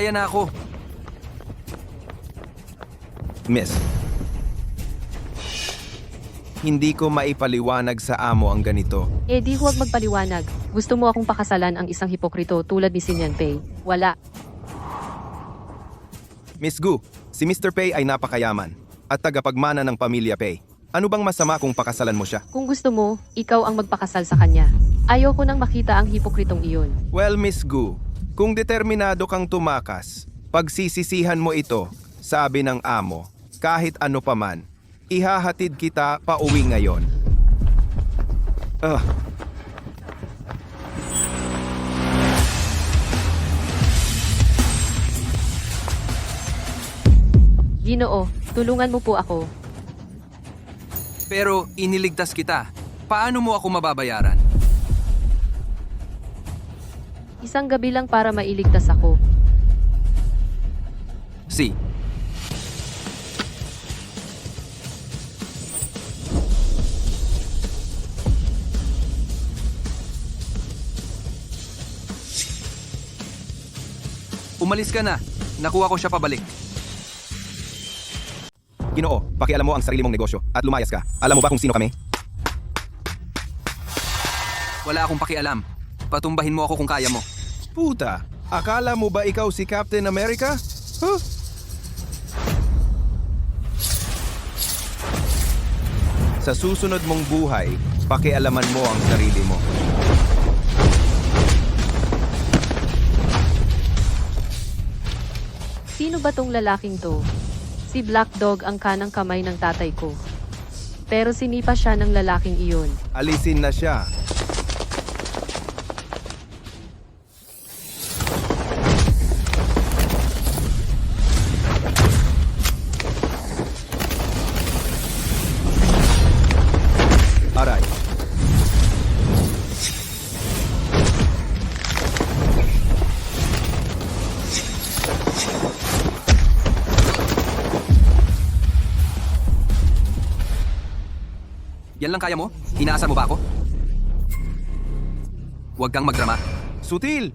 Ayan na ako. Miss, hindi ko maipaliwanag sa amo ang ganito. Eh di huwag magpaliwanag. Gusto mo akong pakasalan ang isang hipokrito tulad ni Sinyan Pei? Wala. Miss Gu, si Mr. Pei ay napakayaman at tagapagmana ng pamilya Pei. Ano bang masama kung pakasalan mo siya? Kung gusto mo, ikaw ang magpakasal sa kanya. Ayoko nang makita ang hipokritong iyon. Well, Miss Gu, kung determinado kang tumakas, pagsisisihan mo ito, sabi ng amo, kahit ano paman, ihahatid kita pauwi ngayon. Ginoo, tulungan mo po ako. Pero iniligtas kita. Paano mo ako mababayaran? Isang gabi lang para mailigtas ako. Si. Umalis ka na. Nakuha ko siya pabalik. Ginoo, pakialam mo ang sarili mong negosyo at lumayas ka. Alam mo ba kung sino kami? Wala akong pakialam. Patumbahin mo ako kung kaya mo. Puta, akala mo ba ikaw si Captain America? Huh? Sa susunod mong buhay, pakialaman mo ang sarili mo. Sino ba tong lalaking to? Si Black Dog ang kanang kamay ng tatay ko. Pero sinipa siya ng lalaking iyon. Alisin na siya. Aray. Yan lang kaya mo? Inaasar mo ba ako? Huwag kang magdrama. Sutil!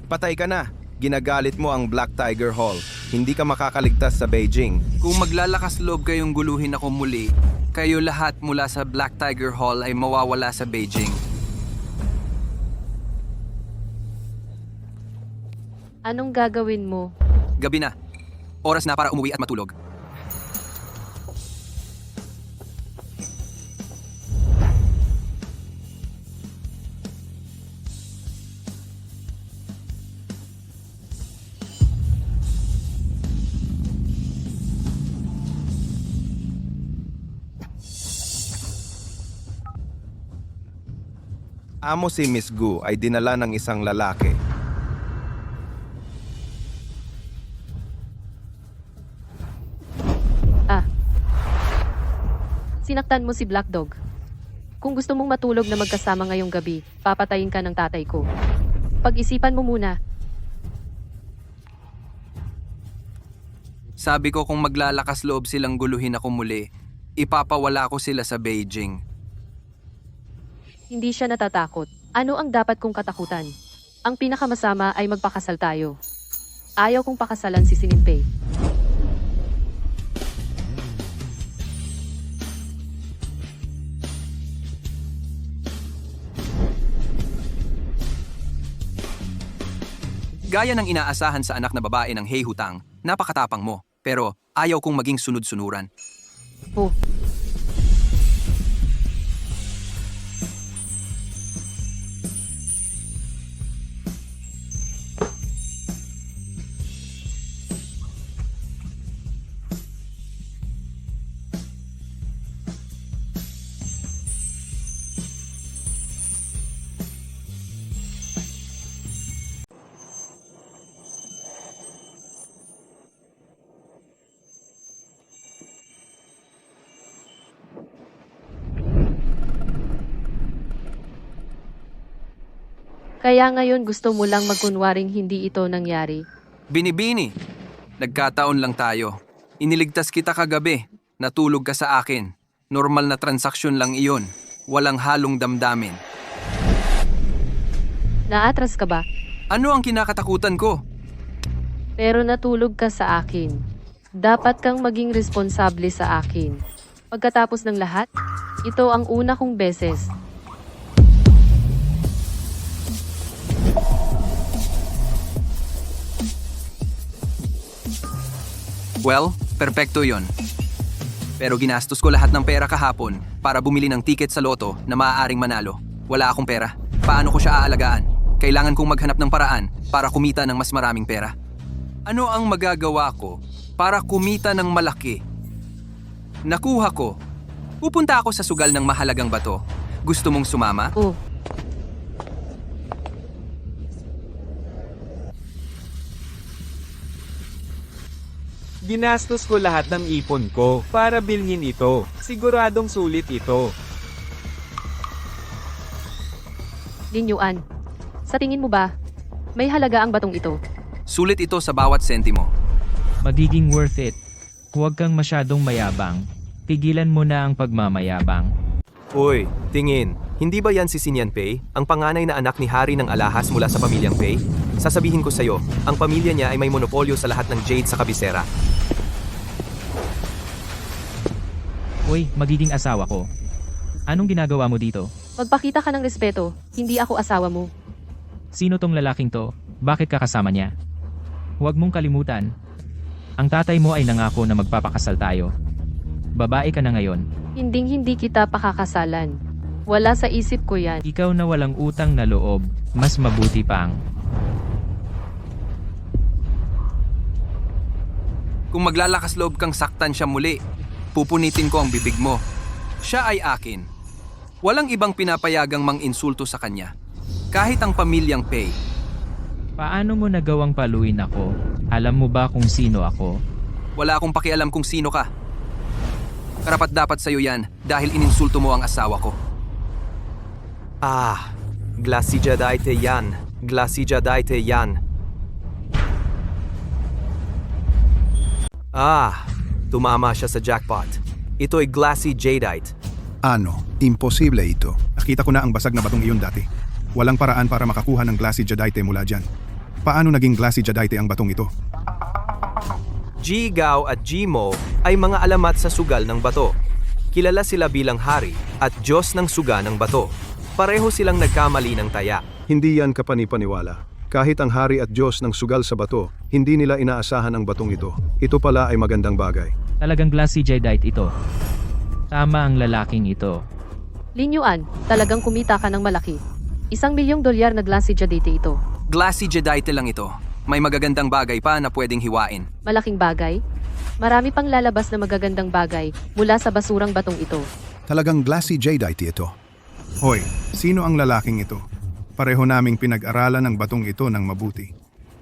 Patay ka na. Ginagalit mo ang Black Tiger Hall. Hindi ka makakaligtas sa Beijing. Kung maglalakas loob kayong guluhin ako muli, kayo lahat mula sa Black Tiger Hall ay mawawala sa Beijing. Anong gagawin mo? Gabi na. Oras na para umuwi at matulog. Amo si Miss Gu ay dinala ng isang lalaki. Sinaktan mo si Black Dog. Kung gusto mong matulog na magkasama ngayong gabi, papatayin ka ng tatay ko. Pag-isipan mo muna. Sabi ko kung maglalakas loob silang guluhin ako muli, ipapawala ko sila sa Beijing. Hindi siya natatakot. Ano ang dapat kong katakutan? Ang pinakamasama ay magpakasal tayo. Ayaw kong pakasalan si Sinipei. Gaya ng inaasahan sa anak na babae ng Hei Hutang, napakatapang mo, pero ayaw kong maging sunod-sunuran. Oh, kaya ngayon gusto mo lang magkunwaring hindi ito nangyari. Binibini, nagkataon lang tayo. Iniligtas kita kagabi, natulog ka sa akin. Normal na transaksyon lang iyon, walang halong damdamin. Naatras ka ba? Ano ang kinakatakutan ko? Pero natulog ka sa akin. Dapat kang maging responsable sa akin. Pagkatapos ng lahat, ito ang una kong beses. Well, perpekto yon. Pero ginastos ko lahat ng pera kahapon para bumili ng tiket sa loto na maaaring manalo. Wala akong pera. Paano ko siya aalagaan? Kailangan kong maghanap ng paraan para kumita ng mas maraming pera. Ano ang magagawa ko para kumita ng malaki? Nakuha ko. Pupunta ako sa sugal ng mahalagang bato. Gusto mong sumama? Oh, Ginastos ko lahat ng ipon ko para bilhin ito. Siguradong sulit ito. Linyuan. Sa tingin mo ba, may halaga ang batong ito? Sulit ito sa bawat sentimo. Magiging worth it. Huwag kang masyadong mayabang. Tigilan mo na ang pagmamayabang. Uy, tingin. Hindi ba yan si Sinyan Pei, ang panganay na anak ni Hari ng Alahas mula sa pamilyang Pei? Sasabihin ko sa'yo, ang pamilya niya ay may monopolyo sa lahat ng jade sa kabisera. Uy, magiging asawa ko. Anong ginagawa mo dito? Magpakita ka ng respeto, hindi ako asawa mo. Sino tong lalaking to? Bakit ka kasama niya? Huwag mong kalimutan. Ang tatay mo ay nangako na magpapakasal tayo. Babae ka na ngayon. Hinding-hindi kita pakakasalan. Wala sa isip ko yan. Ikaw na walang utang na loob, mas mabuti pang. Kung maglalakas loob kang saktan siya muli, pupunitin ko ang bibig mo. Siya ay akin. Walang ibang pinapayagang mang-insulto sa kanya. Kahit ang pamilyang Pei. Paano mo nagawang paluin ako? Alam mo ba kung sino ako? Wala akong pakialam kung sino ka. Karapat dapat sa'yo yan dahil ininsulto mo ang asawa ko. Ah, Glassijadaite yan. Glassijadaite yan. Ah, tumama siya sa jackpot. Ito ay glassy jadeite. Ano? Imposible ito. Nakita ko na ang basag na batong iyon dati. Walang paraan para makakuha ng glassy jadeite mula dyan. Paano naging glassy jadeite ang batong ito? G-Gao at G-Mo ay mga alamat sa sugal ng bato. Kilala sila bilang hari at Diyos ng suga ng bato. Pareho silang nagkamali ng taya. Hindi yan kapanipaniwala. Kahit ang hari at Diyos ng sugal sa bato, hindi nila inaasahan ang batong ito. Ito pala ay magandang bagay. Talagang glassy jadeite ito. Tama ang lalaking ito. Linyuan, talagang kumita ka ng malaki. $1,000,000 na glassy jadeite ito. Glassy jadeite lang ito. May magagandang bagay pa na pwedeng hiwain. Malaking bagay? Marami pang lalabas na magagandang bagay mula sa basurang batong ito. Talagang glassy jadeite ito. Hoy, sino ang lalaking ito? Pareho naming pinag-aralan ang batong ito ng mabuti.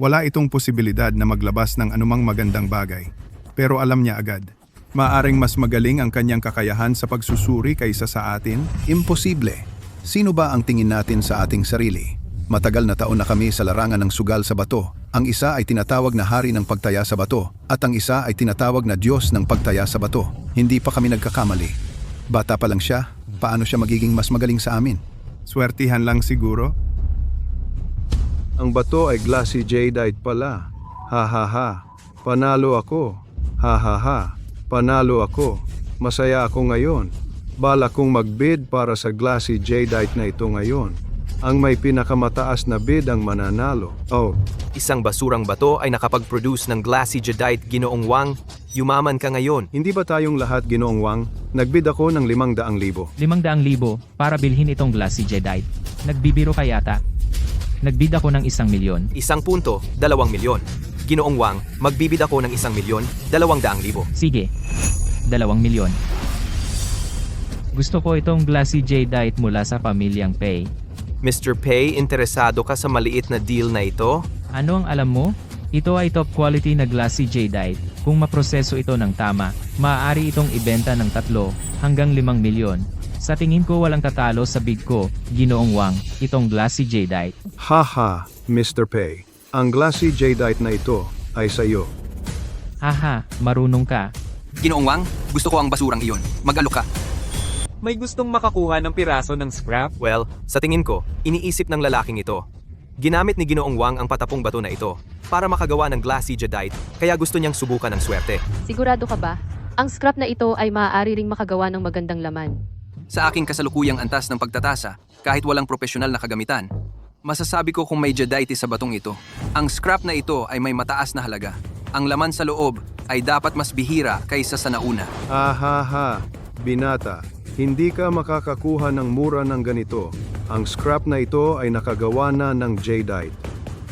Wala itong posibilidad na maglabas ng anumang magandang bagay. Pero alam niya agad. Maaring mas magaling ang kanyang kakayahan sa pagsusuri kaysa sa atin? Imposible. Sino ba ang tingin natin sa ating sarili? Matagal na taon na kami sa larangan ng sugal sa bato. Ang isa ay tinatawag na hari ng pagtaya sa bato at ang isa ay tinatawag na Diyos ng pagtaya sa bato. Hindi pa kami nagkakamali. Bata pa lang siya, paano siya magiging mas magaling sa amin? Swertihan lang siguro? Ang bato ay glassy jadeite pala. Ha ha ha. Panalo ako. Ha ha ha. Panalo ako. Masaya ako ngayon. Bala kong magbid para sa glassy jadeite na ito ngayon. Ang may pinakamataas na bid ang mananalo. Oh, Isang basurang bato ay nakapag-produce ng glassy jadeite. Ginoong Wang, yumaman ka ngayon. hindi ba tayong lahat Ginoong Wang? Nagbid ako ng 500,000. 500,000 para bilhin itong glassy jadeite. Nagbibiro ka yata. Nagbid ako ng 1,000,000. 1.2 milyon. Ginoong Wang, magbibid ako ng 1,200,000. Sige, 2,000,000. Gusto ko itong glassy jadeite mula sa pamilyang Pei. Mr. Pei, interesado ka sa maliit na deal na ito? Ano ang alam mo? Ito ay top quality na glassy jadeite. Kung maproseso ito ng tama, maaari itong ibenta ng 3 hanggang 5 milyon. Sa tingin ko walang tatalo sa bid ko, Ginoong Wang, itong glassy jadeite. Haha, Mr. Pei. Ang glassy jadeite na ito ay sa iyo. Haha, marunong ka. Ginoong Wang, gusto ko ang basurang iyon. Mag-alok ka. May gustong makakuha ng piraso ng scrap? Well, sa tingin ko, iniisip ng lalaking ito. Ginamit ni Ginoong Wang ang patapong bato na ito para makagawa ng glassy jadeite, kaya gusto niyang subukan ng swerte. Sigurado ka ba? Ang scrap na ito ay maaari ring makagawa ng magandang laman. Sa aking kasalukuyang antas ng pagtatasa, kahit walang profesional na kagamitan, masasabi ko kung may jadeite sa batong ito. Ang scrap na ito ay may mataas na halaga. Ang laman sa loob ay dapat mas bihira kaysa sa nauna. Ahaha, binata, hindi ka makakakuha ng mura ng ganito. Ang scrap na ito ay nakagawa na ng jadeite.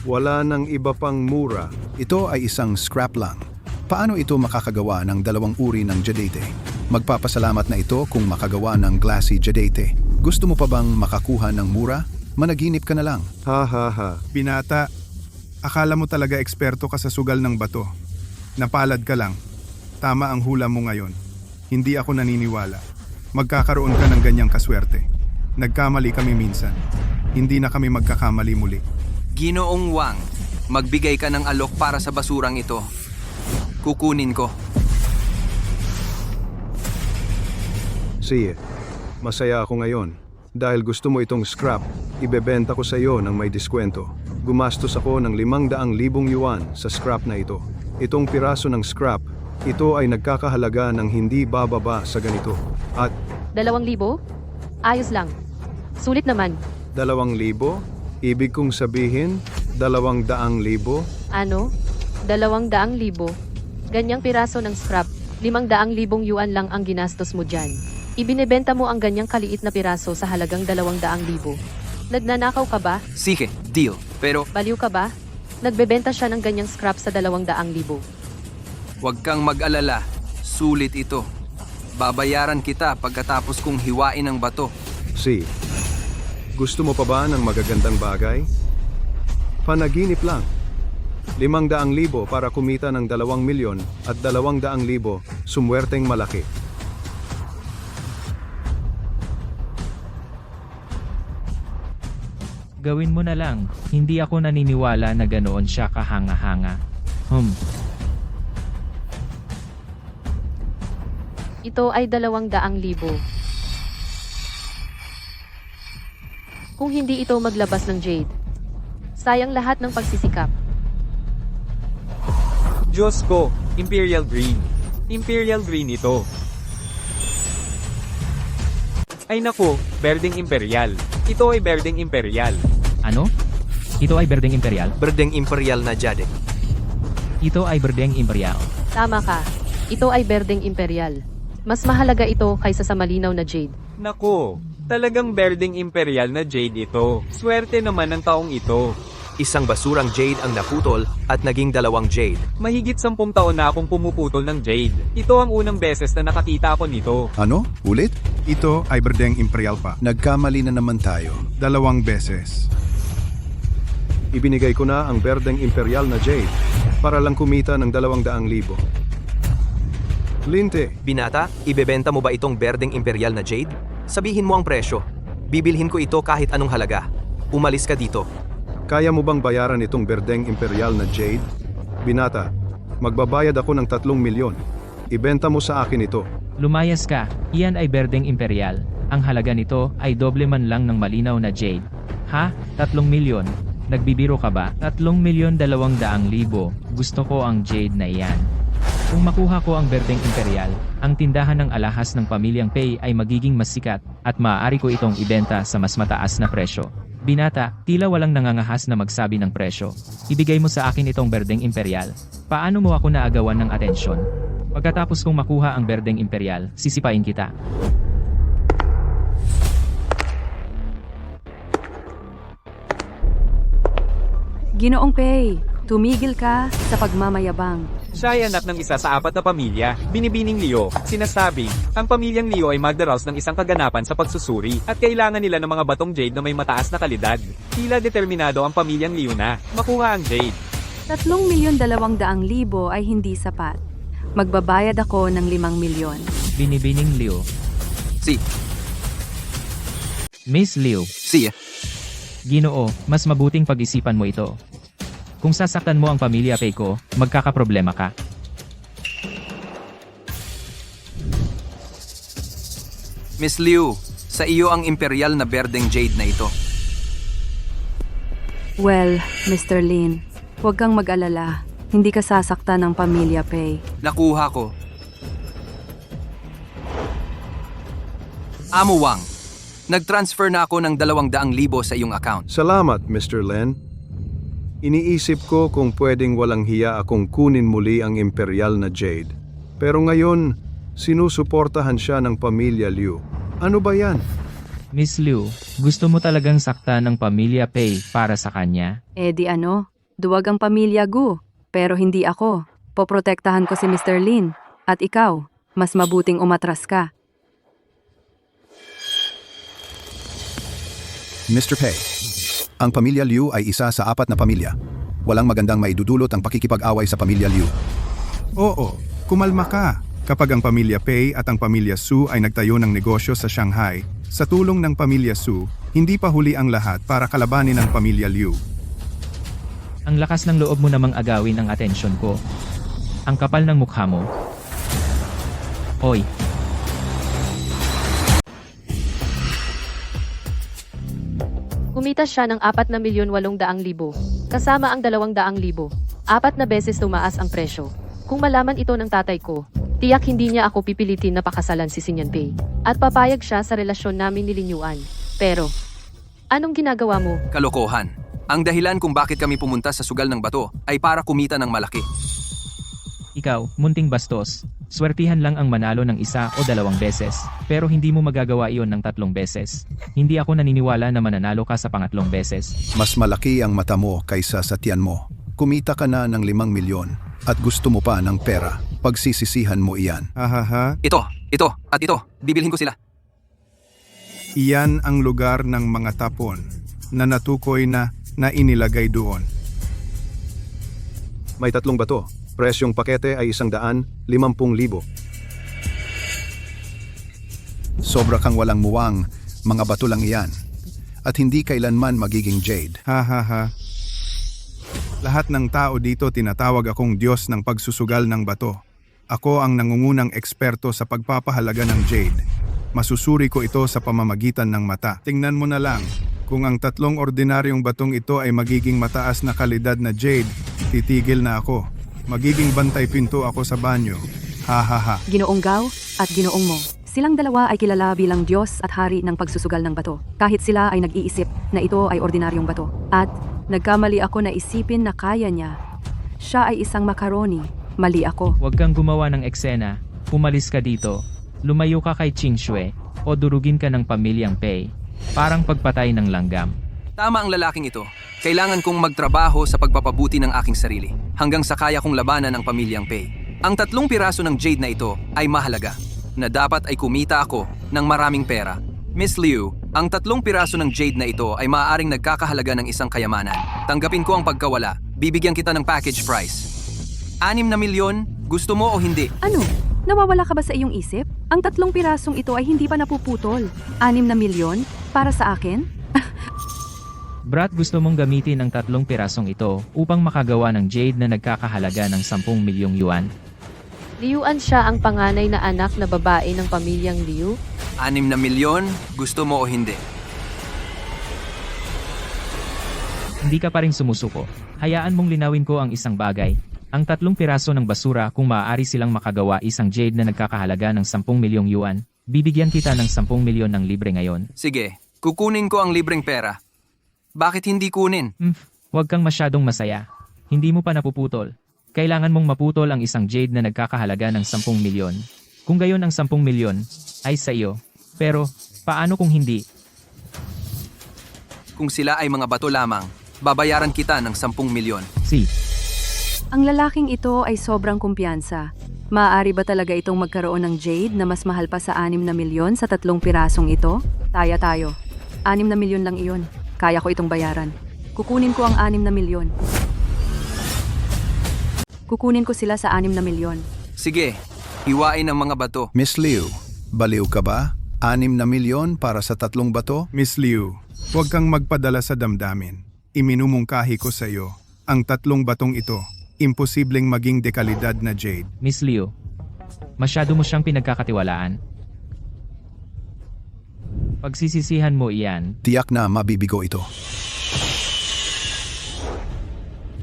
Wala nang iba pang mura. Ito ay isang scrap lang. Paano ito makakagawa ng dalawang uri ng jadeite? Magpapasalamat na ito kung makagawa ng glassy jadeite. Gusto mo pa bang makakuha ng mura? Managinip ka na lang. Hahaha. Binata, akala mo talaga eksperto ka sa sugal ng bato. Napalad ka lang. Tama ang hula mo ngayon. Hindi ako naniniwala. Magkakaroon ka ng ganyang kaswerte. Nagkamali kami minsan. Hindi na kami magkakamali muli. Ginoong Wang, magbigay ka ng alok para sa basurang ito. Kukunin ko. Sige, masaya ako ngayon. Dahil gusto mo itong scrap, ibebenta ko sa iyo ng may diskwento. Gumastos ako ng 500,000 yuan sa scrap na ito. Itong piraso ng scrap, ito ay nagkakahalaga ng hindi bababa sa ganito. At 2,000? Ayos lang. Sulit naman. 2,000? Ibig kong sabihin, 200,000? Ano? 200,000. Ganyang piraso ng scrap, 500,000 yuan lang ang ginastos mo dyan. Ibinebenta mo ang ganyang kaliit na piraso sa halagang 200,000. Nagnanakaw ka ba? Sige, deal. Pero Baliw ka ba? Nagbebenta siya ng ganyang scrap sa 200,000. huwag kang mag-alala. Sulit ito. Babayaran kita pagkatapos kong hiwain ang bato. Si, gusto mo pa ba ng magagandang bagay? Panaginip lang. 500,000 para kumita ng 2 milyon at 200,000 sumwerteng malaki. Gawin mo na lang, hindi ako naniniwala na ganoon siya kahanga-hanga. Ito ay 200,000. Kung hindi ito maglabas ng jade, sayang lahat ng pagsisikap. Diyos ko, Imperial Green. Imperial Green ito. Ay nako, Berdeng Imperial. Ito ay Berdeng Imperial. Ano? Ito ay berdeng imperial? Berdeng Imperial na jade. Ito ay berdeng imperial. Tama ka. Ito ay berdeng imperial. Mas mahalaga ito kaysa sa malinaw na jade. Nako, talagang Berdeng Imperial na jade ito. Swerte naman ng taong ito. Isang basurang jade ang naputol at naging 2 jade. Mahigit 10 taon na akong pumuputol ng jade. Ito ang unang beses na nakakita ako nito. Ano? Ulit? Ito ay Berdeng Imperial pa. Nagkamali na naman tayo. 2 beses. Ibinigay ko na ang Berdeng Imperial na jade para lang kumita ng 200,000. Linte, Binata, ibebenta mo ba itong Berdeng Imperial na jade? Sabihin mo ang presyo. Bibilhin ko ito kahit anong halaga. Umalis ka dito. kaya mo bang bayaran itong Berdeng Imperial na jade? Binata, magbabayad ako ng 3 milyon. Ibenta mo sa akin ito. Lumayas ka, iyan ay berdeng imperial. Ang halaga nito ay doble man lang ng malinaw na jade. Ha? 3 milyon? Nagbibiro ka ba? 3,200,000. Gusto ko ang jade na iyan. Kung makuha ko ang berdeng imperial, ang tindahan ng alahas ng pamilyang Pei ay magiging mas sikat, at maaari ko itong ibenta sa mas mataas na presyo. Binata, tila walang nangangahas na magsabi ng presyo. Ibigay mo sa akin itong berdeng imperial. Paano mo ako naagawan ng atensyon? Pagkatapos kong makuha ang berdeng imperial, sisipain kita. Ginoong Pei, tumigil ka sa pagmamayabang. Siya ay anak ng isa sa 4 na pamilya, Binibining Liu. Sinasabing, ang pamilyang Liu ay magdaraos ng isang kaganapan sa pagsusuri, at kailangan nila ng mga batong jade na may mataas na kalidad. Tila determinado ang pamilyang Liu na makuha ang jade. 3,200,000 ay hindi sapat. Magbabayad ako ng 5 milyon. Binibining Liu. Si, Miss Liu, siya. Ginoo, mas mabuting pag-isipan mo ito. Kung sasaktan mo ang pamilya Pei ko, magkakaproblema ka. Miss Liu, sa iyo ang imperial na berdeng jade na ito. Well, Mr. Lin, huwag kang mag-alala. Hindi ka sasaktan ng pamilya Pei. Nakuha ko. Amo Wang, nag-transfer na ako ng 200,000 sa iyong account. Salamat, Mr. Len. Iniisip ko kung pwedeng walang hiya akong kunin muli ang imperial na Jade. Pero ngayon, sinusuportahan siya ng pamilya Liu. Ano ba yan? Miss Liu, gusto mo talagang saktan ng pamilya Pei para sa kanya? Eh di ano, duwag ang pamilya Gu. Pero hindi ako. Poprotektahan ko si Mr. Lin. At ikaw, mas mabuting umatras ka. Mr. Pei, ang pamilya Liu ay isa sa 4 na pamilya. Walang magandang maidudulot ang pakikipag-away sa pamilya Liu. Oo, kumalma ka. Kapag ang pamilya Pei at ang pamilya Su ay nagtayo ng negosyo sa Shanghai, sa tulong ng pamilya Su, hindi pa huli ang lahat para kalabanin ang pamilya Liu. Ang lakas ng loob mo namang agawin ang atensyon ko. Ang kapal ng mukha mo. Oy, Kumita siya ng 4,800,000 kasama ang 200,000. 4 na beses tumaas ang presyo. Kung malaman ito ng tatay ko, tiyak hindi niya ako pipilitin na pakasalan si Xinyan Pei. At papayag siya sa relasyon namin ni Lin Yuan. Pero, anong ginagawa mo? Kalokohan. Ang dahilan kung bakit kami pumunta sa sugal ng bato ay para kumita ng malaki. ikaw, munting bastos. Swertihan lang ang manalo ng 1 o 2 beses, pero hindi mo magagawa iyon ng 3 beses. Hindi ako naniniwala na mananalo ka sa pangatlong beses. Mas malaki ang mata mo kaysa sa tiyan mo. Kumita ka na ng 5 milyon at gusto mo pa ng pera. Pagsisisihan mo iyan. Hahaha, Ito, at ito. Bibilhin ko sila. iyan ang lugar ng mga tapon na natukoy na inilagay doon. May 3 bato. Presyong pakete ay 150,000. Sobra kang walang muwang, mga bato lang iyan. At hindi kailanman magiging Jade. Hahaha. Lahat ng tao dito tinatawag akong Diyos ng pagsusugal ng bato. Ako ang nangungunang eksperto sa pagpapahalaga ng Jade. Masusuri ko ito sa pamamagitan ng mata. Tingnan mo na lang, kung ang 3 ordinaryong batong ito ay magiging mataas na kalidad na Jade, titigil na ako. Magiging bantay pinto ako sa banyo. Hahaha. Ginoong Gao at Ginoong Mo. Silang dalawa ay kilala bilang Diyos at Hari ng pagsusugal ng bato. Kahit sila ay nag-iisip na ito ay ordinaryong bato. At nagkamali ako na isipin na kaya niya. Siya ay isang makaroni. Mali ako. Huwag kang gumawa ng eksena. Umalis ka dito. Lumayo ka kay Qing Shui o durugin ka ng pamilyang Pei. Parang pagpatay ng langgam. Tama ang lalaking ito. Kailangan kong magtrabaho sa pagpapabuti ng aking sarili hanggang sa kaya kong labanan ang pamilyang Pei. Ang 3 piraso ng Jade na ito ay mahalaga na dapat ay kumita ako ng maraming pera. Miss Liu, ang 3 piraso ng Jade na ito ay maaaring nagkakahalaga ng isang kayamanan. Tanggapin ko ang pagkawala. Bibigyan kita ng package price. 6 na milyon, gusto mo o hindi? Ano? Nawawala ka ba sa iyong isip? Ang 3 pirasong ito ay hindi pa napuputol. 6 na milyon? Para sa akin? Brat, gusto mong gamitin ang 3 pirasong ito upang makagawa ng Jade na nagkakahalaga ng 10 milyong yuan? Liuan siya ang panganay na anak na babae ng pamilyang Liu. 6 na milyon, gusto mo o hindi? Hindi ka pa rin sumusuko. Hayaan mong linawin ko ang isang bagay. Ang 3 piraso ng basura kung maaari silang makagawa isang Jade na nagkakahalaga ng 10 milyong yuan, bibigyan kita ng 10 milyon ng libre ngayon. Sige, kukunin ko ang libreng pera. Bakit hindi kunin? Huwag kang masyadong masaya. Hindi mo pa napuputol. Kailangan mong maputol ang isang Jade na nagkakahalaga ng 10 milyon. Kung gayon ang 10 milyon ay sa iyo. Pero, paano kung hindi? Kung sila ay mga bato lamang, babayaran kita ng 10 milyon. Si, Ang lalaking ito ay sobrang kumpiyansa. Maaari ba talaga itong magkaroon ng Jade na mas mahal pa sa 6 na milyon sa 3 pirasong ito? Taya tayo. 6 na milyon lang iyon. Kaya ko itong bayaran. Kukunin ko ang 6 na milyon. Kukunin ko sila sa 6 na milyon. Sige, hiwain ang mga bato. Miss Liu, baliw ka ba? 6 na milyon para sa 3 bato? Miss Liu, huwag kang magpadala sa damdamin. Iminumungkahi ko sa iyo, ang 3 batong ito, imposibleng maging dekalidad na Jade. Miss Liu, masyado mo siyang pinagkakatiwalaan. Pagsisisihan mo iyan. Tiyak na mabibigo ito.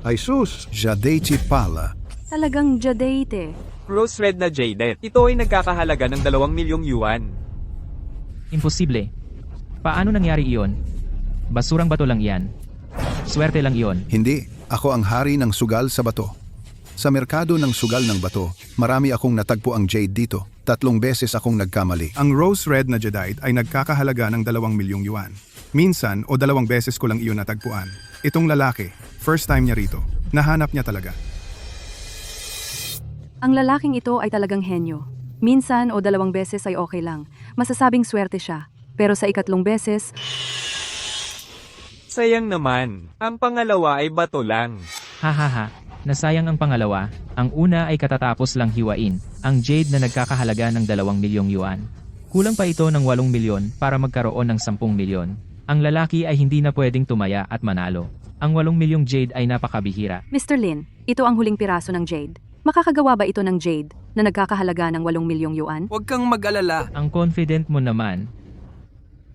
Ay sus! Jadate pala. Talagang Jadate. Rose red na jaded. Ito ay nagkakahalaga ng 2 milyong yuan. Imposible. Paano nangyari iyon? Basurang bato lang iyan. Swerte lang iyon. Hindi, ako ang hari ng sugal sa bato. Sa merkado ng sugal ng bato, marami akong natagpo ang jade dito. 3 beses akong nagkamali. Ang rose red na jadeite ay nagkakahalaga ng 2 milyong yuan. Minsan o 2 beses ko lang iyon natagpuan. Itong lalaki, first time niya rito. Nahanap niya talaga. Ang lalaking ito ay talagang henyo. Minsan o 2 beses ay okay lang. Masasabing swerte siya. Pero sa 3 beses, Sayang naman. Ang pangalawa ay bato lang. Hahaha, nasayang ang pangalawa. Ang una ay katatapos lang hiwain, ang jade na nagkakahalaga ng 2 milyong yuan. Kulang pa ito ng 8 milyon para magkaroon ng 10 milyon. Ang lalaki ay hindi na pwedeng tumaya at manalo. Ang 8 milyong jade ay napakabihira. Mr. Lin, ito ang huling piraso ng jade. Makakagawa ba ito ng jade na nagkakahalaga ng 8 milyong yuan? Huwag kang mag-alala. Ang confident mo naman.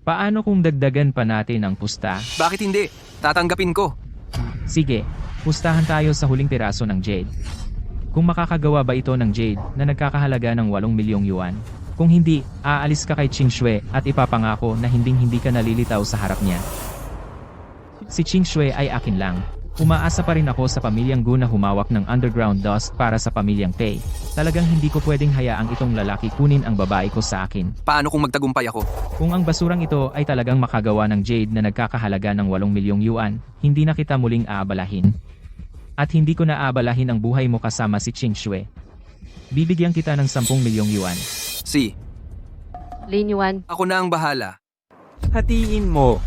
Paano kung dagdagan pa natin ang pusta? Bakit hindi? Tatanggapin ko. Sige, pustahan tayo sa huling piraso ng jade. Kung makakagawa ba ito ng jade na nagkakahalaga ng 8 milyong yuan? Kung hindi, aalis ka kay Ching Shui at ipapangako na hindi ka nalilitaw sa harap niya. Si Ching Shui ay akin lang. Umaasa pa rin ako sa pamilyang Gu na humawak ng underground dust para sa pamilyang Pei. Talagang hindi ko pwedeng hayaang itong lalaki kunin ang babae ko sa akin. Paano kung magtagumpay ako? Kung ang basurang ito ay talagang makagawa ng jade na nagkakahalaga ng 8 milyong yuan, hindi na kita muling aabalahin. At hindi ko na aabalahin ang buhay mo kasama si Ching Shui. Bibigyan kita ng 10 milyong yuan. Si, Lin Yuan, ako na ang bahala. Hatiin mo.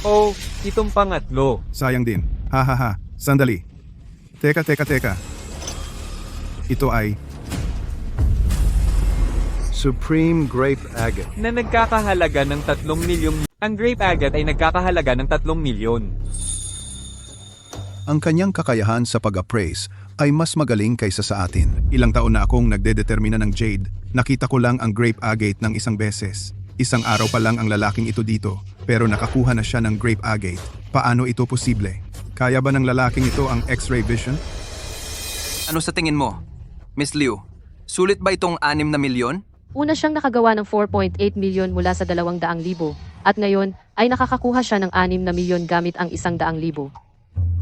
Oh, itong pangatlo. Sayang din. Hahaha. Sandali. Teka. Ito ay Supreme Grape Agate. Na nagkakahalaga ng 3 milyong. Ang grape agate ay nagkakahalaga ng 3 milyon. Ang kanyang kakayahan sa pag-appraise ay mas magaling kaysa sa atin. ilang taon na akong nagdedetermina ng jade. Nakita ko lang ang grape agate ng isang beses. Isang araw pa lang ang lalaking ito dito, pero nakakuha na siya ng grape agate. Paano ito posible? Kaya ba ng lalaking ito ang X-ray vision? Ano sa tingin mo? Miss Liu, sulit ba itong 6 na milyon? una siyang nakagawa ng 4.8 milyon mula sa 200,000 at ngayon ay nakakakuha siya ng 6 na milyon gamit ang 100,000.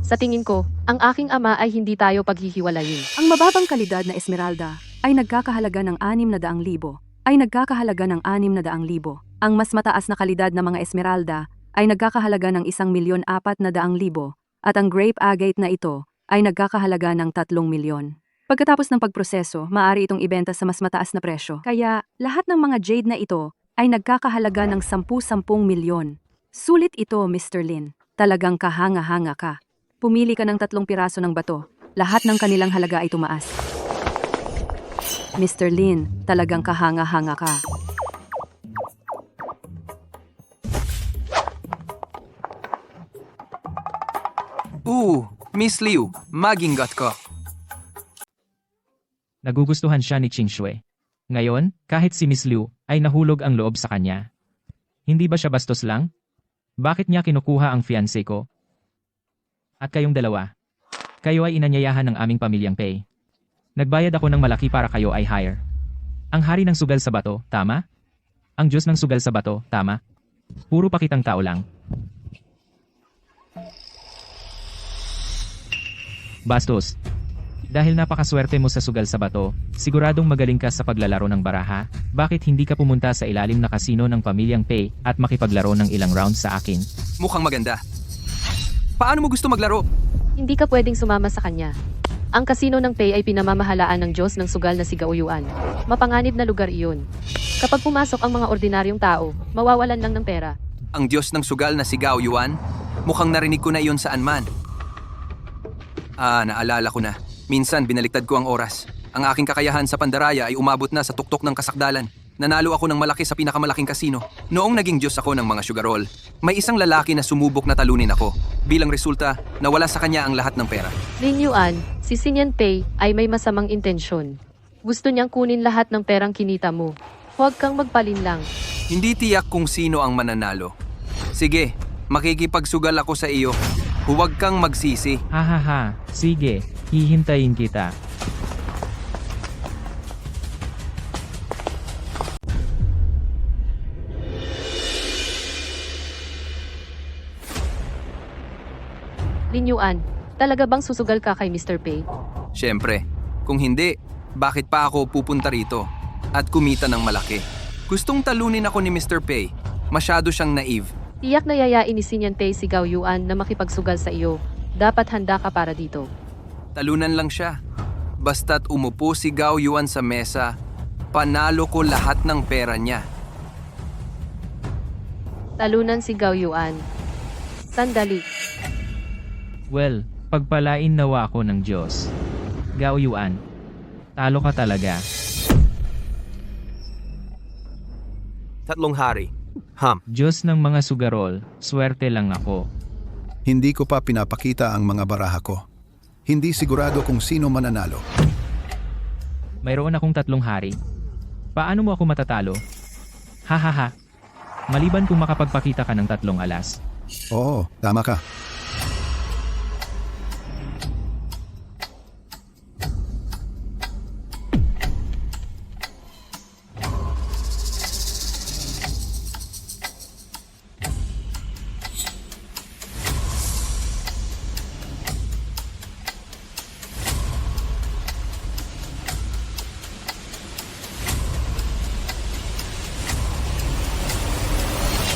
Sa tingin ko, ang aking ama ay hindi tayo paghihiwalayin. Ang mababang kalidad na esmeralda ay nagkakahalaga ng 600,000. Ang mas mataas na kalidad na mga esmeralda ay nagkakahalaga ng 1,400,000 at ang grape agate na ito ay nagkakahalaga ng 3 milyon. Pagkatapos ng pagproseso, maaari itong ibenta sa mas mataas na presyo. Kaya lahat ng mga jade na ito ay nagkakahalaga ng 10 milyon. Sulit ito, Mr. Lin. Talagang kahanga-hanga ka. Pumili ka ng 3 piraso ng bato. Lahat ng kanilang halaga ay tumaas. Mr. Lin, talagang kahanga-hanga ka. Miss Liu, maginggot ko. Nagugustuhan siya ni Ching Shui. Ngayon, kahit si Miss Liu, ay nahulog ang loob sa kanya. Hindi ba siya bastos lang? Bakit niya kinukuha ang fiancé ko? At kayong dalawa. Kayo ay inanyayahan ng aming pamilyang Pei. Nagbayad ako ng malaki para kayo ay hire. Ang hari ng sugal sa bato, tama? Ang Diyos ng sugal sa bato, tama? Puro pakitang tao lang. Bastos. Dahil napakaswerte mo sa sugal sa bato, siguradong magaling ka sa paglalaro ng baraha, bakit hindi ka pumunta sa ilalim na kasino ng pamilyang Pei at makipaglaro ng ilang rounds sa akin? Mukhang maganda. Paano mo gusto maglaro? Hindi ka pwedeng sumama sa kanya. Ang kasino ng Pei ay pinamamahalaan ng Diyos ng sugal na si Gao Yuan. Mapanganib na lugar iyon. Kapag pumasok ang mga ordinaryong tao, mawawalan lang ng pera. Ang Diyos ng sugal na si Gao Yuan? Mukhang narinig ko na iyon saan man. Naalala ko na. Minsan binaliktad ko ang oras. Ang aking kakayahan sa pandaraya ay umabot na sa tuktok ng kasakdalan. Nanalo ako ng malaki sa pinakamalaking kasino. Noong naging Diyos ako ng mga sugarol, may isang lalaki na sumubok na talunin ako. Bilang resulta, nawala sa kanya ang lahat ng pera. Lin Yuan, si Xinyan Pei ay may masamang intensyon. Gusto niyang kunin lahat ng perang kinita mo. Huwag kang magpalinlang. Hindi tiyak kung sino ang mananalo. Sige, makikipagsugal ako sa iyo. Huwag kang magsisi. Hahaha, sige, hihintayin kita. Lin Yuan, talaga bang susugal ka kay Mr. Pei? Siyempre, kung hindi, bakit pa ako pupunta rito at kumita ng malaki? Gustong talunin ako ni Mr. Pei. Masyado siyang naive. Tiyak na yayain ni Sinyan Pei si Gao Yuan na makipagsugal sa iyo. Dapat handa ka para dito. Talunan lang siya. Basta't umupo si Gao Yuan sa mesa, panalo ko lahat ng pera niya. Talunan si Gao Yuan. Sandali. Well, pagpalain nawa ako ng Diyos. Gao Yuan, talo ka talaga. Tatlong hari. Diyos ng mga sugarol, swerte lang ako. Hindi ko pa pinapakita ang mga baraha ko. Hindi sigurado kung sino mananalo. Mayroon akong 3 hari. Paano mo ako matatalo? Hahaha. Maliban kung makapagpakita ka ng 3 alas. Oo, tama ka.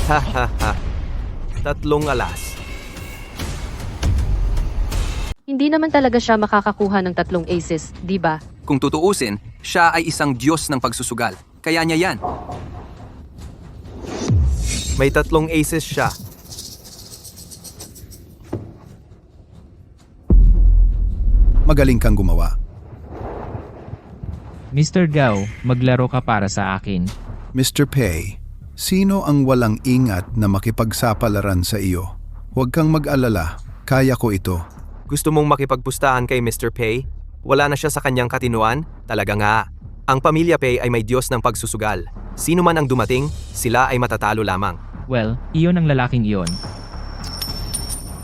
Hahaha. 3 alas. Hindi naman talaga siya makakakuha ng 3 aces, di ba? Kung tutuusin, siya ay isang Diyos ng pagsusugal. Kaya niya yan. May 3 aces siya. Magaling kang gumawa. Mr. Gao, maglaro ka para sa akin. Mr. Pei, sino ang walang ingat na makipagsapalaran sa iyo? Huwag kang mag-alala, kaya ko ito. Gusto mong makipagpustahan kay Mr. Pei? Wala na siya sa kanyang katinuan? Talaga nga. Ang pamilya Pei ay may Diyos ng pagsusugal. Sino man ang dumating, sila ay matatalo lamang. Well, iyon ang lalaking iyon.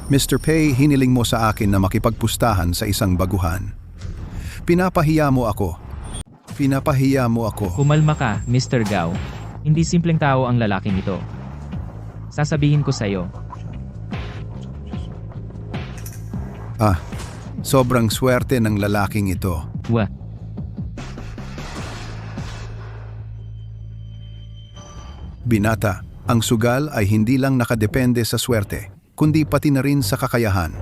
Mr. Pei, hiniling mo sa akin na makipagpustahan sa isang baguhan. Pinapahiya mo ako. Pinapahiya mo ako. Kumalma ka, Mr. Gao. Hindi simpleng tao ang lalaking ito. Sasabihin ko sa'yo. Sobrang swerte ng lalaking ito. Wah, Binata, ang sugal ay hindi lang nakadepende sa swerte, kundi pati na rin sa kakayahan.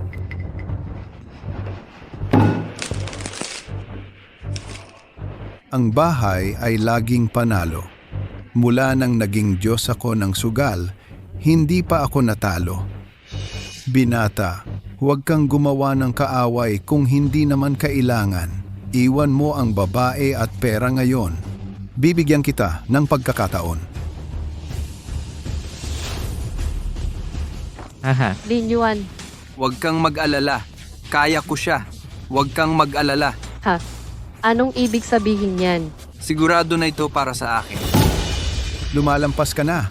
Ang bahay ay laging panalo. Mula nang naging Diyos ako ng sugal, hindi pa ako natalo. Binata, huwag kang gumawa ng kaaway kung hindi naman kailangan. Iwan mo ang babae at pera ngayon. Bibigyan kita ng pagkakataon. haha. Lin Yuan, Huwag kang mag-alala. Kaya ko siya. Huwag kang mag-alala. ha? Anong ibig sabihin yan? Sigurado na ito para sa akin. Lumalampas ka na.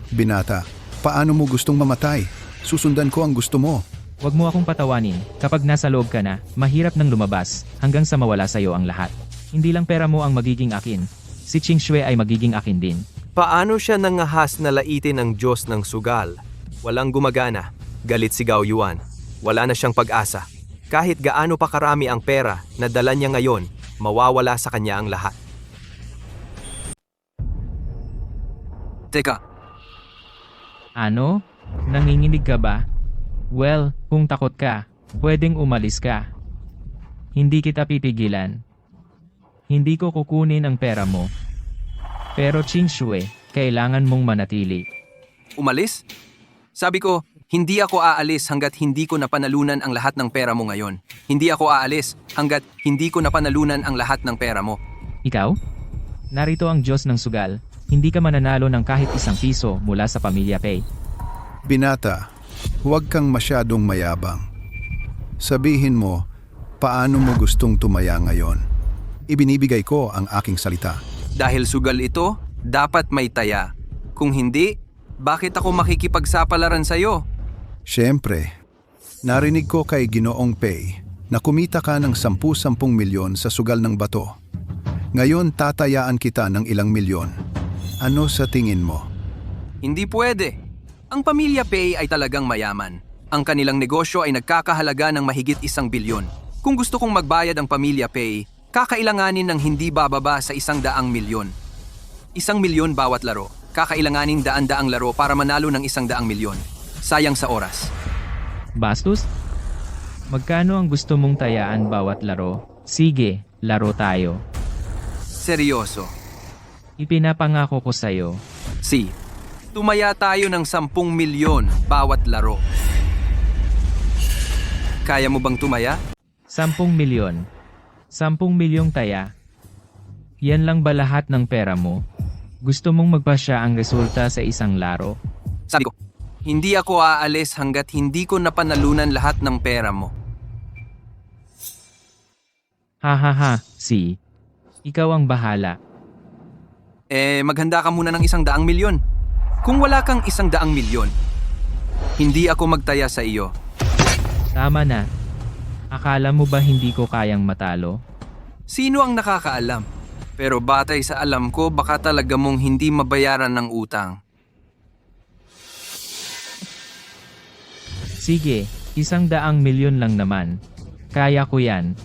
Binata, paano mo gustong mamatay? Susundan ko ang gusto mo. Huwag mo akong patawanin. Kapag nasa loob ka na, mahirap nang lumabas, hanggang sa mawala sa'yo ang lahat. Hindi lang pera mo ang magiging akin. Si Ching Shui ay magiging akin din. Paano siya nangahas na laitin ng Diyos ng sugal? Walang gumagana. Galit si Gao Yuan. Wala na siyang pag-asa. Kahit gaano pa karami ang pera na dala niya ngayon, mawawala sa kanya ang lahat. Teka, Ano? Nanginginig ka ba? Well, kung takot ka, pwedeng umalis ka. Hindi kita pipigilan. Hindi ko kukunin ang pera mo. Pero Ching Shui, kailangan mong manatili. umalis? Sabi ko, hindi ako aalis hanggat hindi ko napanalunan ang lahat ng pera mo ngayon. Hindi ako aalis hanggat hindi ko napanalunan ang lahat ng pera mo. Ikaw? Narito ang Diyos ng sugal. Hindi ka mananalo ng kahit 1 piso mula sa pamilya Pei. Binata, huwag kang masyadong mayabang. Sabihin mo, paano mo gustong tumaya ngayon? Ibinibigay ko ang aking salita. Dahil sugal ito, dapat may taya. Kung hindi, bakit ako makikipagsapalaran sa'yo? Siyempre, narinig ko kay Ginoong Pei na kumita ka ng 10 milyon sa sugal ng bato. Ngayon tatayaan kita ng ilang milyon. Ano sa tingin mo? Hindi pwede. Ang pamilya Pei ay talagang mayaman. Ang kanilang negosyo ay nagkakahalaga ng mahigit 1 bilyon. Kung gusto kong magbayad ang pamilya Pei, kakailanganin ng hindi bababa sa 100 milyon. 1 milyon bawat laro. Kakailanganin daan-daang laro para manalo ng 100 milyon. Sayang sa oras. Bastos? Magkano ang gusto mong tayaan bawat laro? Sige, laro tayo. Seryoso. Ipinapangako ko sa'yo. Si, tumaya tayo ng 10 milyon bawat laro. Kaya mo bang tumaya? 10 milyon. 10 milyong taya. Yan lang ba lahat ng pera mo? Gusto mong magpasya ang resulta sa isang laro? Sabi ko, hindi ako aalis hanggat hindi ko napanalunan lahat ng pera mo. Hahaha, si. Ikaw ang bahala. Maghanda ka muna ng 100 milyon. Kung wala kang 100 milyon, hindi ako magtaya sa iyo. Tama na. Akala mo ba hindi ko kayang matalo? Sino ang nakakaalam? Pero batay sa alam ko, baka talaga mong hindi mabayaran ng utang. Sige, 100 milyon lang naman. Kaya ko yan.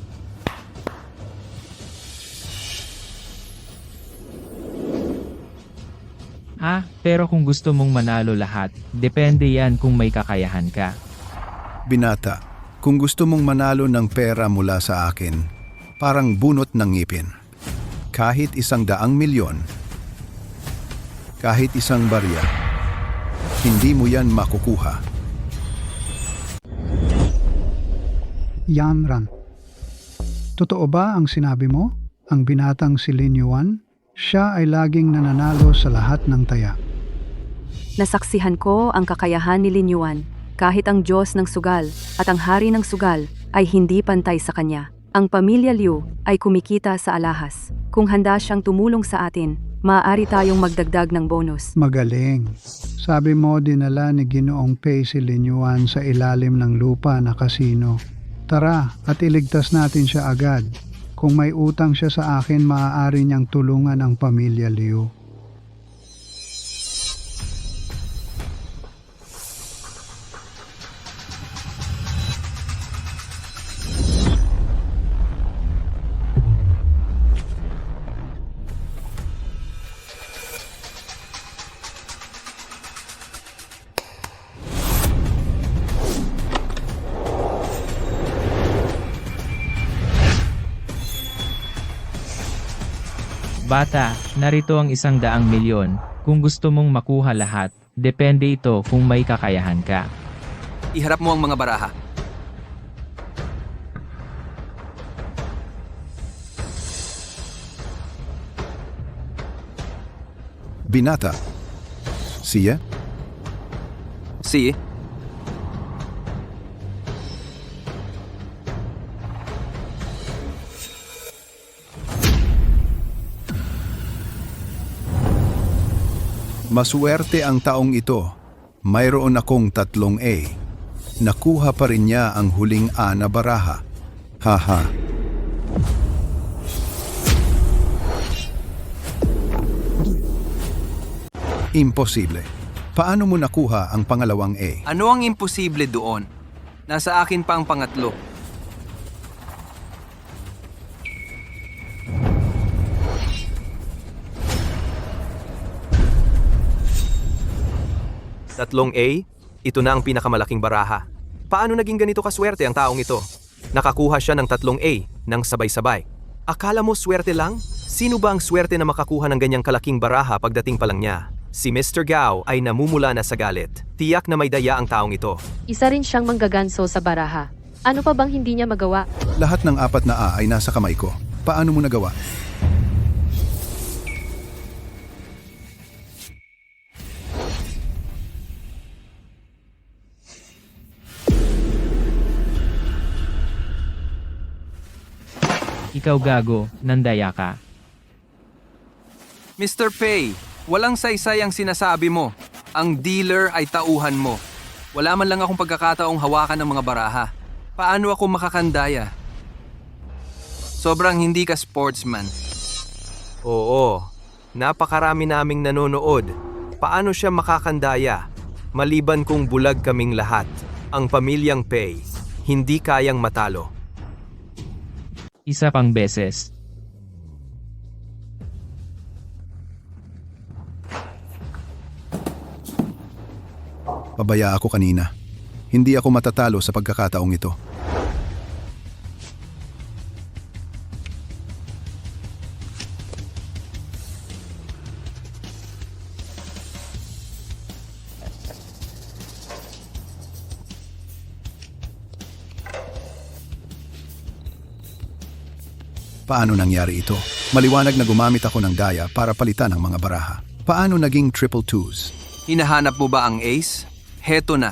Pero kung gusto mong manalo lahat, depende yan kung may kakayahan ka. Binata, kung gusto mong manalo ng pera mula sa akin, parang bunot ng ngipin. Kahit 100 milyon, kahit isang barya, hindi mo yan makukuha. Yan Ran. Totoo ba ang sinabi mo? Ang binatang si Lin Yuan? Siya ay laging nananalo sa lahat ng taya. Nasaksihan ko ang kakayahan ni Lin Yuan. Kahit ang Diyos ng sugal at ang hari ng sugal ay hindi pantay sa kanya. Ang pamilya Liu ay kumikita sa alahas. Kung handa siyang tumulong sa atin, maaari tayong magdagdag ng bonus. Magaling. Sabi mo dinala ni Ginoong Pei si Lin Yuan sa ilalim ng lupa na kasino. Tara at iligtas natin siya agad. Kung may utang siya sa akin, maaari niyang tulungan ang pamilya Liu. Bata, narito ang 100 milyon. Kung gusto mong makuha lahat, depende ito kung may kakayahan ka. Iharap mo ang mga baraha. Binata, siya? Si, Maswerte ang taong ito. Mayroon akong 3 A. Nakuha pa rin niya ang huling A na baraha. Haha. Imposible. Paano mo nakuha ang pangalawang A? ano ang imposible doon? Nasa akin pa ang pangatlo. Tatlong A, ito na ang pinakamalaking baraha. Paano naging ganito kaswerte ang taong ito? Nakakuha siya ng 3 A ng sabay-sabay. Akala mo swerte lang? Sino ba ang swerte na makakuha ng ganyang kalaking baraha pagdating pa lang niya? Si Mr. Gao ay namumula na sa galit. Tiyak na may daya ang taong ito. Isa rin siyang manggaganso sa baraha. Ano pa bang hindi niya magawa? Lahat ng 4 na A ay nasa kamay ko. Paano mo nagawa? Ikaw gago, nandaya ka. Mr. Pay, walang saysay ang sinasabi mo. Ang dealer ay tauhan mo. Wala man lang akong pagkakataong hawakan ng mga baraha. Paano ako makakandaya? Sobrang hindi ka sportsman. Oo, napakarami naming nanonood. Paano siya makakandaya? Maliban kung bulag kaming lahat, ang pamilyang Pay, hindi kayang matalo. Isa pang beses. Pabaya ako kanina. Hindi ako matatalo sa pagkakataong ito. Paano nangyari ito? Maliwanag na gumamit ako ng daya para palitan ang mga baraha. Paano naging triple twos? Hinahanap mo ba ang ace? Heto na.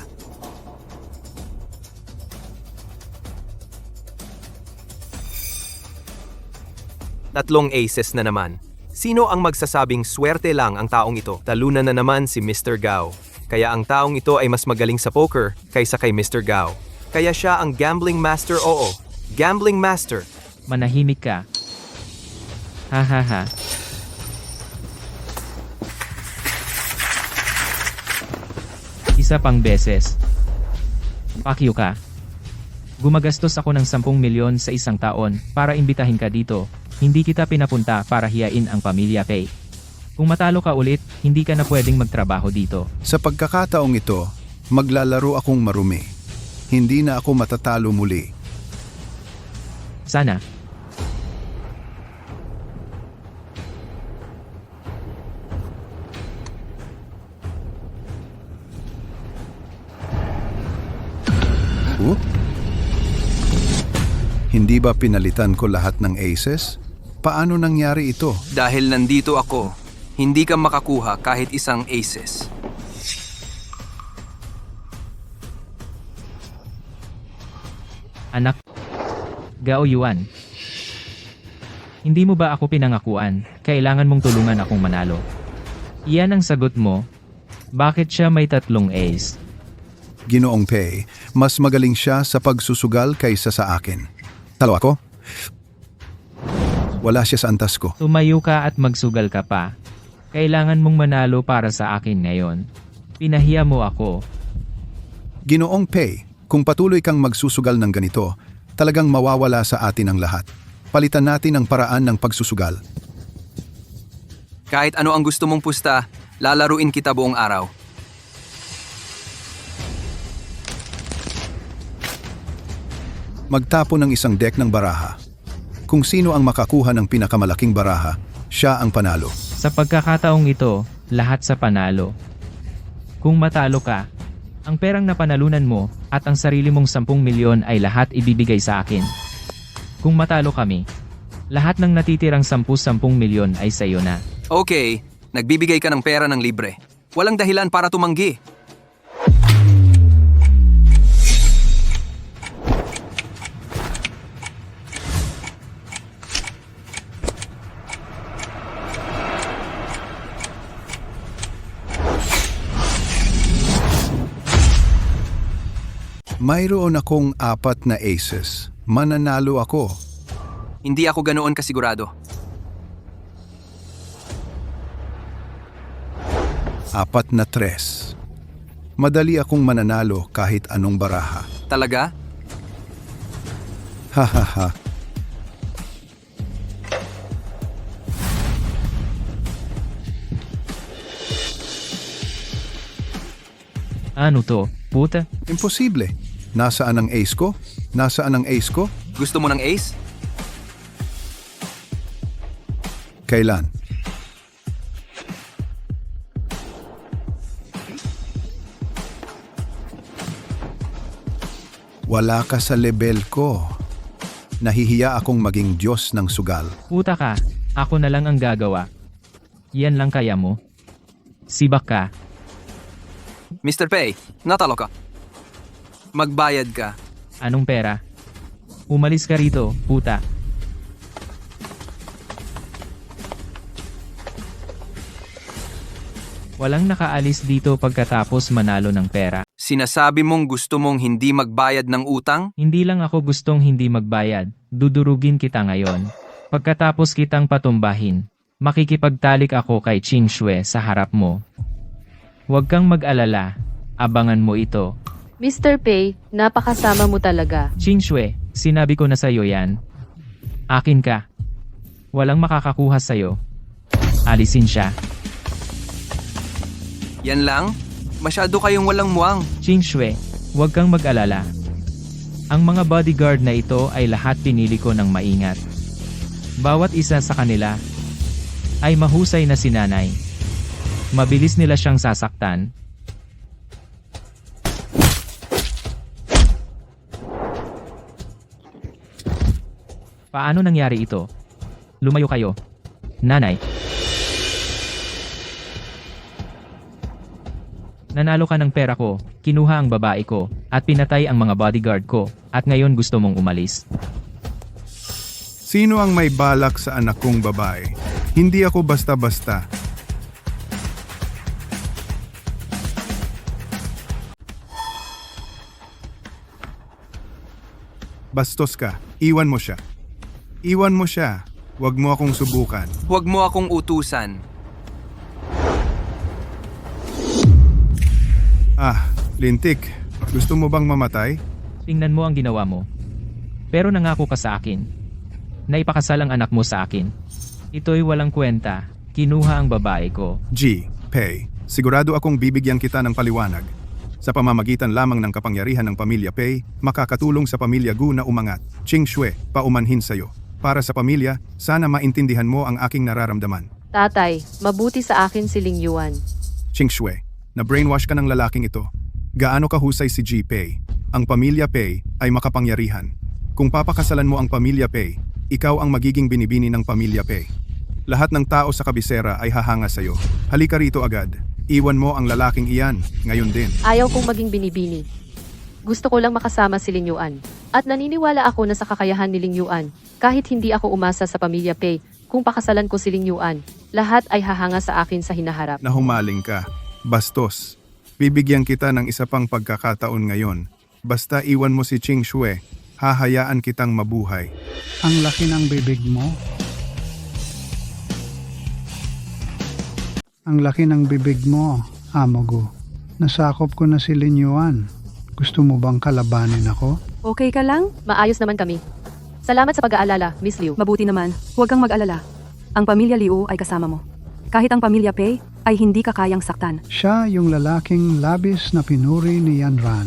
Tatlong aces na naman. Sino ang magsasabing swerte lang ang taong ito? Talunan na naman si Mr. Gao. Kaya ang taong ito ay mas magaling sa poker kaysa kay Mr. Gao. Kaya siya ang gambling master, oo. Gambling master. Manahimik ka. Ha ha ha. Isa pang beses. Pakyo ka. Gumagastos ako ng 10 milyon sa isang taon para imbitahin ka dito. Hindi kita pinapunta para hiyain ang pamilya Pay. Kung matalo ka ulit, hindi ka na pwedeng magtrabaho dito. Sa pagkakataong ito, maglalaro akong marumi. Hindi na ako matatalo muli. Sana. Hindi ba pinalitan ko lahat ng aces? Paano nangyari ito? Dahil nandito ako, hindi ka makakuha kahit isang aces. Anak. Gao Yuan. Hindi mo ba ako pinangakuan? Kailangan mong tulungan akong manalo. Iyan ang sagot mo. Bakit siya may 3 ace? Ginoong Pei, mas magaling siya sa pagsusugal kaysa sa akin. Talo ako? Wala siya sa antas ko. Tumayo ka at magsugal ka pa. Kailangan mong manalo para sa akin ngayon. Pinahiya mo ako. Ginoong Pei, kung patuloy kang magsusugal ng ganito, talagang mawawala sa atin ang lahat. Palitan natin ang paraan ng pagsusugal. Kahit ano ang gusto mong pusta, lalaruin kita buong araw. Magtapo ng isang deck ng baraha. Kung sino ang makakuha ng pinakamalaking baraha, siya ang panalo. Sa pagkakataong ito, lahat sa panalo. Kung matalo ka, ang perang napanalunan mo at ang sarili mong 10 milyon ay lahat ibibigay sa akin. Kung matalo kami, lahat ng natitirang 10 milyon ay sa iyo na. Okay, nagbibigay ka ng pera ng libre. Walang dahilan para tumanggi. Mayroon akong 4 na aces. Mananalo ako. Hindi ako ganoon kasigurado. 4 na 3. Madali akong mananalo kahit anong baraha. Talaga? Hahaha. Ano to, puta? Imposible. Nasaan ang ace ko? Nasaan ang ace ko? Gusto mo ng ace? Kailan? Wala ka sa level ko. Nahihiya akong maging Diyos ng sugal. Puta ka, ako na lang ang gagawa. Yan lang kaya mo? Sibak ka. Mr. Pay, natalo ka. Magbayad ka. Anong pera? Umalis ka rito, puta. Walang nakaalis dito pagkatapos manalo ng pera. Sinasabi mong gusto mong hindi magbayad ng utang? Hindi lang ako gustong hindi magbayad, dudurugin kita ngayon. Pagkatapos kitang patumbahin, makikipagtalik ako kay Ching Shue sa harap mo. Huwag kang mag-alala, abangan mo ito. Mr. Pei, napakasama mo talaga. Ching Shue, sinabi ko na sa'yo yan. Akin ka. Walang makakakuha sa'yo. Alisin siya. Yan lang? Masyado kayong walang muwang. Ching Shue, huwag kang mag-alala. Ang mga bodyguard na ito ay lahat pinili ko ng maingat. Bawat isa sa kanila ay mahusay na sinanay. Mabilis nila siyang sasaktan. Paano nangyari ito? Lumayo kayo. Nanay. Nanalo ka ng pera ko, kinuha ang babae ko, at pinatay ang mga bodyguard ko, at ngayon gusto mong umalis. Sino ang may balak sa anak kong babae? Hindi ako basta-basta. Bastos ka. Iwan mo siya. Iwan mo siya. Huwag mo akong subukan. Huwag mo akong utusan. Lintik. Gusto mo bang mamatay? Tingnan mo ang ginawa mo. Pero nangako ka sa akin. Naipakasal ang anak mo sa akin. Ito'y walang kwenta. Kinuha ang babae ko. G. Pei. Sigurado akong bibigyan kita ng paliwanag. Sa pamamagitan lamang ng kapangyarihan ng pamilya Pei, makakatulong sa pamilya Gu na umangat. Ching Shue, paumanhin sa'yo. Para sa pamilya, sana maintindihan mo ang aking nararamdaman. Tatay, mabuti sa akin si Ling Yuan. Ching Shue, na-brainwash ka ng lalaking ito. Gaano kahusay si G. Pei? Ang pamilya Pei ay makapangyarihan. Kung papakasalan mo ang pamilya Pei, ikaw ang magiging binibini ng pamilya Pei. Lahat ng tao sa kabisera ay hahanga sa'yo. Halika rito agad. Iwan mo ang lalaking iyan, ngayon din. Ayaw kong maging binibini. Gusto ko lang makasama si Ling Yuan. At naniniwala ako na sa kakayahan ni Ling Yuan, kahit hindi ako umasa sa pamilya Pei, kung pakasalan ko si Ling Yuan, lahat ay hahanga sa akin sa hinaharap. Nahumaling ka. Bastos. Bibigyan kita ng isa pang pagkakataon ngayon. Basta iwan mo si Ching Shue, hahayaan kitang mabuhay. Ang laki ng bibig mo. Ang laki ng bibig mo, Amogo. Nasakop ko na si Lin Yuan. Gusto mo bang kalabanin ako? Okay ka lang? Maayos naman kami. Salamat sa pag-aalala, Miss Liu. Mabuti naman. Huwag kang mag-alala. Ang pamilya Liu ay kasama mo. Kahit ang pamilya Pei ay hindi ka kayang saktan. Siya yung lalaking labis na pinuri ni Yan Ran.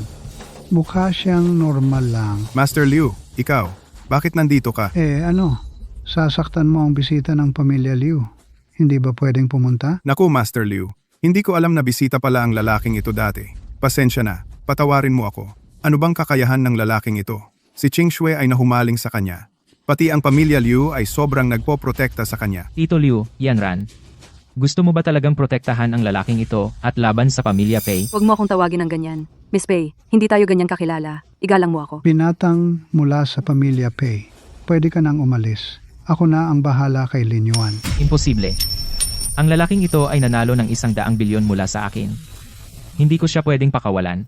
Mukha siyang normal lang. Master Liu, ikaw, bakit nandito ka? Sasaktan mo ang bisita ng pamilya Liu. Hindi ba pwedeng pumunta? Naku, Master Liu, hindi ko alam na bisita pala ang lalaking ito dati. Pasensya na, patawarin mo ako. Ano bang kakayahan ng lalaking ito? Si Ching Shue ay nahumaling sa kanya. Pati ang pamilya Liu ay sobrang nagpoprotekta sa kanya. Tito Liu, Yan Ran. Gusto mo ba talagang protektahan ang lalaking ito at laban sa pamilya Pei? Huwag mo akong tawagin ng ganyan. Miss Pei, hindi tayo ganyan kakilala. Igalang mo ako. Binatang mula sa pamilya Pei. Pwede ka nang umalis. Ako na ang bahala kay Lin Yuan. Imposible. Ang lalaking ito ay nanalo ng 100 bilyon mula sa akin. Hindi ko siya pwedeng pakawalan.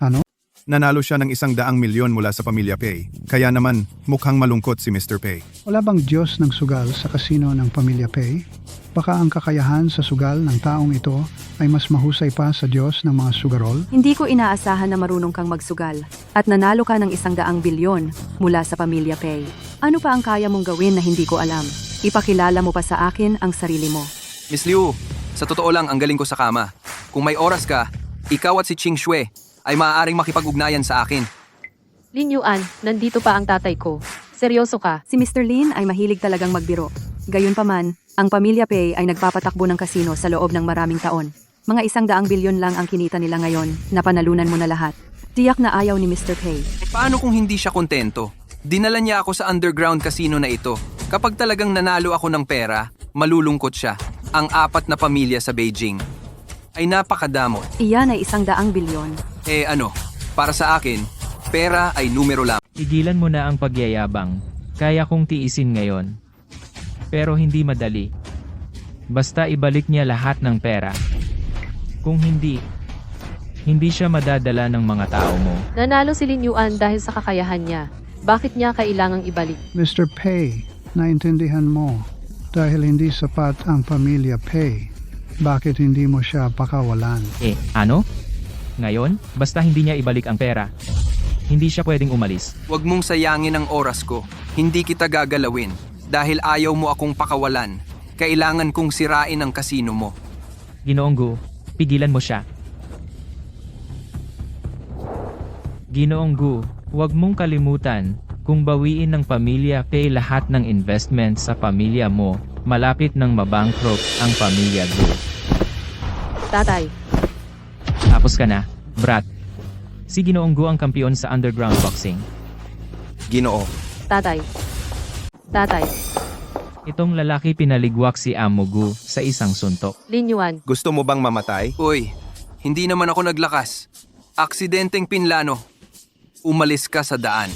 Nanalo siya ng 100 milyon mula sa pamilya Pei. Kaya naman, mukhang malungkot si Mr. Pei. Wala bang Diyos ng sugal sa kasino ng pamilya Pei? Baka ang kakayahan sa sugal ng taong ito ay mas mahusay pa sa Diyos ng mga sugarol? Hindi ko inaasahan na marunong kang magsugal at nanalo ka ng 100 bilyon mula sa pamilya Pei. Ano pa ang kaya mong gawin na hindi ko alam? Ipakilala mo pa sa akin ang sarili mo. Miss Liu, sa totoo lang ang galing ko sa kama. Kung may oras ka, ikaw at si Ching Shue ay maaaring makipag-ugnayan sa akin. Ling Yuan, nandito pa ang tatay ko. Seryoso ka? Si Mr. Lin ay mahilig talagang magbiro. Gayunpaman, ang pamilya Pei ay nagpapatakbo ng kasino sa loob ng maraming taon. Mga 100 bilyon lang ang kinita nila ngayon, napanalunan mo na lahat. Tiyak na ayaw ni Mr. Pei. Paano kung hindi siya kontento? Dinala niya ako sa underground casino na ito. Kapag talagang nanalo ako ng pera, malulungkot siya. Ang 4 na pamilya sa Beijing ay napakadamot. Iyan ay 100 bilyon. Para sa akin, pera ay numero lang. Tigilan mo na ang pagyayabang. Kaya kong tiisin ngayon. Pero hindi madali. Basta ibalik niya lahat ng pera. Kung hindi siya madadala ng mga tao mo. Nanalo si Lin Yuan dahil sa kakayahan niya. Bakit niya kailangang ibalik? Mr. Pei, naintindihan mo. Dahil hindi sapat ang pamilya Pei, bakit hindi mo siya pakawalan? Ano? Ngayon, basta hindi niya ibalik ang pera. Hindi siya pwedeng umalis. Huwag mong sayangin ang oras ko. Hindi kita gagalawin. Dahil ayaw mo akong pakawalan. Kailangan kong sirain ang kasino mo. Ginoong Gu, pigilan mo siya. Ginoong Gu, huwag mong kalimutan, kung bawiin ng pamilya Pei lahat ng investment sa pamilya mo, malapit nang mabankrupt ang pamilya Gu. Tatay, Tapos ka na, brat. Si Ginoong Gu ang kampiyon sa underground boxing. Ginoo. tatay. Tatay, Itong lalaki pinaligwak si Amo Gu sa isang suntok. Lin Yuan, Gusto mo bang mamatay? Uy, hindi naman ako naglakas. Aksidenteng pinlano. Umalis ka sa daan.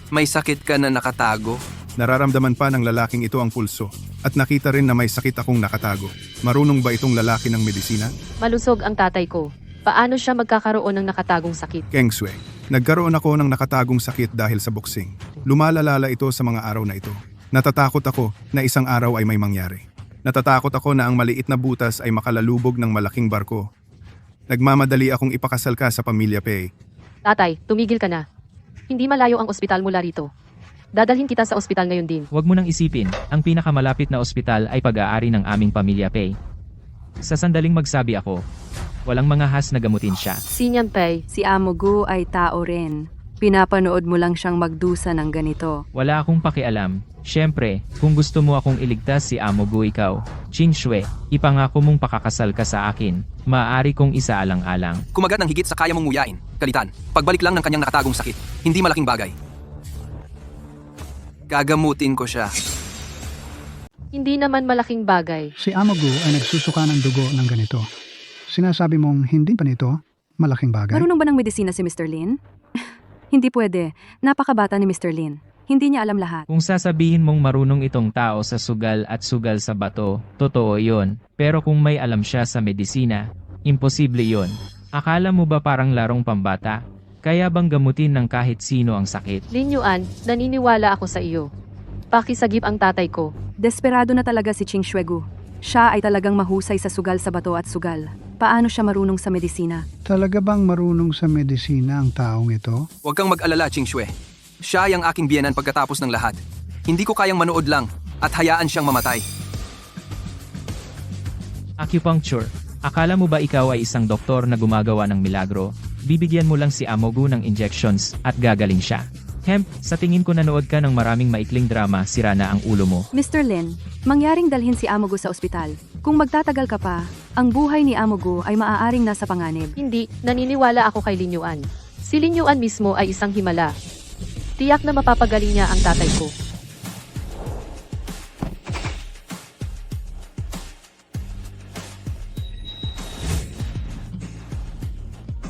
May sakit ka na nakatago. Nararamdaman pa ng lalaking ito ang pulso at nakita rin na may sakit akong nakatago. Marunong ba itong lalaki ng medisina? malusog ang tatay ko. Paano siya magkakaroon ng nakatagong sakit? Keng Sui, nagkaroon ako ng nakatagong sakit dahil sa boxing. Lumalalala ito sa mga araw na ito. Natatakot ako na isang araw ay may mangyari. Natatakot ako na ang maliit na butas ay makalalubog ng malaking barko. Nagmamadali akong ipakasal ka sa pamilya Pei. Tatay, tumigil ka na. Hindi malayo ang ospital mula rito. Dadalhin kita sa ospital ngayon din. Huwag mo nang isipin, ang pinakamalapit na ospital ay pag-aari ng aming pamilya Pei. Sa sandaling magsabi ako, walang mga has na gamutin siya. Si Nyan Pei, Si Amo Gu ay tao rin. Pinapanood mo lang siyang magdusa ng ganito. Wala akong pakialam. Siyempre, kung gusto mo akong iligtas si Amo Gu ikaw, Qing Shui, ipangako mong pakakasal ka sa akin. Maaari kong isaalang-alang. Kumagat ng higit sa kaya mong nguyain. Kalitan, pagbalik lang ng kanyang nakatagong sakit. Hindi malaking bagay. Gagamutin ko siya. hindi naman malaking bagay. Si Amo Gu ay nagsusuka ng dugo ng ganito. Sinasabi mong hindi pa nito malaking bagay? Marunong ba ng medisina si Mr. Lin? Hindi pwede. Napakabata ni Mr. Lin. Hindi niya alam lahat. Kung sasabihin mong marunong itong tao sa sugal at sugal sa bato, totoo yon. Pero kung may alam siya sa medisina, imposible yon. Akala mo ba parang larong pambata? Kaya bang gamutin ng kahit sino ang sakit? Lin Yuan, naniniwala ako sa iyo. Pakisagip ang tatay ko. Desperado na talaga si Qing Shuegu. Siya ay talagang mahusay sa sugal sa bato at sugal. Paano siya marunong sa medisina? Talaga bang marunong sa medisina ang taong ito? Huwag kang mag-alala, Qing Shui. Siya ay ang aking biyenan pagkatapos ng lahat. Hindi ko kayang manood lang at hayaan siyang mamatay. Acupuncture. Akala mo ba ikaw ay isang doktor na gumagawa ng milagro? Bibigyan mo lang si Amo Gu ng injections at gagaling siya. Hemp, sa tingin ko nanood ka ng maraming maikling drama, sira na ang ulo mo. Mr. Lin, mangyaring dalhin si Amo Gu sa ospital. Kung magtatagal ka pa, ang buhay ni Amo Gu ay maaaring nasa panganib. Hindi, naniniwala ako kay Lin Yuan. Si Lin Yuan mismo ay isang himala. Tiyak na mapapagaling niya ang tatay ko.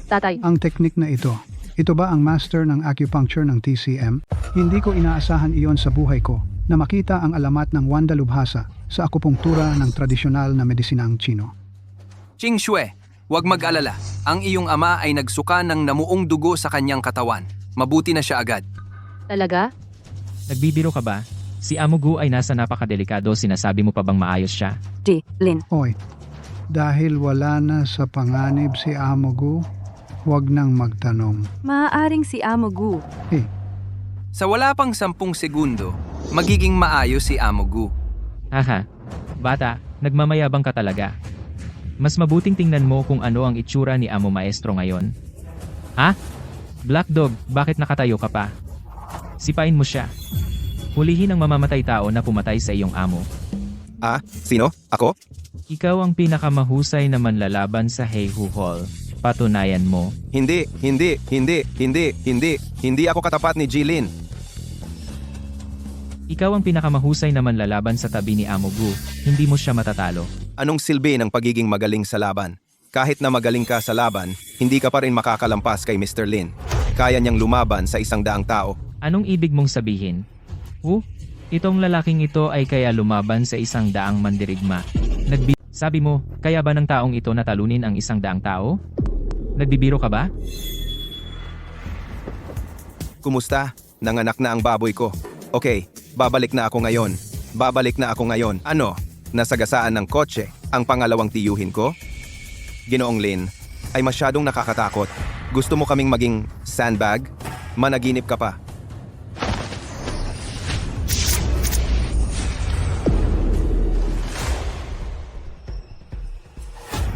Tatay, Ang teknik na ito ba ang master ng acupuncture ng TCM? Hindi ko inaasahan iyon sa buhay ko na makita ang alamat ng Wanda Lubhasa sa akupunktura ng tradisyonal na medisinang Chino. Qing Shui, huwag mag-alala. Ang iyong ama ay nagsuka ng namuong dugo sa kanyang katawan. Mabuti na siya agad. talaga? Nagbibiro ka ba? Si Amo Gu ay nasa napakadelikado, sinasabi mo pa bang maayos siya? G. Lin, Hoy, dahil wala na sa panganib si Amo Gu, huwag nang magtanong. maaaring si Amo Gu. Sa wala pang 10 segundo, magiging maayos si Amo Gu. Haha. Bata, nagmamayabang ka talaga. Mas mabuting tingnan mo kung ano ang itsura ni Amo Maestro ngayon. Ha? Black Dog, bakit nakatayo ka pa? Sipain mo siya. Hulihin ang mamamatay tao na pumatay sa iyong amo. Ah, sino? Ako? Ikaw ang pinakamahusay na manlalaban sa Heihu Hall. Patunayan mo. Hindi ako katapat ni Jilin. Ikaw ang pinakamahusay na manlalaban sa tabi ni Amo Gu. Hindi mo siya matatalo. Anong silbi ng pagiging magaling sa laban? Kahit na magaling ka sa laban, hindi ka pa rin makakalampas kay Mr. Lin. Kaya niyang lumaban sa 100 tao. Anong ibig mong sabihin? Itong lalaking ito ay kaya lumaban sa 100 mandirigma. Sabi mo, kaya ba ng taong ito natalunin ang 100 tao? Nagbibiro ka ba? Kumusta? Nanganak na ang baboy ko. Okay, babalik na ako ngayon. Ano? Nasagasaan ng kotse ang pangalawang tiyuhin ko? Ginoong Lin, ay masyadong nakakatakot. Gusto mo kaming maging sandbag? Managinip ka pa.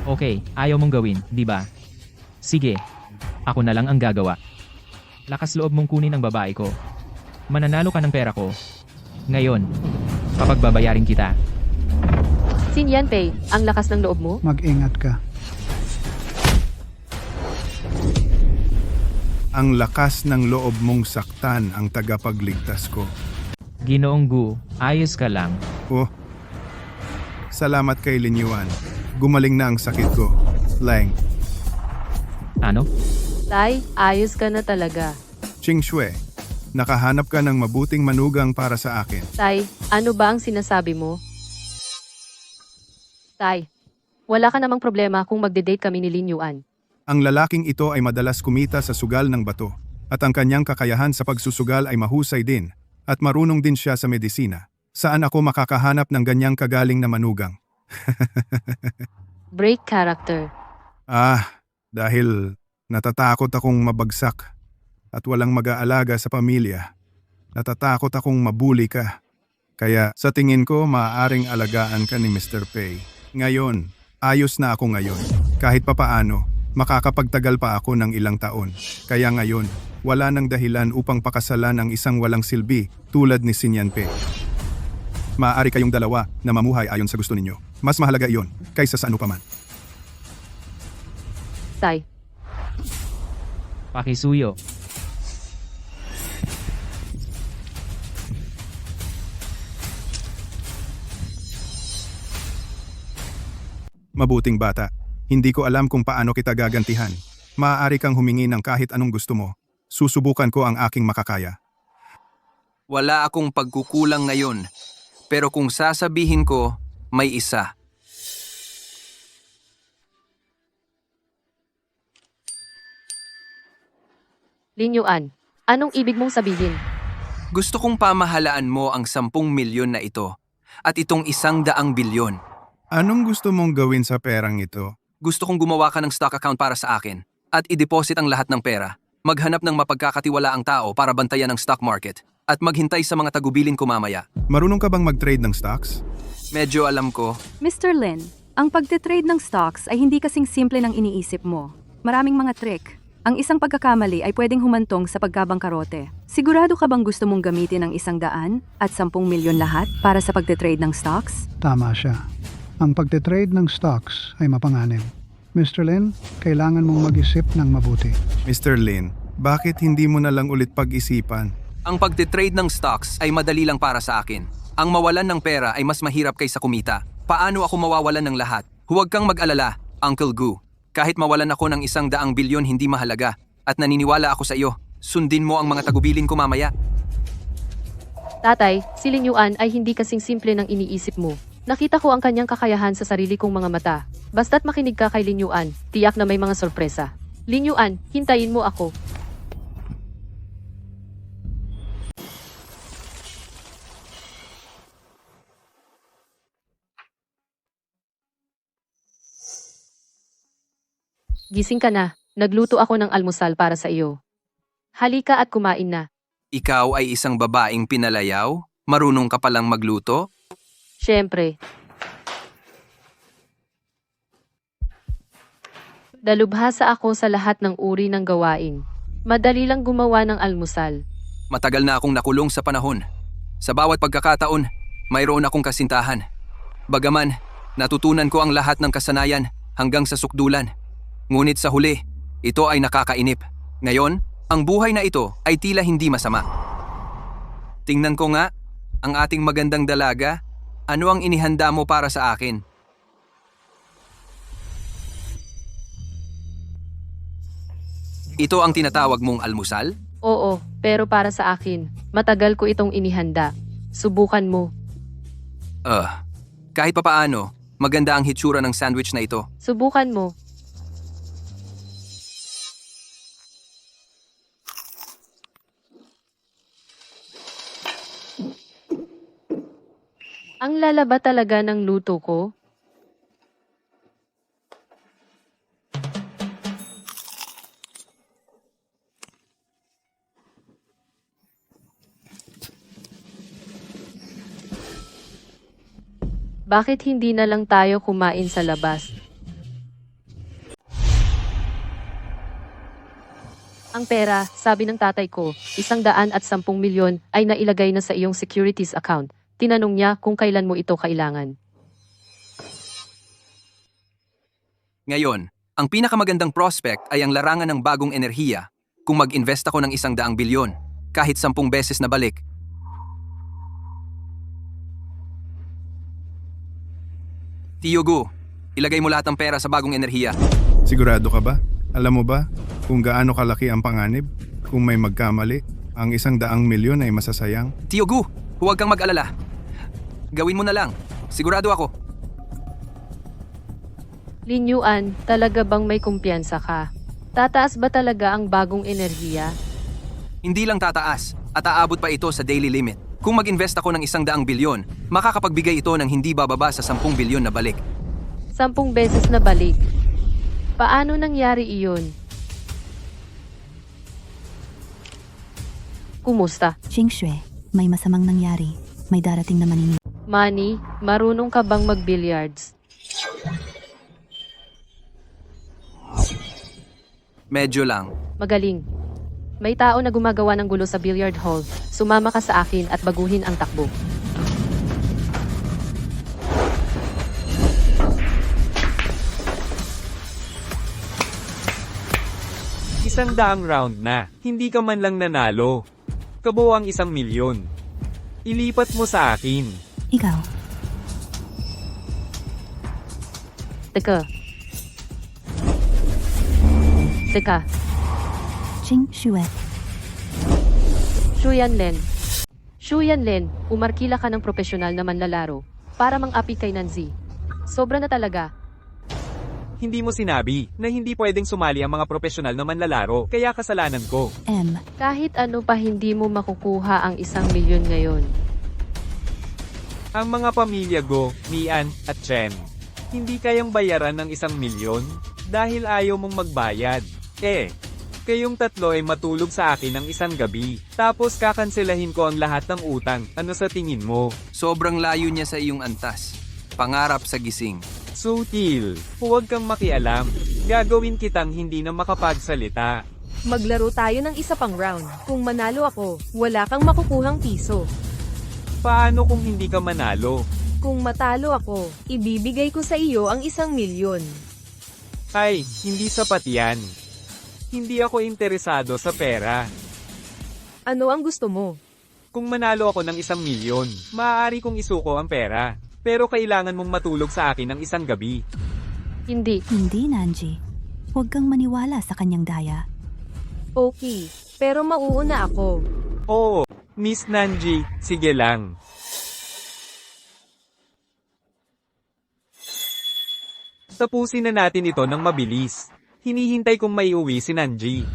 Okay, ayaw mong gawin, di ba? Sige, ako na lang ang gagawa. Lakas loob mong kunin ang babae ko. Mananalo ka ng pera ko. Ngayon, kapag babayarin kita. Sin Yanpei, ang lakas ng loob mo? Mag-ingat ka. Ang lakas ng loob mong saktan ang tagapagligtas ko. Ginoong Gu, ayos ka lang. Oh, salamat kay Lin Yuan. Gumaling na ang sakit ko. Lang, Ano? Tay, ayos ka na talaga. Ching Shui, nakahanap ka ng mabuting manugang para sa akin. Tay, ano ba ang sinasabi mo? Tay, wala ka namang problema kung magde-date kami ni Lin Yuan. Ang lalaking ito ay madalas kumita sa sugal ng bato, at ang kanyang kakayahan sa pagsusugal ay mahusay din, at marunong din siya sa medisina. Saan ako makakahanap ng ganyang kagaling na manugang? Break character. Dahil natatakot akong mabagsak at walang mag-aalaga sa pamilya. Natatakot akong mabuli ka. Kaya sa tingin ko maaaring alagaan ka ni Mr. Pei. Ngayon, ayos na ako ngayon. Kahit papaano, makakapagtagal pa ako ng ilang taon. Kaya ngayon, wala nang dahilan upang pakasalan ang isang walang silbi tulad ni Sin Yanpei. Maaari kayong dalawa na mamuhay ayon sa gusto ninyo. Mas mahalaga iyon kaysa sa ano paman. Tay, Pakisuyo. Mabuting bata, hindi ko alam kung paano kita gagantihan. Maaari kang humingi ng kahit anong gusto mo. Susubukan ko ang aking makakaya. Wala akong pagkukulang ngayon. Pero kung sasabihin ko, may isa. Lin Yuan, anong ibig mong sabihin? Gusto kong pamahalaan mo ang 10 milyon na ito at itong 100 bilyon. Anong gusto mong gawin sa perang ito? Gusto kong gumawa ka ng stock account para sa akin at i-deposit ang lahat ng pera. Maghanap ng mapagkakatiwalaang tao para bantayan ang stock market at maghintay sa mga tagubilin ko mamaya. Marunong ka bang mag-trade ng stocks? Medyo alam ko. Mr. Lin, ang pagtitrade ng stocks ay hindi kasing simple ng iniisip mo. Maraming mga trick. Ang isang pagkakamali ay pwedeng humantong sa pagkabangkarote. Sigurado ka bang gusto mong gamitin ang 100 at 10 milyon lahat para sa pagtitrade ng stocks? Tama siya. Ang pagtitrade ng stocks ay mapanganib. Mr. Lin, kailangan mong mag-isip ng mabuti. Mr. Lin, bakit hindi mo na lang ulit pag-isipan? Ang pagtitrade ng stocks ay madali lang para sa akin. Ang mawalan ng pera ay mas mahirap kaysa kumita. Paano ako mawawalan ng lahat? Huwag kang mag-alala, Uncle Gu. Kahit mawalan ako ng 100 bilyon hindi mahalaga at naniniwala ako sa iyo. Sundin mo ang mga tagubilin ko mamaya. Tatay, si Lin Yuan ay hindi kasing simple ng iniisip mo. Nakita ko ang kanyang kakayahan sa sarili kong mga mata. Basta't makinig ka kay Lin Yuan, tiyak na may mga sorpresa. Lin Yuan, hintayin mo ako. Gising ka na, nagluto ako ng almusal para sa iyo. Halika at kumain na. Ikaw ay isang babaeng pinalayaw? Marunong ka palang magluto? Siyempre. Dalubhasa ako sa lahat ng uri ng gawain. Madali lang gumawa ng almusal. Matagal na akong nakulong sa panahon. Sa bawat pagkakataon, mayroon akong kasintahan. Bagaman, natutunan ko ang lahat ng kasanayan hanggang sa sukdulan. Ngunit sa huli, ito ay nakakainip. Ngayon, ang buhay na ito ay tila hindi masama. Tingnan ko nga, ang ating magandang dalaga, ano ang inihanda mo para sa akin? Ito ang tinatawag mong almusal? Oo, pero para sa akin, matagal ko itong inihanda. Subukan mo. Kahit papaano, maganda ang hitsura ng sandwich na ito. Subukan mo. Ang lalaba talaga ng luto ko. Bakit hindi na lang tayo kumain sa labas? Ang pera, sabi ng tatay ko, 110 milyon ay nailagay na sa iyong securities account. Tinanong niya kung kailan mo ito kailangan. Ngayon, ang pinakamagandang prospect ay ang larangan ng bagong enerhiya. Kung mag-invest ako ng 100 bilyon, kahit 10 beses na balik. Tiyogo, ilagay mo lahat ng pera sa bagong enerhiya. Sigurado ka ba? Alam mo ba kung gaano kalaki ang panganib? Kung may magkamali, ang 100 milyon ay masasayang. Tiyogo, huwag kang mag-alala. Gawin mo na lang. Sigurado ako. Lin Yuan, talaga bang may kumpiyansa ka? Tataas ba talaga ang bagong enerhiya? Hindi lang tataas at aabot pa ito sa daily limit. Kung mag-invest ako ng 100 bilyon, makakapagbigay ito ng hindi bababa sa 10 bilyon na balik. 10 beses na balik. Paano nangyari iyon? Kumusta? Xingxue, may masamang nangyari. May darating na manini. Manny, marunong ka bang mag-billiards? Medyo lang. Magaling. May tao na gumagawa ng gulo sa billiard hall. Sumama ka sa akin at baguhin ang takbo. Isang daang round na, hindi ka man lang nanalo. Kabuo ang 1 milyon. Ilipat mo sa akin. Ikaw, Teka. Teka. Xingxue. Shuyan Len. Shuyan Len, umarkila ka ng profesional na manlalaro para mang-api kay Nanzi. Sobra na talaga. Hindi mo sinabi na hindi pwedeng sumali ang mga profesional na manlalaro, kaya kasalanan ko. M. Kahit ano pa hindi mo makukuha ang 1 milyon ngayon. Ang mga pamilya Go, Mian, at Chen, hindi kayang bayaran ng 1 milyon dahil ayaw mong magbayad. Kayong tatlo ay matulog sa akin ng isang gabi, tapos kakanselahin ko ang lahat ng utang. Ano sa tingin mo? Sobrang layo niya sa iyong antas. Pangarap sa gising. Sutil, huwag kang makialam. Gagawin kitang hindi na makapagsalita. Maglaro tayo ng isa pang round. Kung manalo ako, wala kang makukuhang piso. Paano kung hindi ka manalo? Kung matalo ako, ibibigay ko sa iyo ang 1 milyon. Ay, hindi sapat yan. Hindi ako interesado sa pera. Ano ang gusto mo? Kung manalo ako ng 1 milyon, maaari kong isuko ang pera. Pero kailangan mong matulog sa akin ng isang gabi. Hindi. Hindi, Nanji. Huwag kang maniwala sa kanyang daya. Okay, pero mauuna ako. Oo, Miss Nanji, sige lang. Tapusin na natin ito ng mabilis. Hinihintay kong maiuwi si Nanji.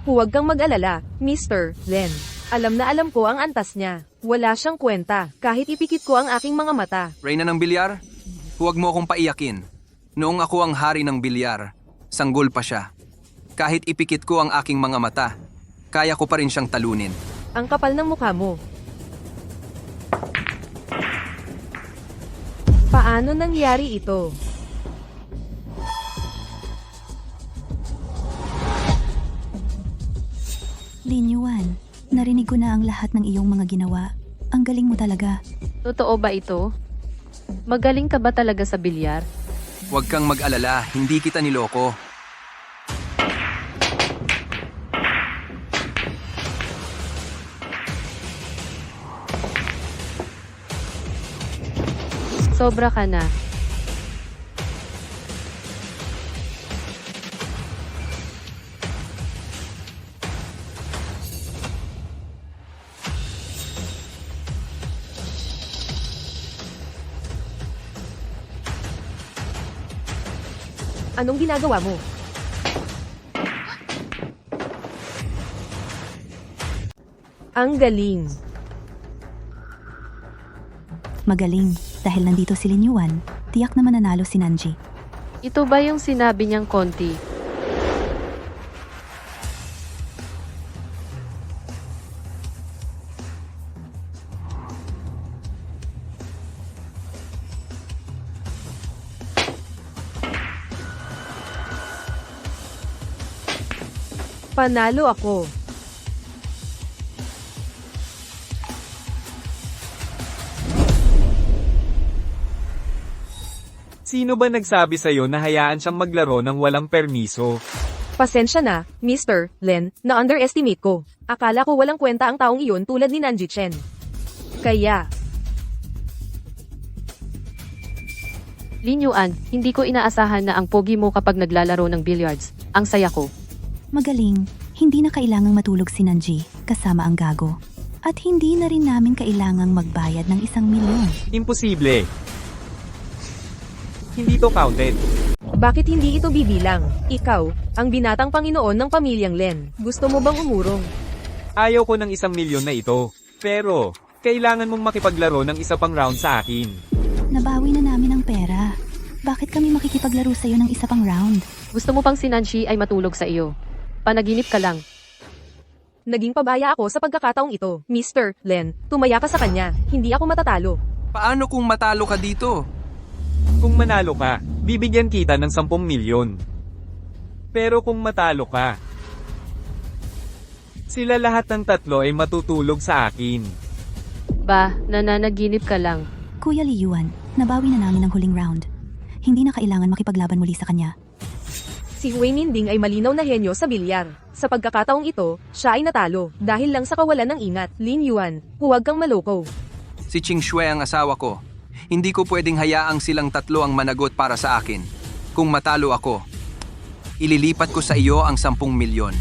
Huwag kang mag-alala, Mr. Len. Alam na alam ko ang antas niya. Wala siyang kwenta, kahit ipikit ko ang aking mga mata. Reyna ng bilyar, huwag mo akong paiyakin. Noong ako ang hari ng bilyar, sanggol pa siya. Kahit ipikit ko ang aking mga mata, kaya ko pa rin siyang talunin. Ang kapal ng mukha mo. Paano nangyari ito? Lin Yuan, narinig ko na ang lahat ng iyong mga ginawa. Ang galing mo talaga. Totoo ba ito? Magaling ka ba talaga sa bilyar? Huwag kang mag-alala, hindi kita niloko. Sobra ka na. Anong ginagawa mo? Ang galing. Magaling, dahil nandito si Lin Yuan, tiyak na mananalo si Nanji. Ito ba yung sinabi niyang konti? Panalo ako. Sino ba nagsabi sa'yo na hayaan siyang maglaro ng walang permiso? Pasensya na, Mr. Len, na underestimate ko. Akala ko walang kwenta ang taong iyon tulad ni Nanji Chen. Kaya, Lin Yuan, hindi ko inaasahan na ang pogi mo kapag naglalaro ng billiards. Ang saya ko. Magaling, hindi na kailangang matulog si Nanji, kasama ang gago. At hindi na rin namin kailangang magbayad ng 1 milyon. Imposible. Hindi to counted. bakit hindi ito bibilang? Ikaw, ang binatang Panginoon ng pamilyang Len. Gusto mo bang umurong? Ayaw ko ng 1 milyon na ito. Pero, kailangan mong makipaglaro ng isa pang round sa akin. Nabawi na namin ang pera. Bakit kami makikipaglaro sa'yo ng isa pang round? Gusto mo pang si Nanji ay matulog sa iyo? Panaginip ka lang. Naging pabaya ako sa pagkakataong ito. Mr. Len, tumaya ka sa kanya. Hindi ako matatalo. Paano kung matalo ka dito? Kung manalo ka, bibigyan kita ng 10 milyon. Pero kung matalo ka, sila lahat ng tatlo ay matutulog sa akin. Ba, nananaginip ka lang. Kuya Li Yuan, nabawi na namin ang huling round. Hindi na kailangan makipaglaban muli sa kanya. Si Wei Minding ay malinaw na henyo sa bilyar. Sa pagkakataong ito, siya ay natalo dahil lang sa kawalan ng ingat. Lin Yuan, huwag kang maloko. Si Ching Shui ang asawa ko. Hindi ko pwedeng hayaang silang tatlo ang managot para sa akin. Kung matalo ako, ililipat ko sa iyo ang 10 milyon.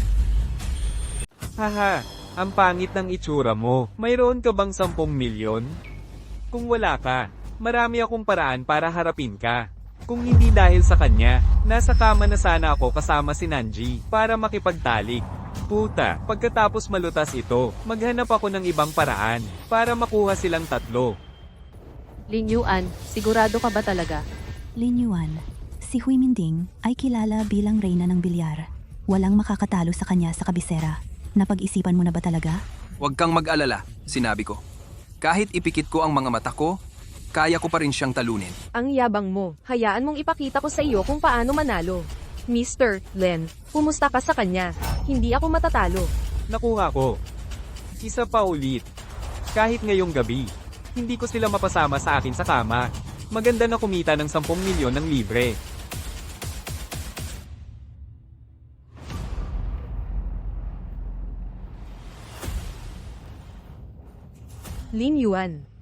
Haha, ang pangit ng itsura mo. Mayroon ka bang 10 milyon? Kung wala ka, marami akong paraan para harapin ka. Kung hindi dahil sa kanya, nasa kama na sana ako kasama si Nanji para makipagtalik. Puta, pagkatapos malutas ito, maghanap ako ng ibang paraan para makuha silang tatlo. Lin Yuan, sigurado ka ba talaga? Lin Yuan, si Hui Minding ay kilala bilang reyna ng bilyar. Walang makakatalo sa kanya sa kabisera. Napag-isipan mo na ba talaga? Huwag kang mag-alala, sinabi ko. Kahit ipikit ko ang mga mata ko, kaya ko pa rin siyang talunin. Ang yabang mo. Hayaan mong ipakita ko sa iyo kung paano manalo. Mr. Len, pumusta ka sa kanya. Hindi ako matatalo. Nakuha ko. Isa pa ulit. Kahit ngayong gabi, hindi ko sila mapasama sa akin sa kama. Maganda na kumita ng 10 milyon ng libre. Lin Yuan.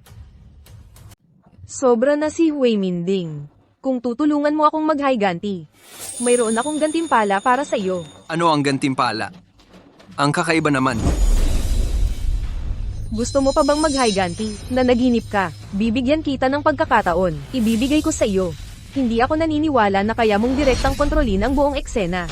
Sobra na si Wei Minding. Kung tutulungan mo akong mag-higanti, mayroon akong gantimpala para sa iyo. Ano ang gantimpala? Ang kakaiba naman. Gusto mo pa bang mag-higanti? Nanaginip ka. Bibigyan kita ng pagkakataon. Ibibigay ko sa iyo. Hindi ako naniniwala na kaya mong direktang kontrolin ang buong eksena.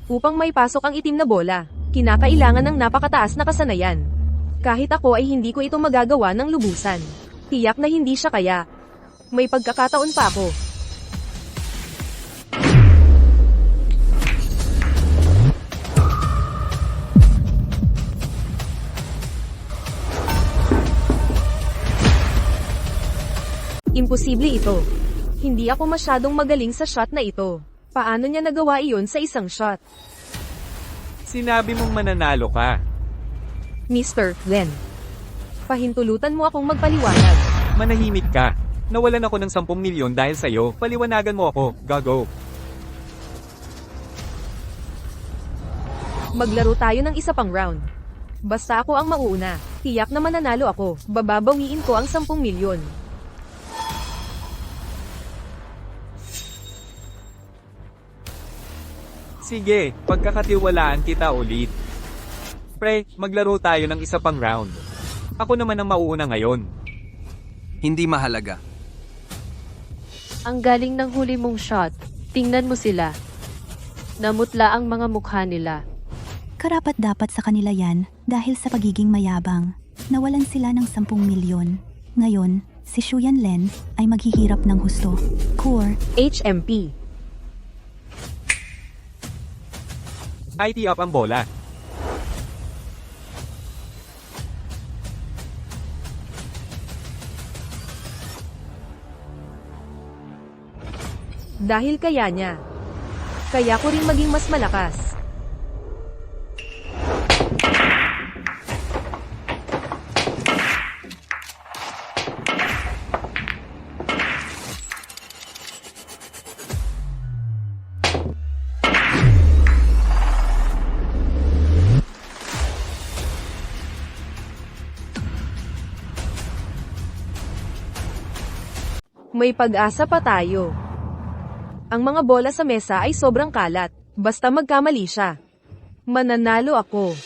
Upang may pasok ang itim na bola, kinakailangan ng napakataas na kasanayan. Kahit ako ay hindi ko ito magagawa ng lubusan. Tiyak na hindi siya kaya. May pagkakataon pa ako. Imposible ito. Hindi ako masyadong magaling sa shot na ito. Paano niya nagawa iyon sa isang shot? Sinabi mong mananalo ka. Mr. Len. Pahintulutan mo akong magpaliwanag. Manahimik ka. Nawalan ako ng 10 milyon dahil sa'yo. Paliwanagan mo ako, gago. Maglaro tayo ng isa pang round. Basta ako ang mauuna. Tiyak na mananalo ako. Bababawiin ko ang 10 milyon. Sige, pagkakatiwalaan kita ulit. Pre, maglaro tayo ng isa pang round. Ako naman ang mauuna ngayon. Hindi mahalaga. Ang galing ng huli mong shot. Tingnan mo sila. Namutla ang mga mukha nila. Karapat-dapat sa kanila yan dahil sa pagiging mayabang. Nawalan sila ng 10 milyon. Ngayon, si Shuyan Len ay maghihirap ng husto. Core, HMP. IT up ang bola. Dahil kaya niya. Kaya ko rin maging mas malakas. May pag-asa pa tayo. Ang mga bola sa mesa ay sobrang kalat. Basta magkamali siya. Mananalo ako.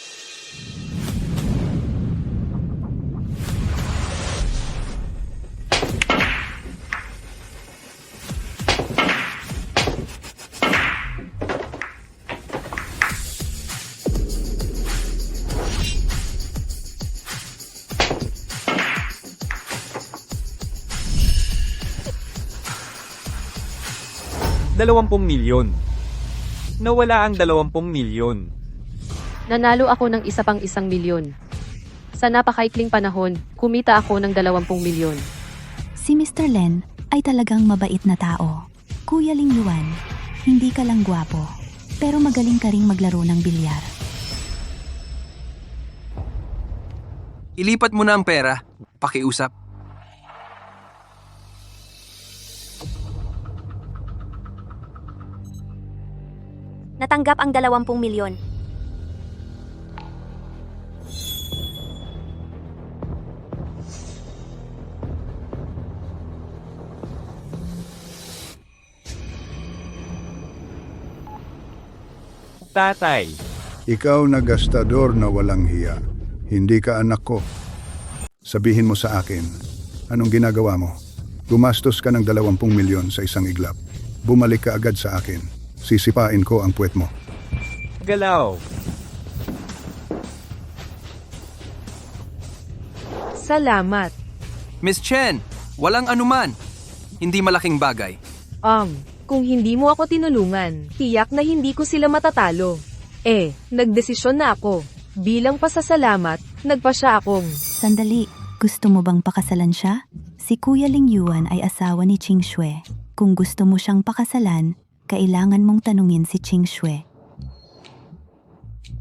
$20 milyon. Nawala ang 20 milyon. Nanalo ako ng isa pang 1 milyon. Sa napakaikling panahon, kumita ako ng 20 milyon. si Mr. Len ay talagang mabait na tao. Kuya Ling Yuan, hindi ka lang gwapo, pero magaling ka ring maglaro ng bilyar. Ilipat mo na ang pera. Pakiusap. Natanggap ang 20 milyon. Tatay. Ikaw na gastador na walang hiya. Hindi ka anak ko. Sabihin mo sa akin, anong ginagawa mo? Gumastos ka ng 20 milyon sa isang iglap. Bumalik ka agad sa akin. Sisipain ko ang puwet mo. Galaw. Salamat. Miss Chen, walang anuman. Hindi malaking bagay. Kung hindi mo ako tinulungan, tiyak na hindi ko sila matatalo. Nagdesisyon na ako. Bilang pasasalamat, nagpasya akong... Sandali, gusto mo bang pakasalan siya? Si Kuya Ling Yuan ay asawa ni Ching Xue. Kung gusto mo siyang pakasalan, kailangan mong tanungin si Ching Xue.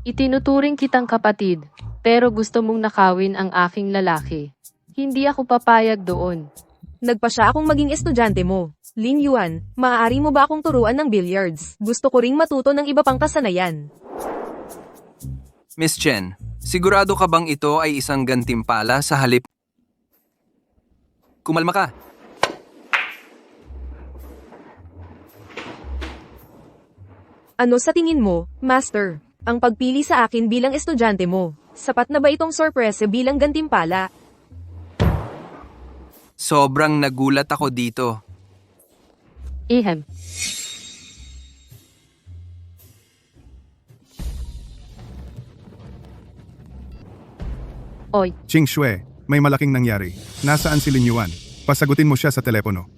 Itinuturing kitang kapatid, pero gusto mong nakawin ang aking lalaki. Hindi ako papayag doon. Nagpasya akong maging estudyante mo. Ling Yuan, maaari mo ba akong turuan ng billiards? Gusto ko ring matuto ng iba pang kasanayan. Miss Chen, sigurado ka bang ito ay isang gantimpala sa halip? Kumalma ka. Ano sa tingin mo, Master? Ang pagpili sa akin bilang estudyante mo, sapat na ba itong sorpresa bilang gantimpala? Sobrang nagulat ako dito. Ihem. Oy, Ching Xue, may malaking nangyari. Nasaan si Lin Yuan? Pasagutin mo siya sa telepono.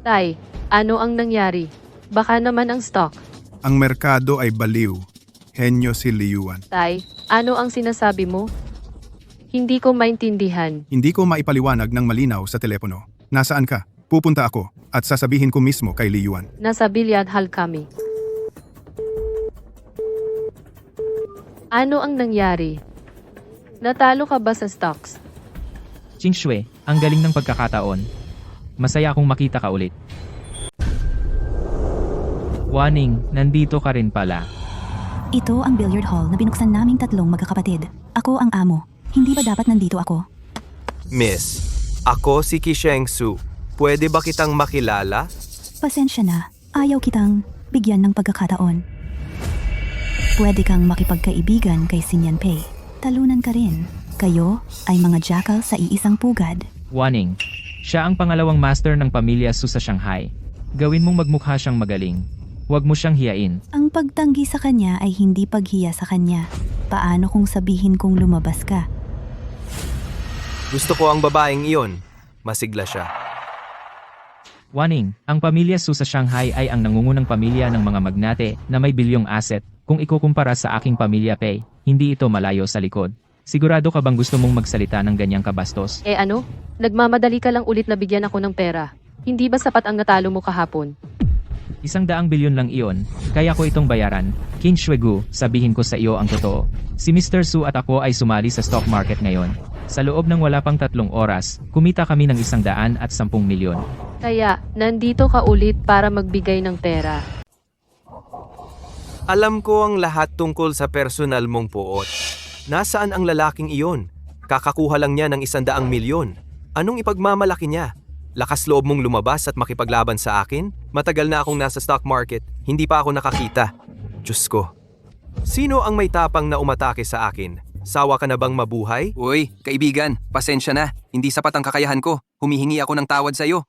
Tay, ano ang nangyari? Baka naman ang stock. Ang merkado ay baliw. Henyo si Li Yuan. Tay, ano ang sinasabi mo? Hindi ko maintindihan. Hindi ko maipaliwanag ng malinaw sa telepono. Nasaan ka? Pupunta ako at sasabihin ko mismo kay Li Yuan. Nasa bilyard hall kami. Ano ang nangyari? Natalo ka ba sa stocks? Qingxue, ang galing ng pagkakataon. Masaya akong makita ka ulit. Warning, nandito ka rin pala. Ito ang billiard hall na binuksan naming tatlong magkakapatid. Ako ang amo. Hindi ba dapat nandito ako? Miss, ako si Kisheng Su. Pwede ba kitang makilala? Pasensya na. Ayaw kitang bigyan ng pagkakataon. Pwede kang makipagkaibigan kay Sinyan Pei. Talunan ka rin. Kayo ay mga jackal sa iisang pugad. Warning, siya ang pangalawang master ng pamilya Su sa Shanghai. Gawin mong magmukha siyang magaling. Huwag mo siyang hiyain. Ang pagtanggi sa kanya ay hindi paghiya sa kanya. Paano kung sabihin kong lumabas ka? Gusto ko ang babaeng iyon. Masigla siya. Warning, ang pamilya Su sa Shanghai ay ang nangungunang pamilya ng mga magnate na may bilyong asset. Kung ikukumpara sa aking pamilya Pei, hindi ito malayo sa likod. Sigurado ka bang gusto mong magsalita ng ganyang kabastos? Ano? Nagmamadali ka lang ulit na bigyan ako ng pera. Hindi ba sapat ang natalo mo kahapon? 100 bilyon lang iyon, kaya ko itong bayaran. King Shuegu, sabihin ko sa iyo ang totoo. Si Mr. Su at ako ay sumali sa stock market ngayon. Sa loob ng wala pang 3 oras, kumita kami ng 110 milyon. Kaya, nandito ka ulit para magbigay ng pera. Alam ko ang lahat tungkol sa personal mong puot. Nasaan ang lalaking iyon? Kakakuha lang niya ng 100 milyon. Anong ipagmamalaki niya? Lakas loob mong lumabas at makipaglaban sa akin? Matagal na akong nasa stock market, hindi pa ako nakakita. Diyos ko. Sino ang may tapang na umatake sa akin? Sawa ka na bang mabuhay? Uy, kaibigan, pasensya na. Hindi sapat ang kakayahan ko. Humihingi ako ng tawad sa'yo.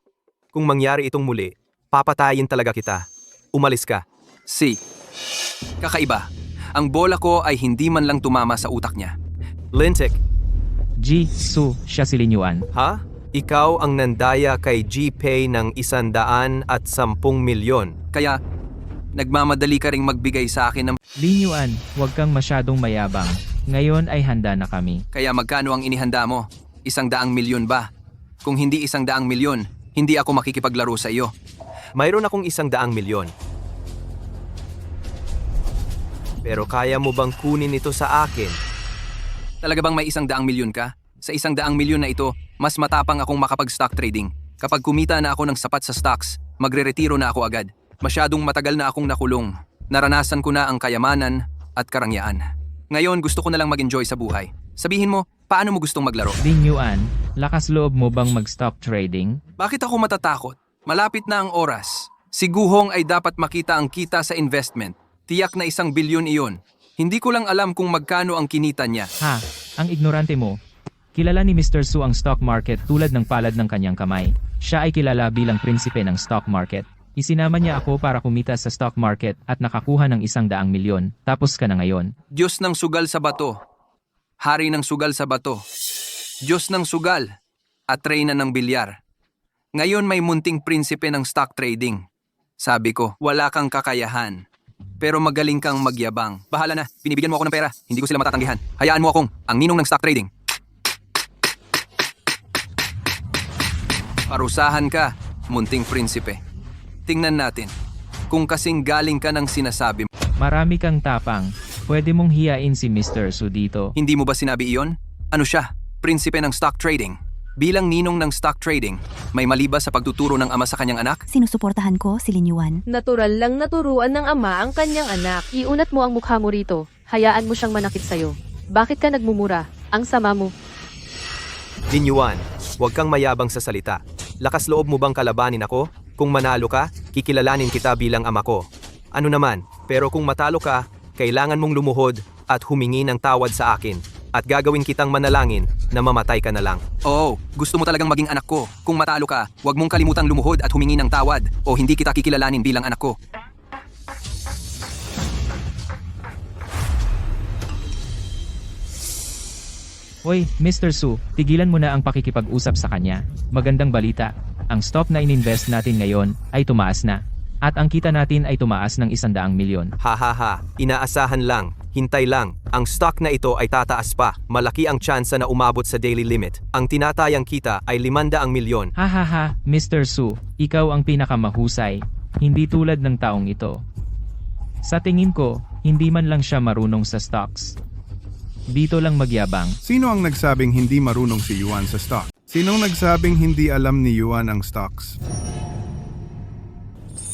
Kung mangyari itong muli, papatayin talaga kita. Umalis ka. Si. Kakaiba. Ang bola ko ay hindi man lang tumama sa utak niya. Lintik. Ji, Su, siya si Lin Yuan. Ha? Ikaw ang nandaya kay GPay ng 110 milyon. Kaya, nagmamadali ka ring magbigay sa akin ng... Lin Yuan, huwag kang masyadong mayabang. Ngayon ay handa na kami. Kaya magkano ang inihanda mo? 100 milyon ba? Kung hindi 100 milyon, hindi ako makikipaglaro sa iyo. Mayroon akong 100 milyon. Pero kaya mo bang kunin ito sa akin? Talaga bang may 100 milyon ka? Sa 100 milyon na ito, mas matapang akong makapag-stock trading. Kapag kumita na ako ng sapat sa stocks, magre-retiro na ako agad. Masyadong matagal na akong nakulong. Naranasan ko na ang kayamanan at karangyaan. Ngayon gusto ko na lang mag-enjoy sa buhay. Sabihin mo, paano mo gustong maglaro? Lin Yuan, lakas loob mo bang mag-stock trading? Bakit ako matatakot? Malapit na ang oras. Si Guhong ay dapat makita ang kita sa investment. Tiyak na 1 bilyon iyon. Hindi ko lang alam kung magkano ang kinita niya. Ha, ang ignorante mo. Kilala ni Mr. Su ang stock market tulad ng palad ng kanyang kamay. Siya ay kilala bilang prinsipe ng stock market. Isinama niya ako para kumita sa stock market at nakakuha ng 100 milyon. Tapos ka na ngayon. Diyos ng sugal sa bato. Hari ng sugal sa bato. Diyos ng sugal. At reyna ng bilyar. Ngayon may munting prinsipe ng stock trading. Sabi ko, wala kang kakayahan. Pero magaling kang magyabang. Bahala na, binibigyan mo ako ng pera. Hindi ko sila matatanggihan. Hayaan mo akong ang ninong ng stock trading. Parusahan ka, munting prinsipe. Tingnan natin, kung kasing galing ka ng sinasabi mo. Marami kang tapang. Pwede mong hiyain si Mr. Su dito. Hindi mo ba sinabi iyon? Ano siya? Prinsipe ng stock trading. Bilang ninong ng stock trading, may mali ba sa pagtuturo ng ama sa kanyang anak? Sinusuportahan ko si Lin Yuan. Natural lang naturuan ng ama ang kanyang anak. Iunat mo ang mukha mo rito. Hayaan mo siyang manakit sa'yo. Bakit ka nagmumura? Ang sama mo. Lin Yuan, huwag kang mayabang sa salita. Lakas loob mo bang kalabanin ako? Kung manalo ka, kikilalanin kita bilang ama ko. Ano naman, pero kung matalo ka, kailangan mong lumuhod at humingi ng tawad sa akin. At gagawin kitang manalangin na mamatay ka na lang. Oo, gusto mo talagang maging anak ko. Kung matalo ka, huwag mong kalimutang lumuhod at humingi ng tawad o hindi kita kikilalanin bilang anak ko. Hoy, Mr. Su, tigilan mo na ang pakikipag-usap sa kanya. Magandang balita, ang stock na ininvest natin ngayon ay tumaas na. At ang kita natin ay tumaas ng 100 milyon. Hahaha, inaasahan lang, hintay lang. Ang stock na ito ay tataas pa. Malaki ang tsansa na umabot sa daily limit. Ang tinatayang kita ay 500 milyon. Hahaha, Mr. Su, ikaw ang pinakamahusay. Hindi tulad ng taong ito. Sa tingin ko, hindi man lang siya marunong sa stocks. Dito lang magyabang. Sino ang nagsabing hindi marunong si Yuan sa stock? Sinong nagsabing hindi alam ni Yuan ang stocks?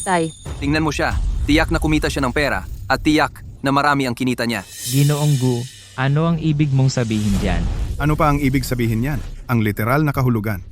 Tay, Tingnan mo siya. Tiyak na kumita siya ng pera at tiyak na marami ang kinita niya. Ginoong Gu, ano ang ibig mong sabihin diyan? Ano pa ang ibig sabihin niyan? Ang literal na kahulugan.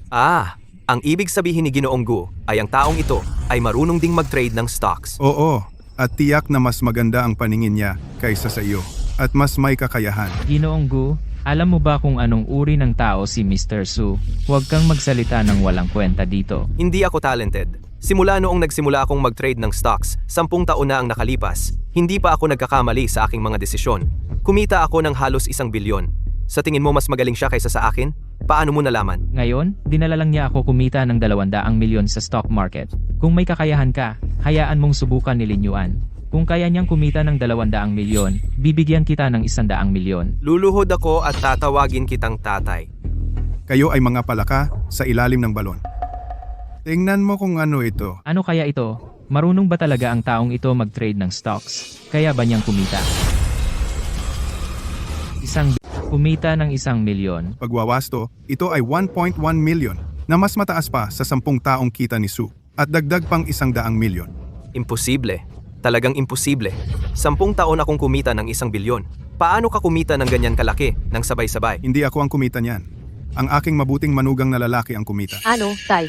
Ang ibig sabihin ni Ginoong Gu ay ang taong ito ay marunong ding mag-trade ng stocks. Oo, at tiyak na mas maganda ang paningin niya kaysa sa iyo. At mas may kakayahan. Ginoong Gu, alam mo ba kung anong uri ng tao si Mr. Su? Huwag kang magsalita ng walang kwenta dito. Hindi ako talented. Simula noong nagsimula akong mag-trade ng stocks, 10 taon na ang nakalipas, hindi pa ako nagkakamali sa aking mga desisyon. Kumita ako ng halos 1 bilyon. Sa tingin mo mas magaling siya kaysa sa akin? Paano mo nalaman? Ngayon, dinala lang niya ako kumita ng 200 milyon sa stock market. Kung may kakayahan ka, hayaan mong subukan ni Lin Yuan. Kung kaya niyang kumita ng 200 milyon, bibigyan kita ng 100 milyon. Luluhod ako at tatawagin kitang tatay. Kayo ay mga palaka sa ilalim ng balon. Tingnan mo kung ano ito. Ano kaya ito? Marunong ba talaga ang taong ito mag-trade ng stocks? Kaya ba niyang kumita? Kumita ng 1 milyon. Pagwawasto, ito ay 1.1 million na mas mataas pa sa 10 taong kita ni Su at dagdag pang 100 milyon. Imposible. Talagang imposible. 10 taon akong kumita ng 1 bilyon. Paano ka kumita ng ganyan kalaki ng sabay-sabay? Hindi ako ang kumita niyan. Ang aking mabuting manugang na lalaki ang kumita. ano, Tay?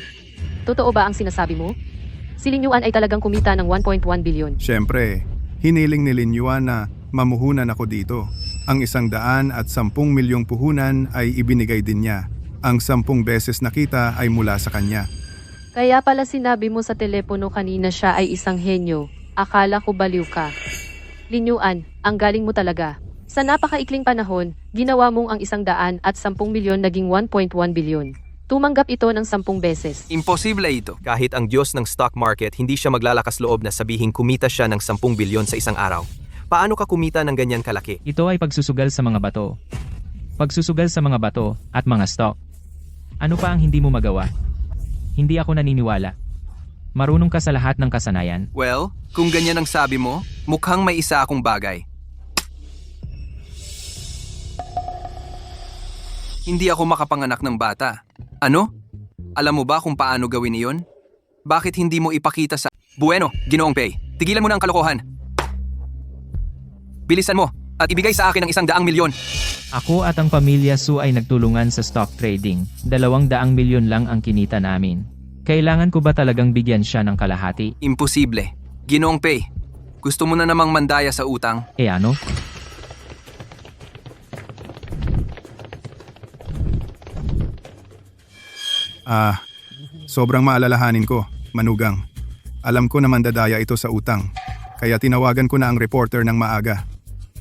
Totoo ba ang sinasabi mo? Si Lin Yuan ay talagang kumita ng 1.1 bilyon. Siyempre, hiniling ni Lin Yuan na mamuhunan ako dito. Ang 110 milyong puhunan ay ibinigay din niya. Ang 10 beses na kita ay mula sa kanya. Kaya pala sinabi mo sa telepono kanina siya ay isang henyo. Akala ko baliw ka. Lin Yuan, ang galing mo talaga. Sa napakaikling panahon, ginawa mong ang 110 milyon naging 1.1 bilyon. Tumanggap ito ng 10 beses. Imposible ito. Kahit ang Diyos ng stock market, hindi siya maglalakas loob na sabihing kumita siya ng 10 bilyon sa isang araw. Paano ka kumita ng ganyan kalaki? Ito ay pagsusugal sa mga bato. Pagsusugal sa mga bato at mga stock. Ano pa ang hindi mo magawa? Hindi ako naniniwala. Marunong ka sa lahat ng kasanayan. Well, kung ganyan ang sabi mo, mukhang may isa akong bagay. Hindi ako makapanganak ng bata. Ano? Alam mo ba kung paano gawin iyon? Bakit hindi mo ipakita sa... Bueno, Ginoong Pei, tigilan mo na ang kalokohan. Bilisan mo at ibigay sa akin ang 100 milyon. Ako at ang pamilya Su ay nagtulungan sa stock trading. 200 milyon lang ang kinita namin. Kailangan ko ba talagang bigyan siya ng kalahati? Imposible. Ginoong Pei, gusto mo na namang mandaya sa utang? Ano? Sobrang maalalahanin ko, manugang. Alam ko na mandadaya ito sa utang. Kaya tinawagan ko na ang reporter ng maaga.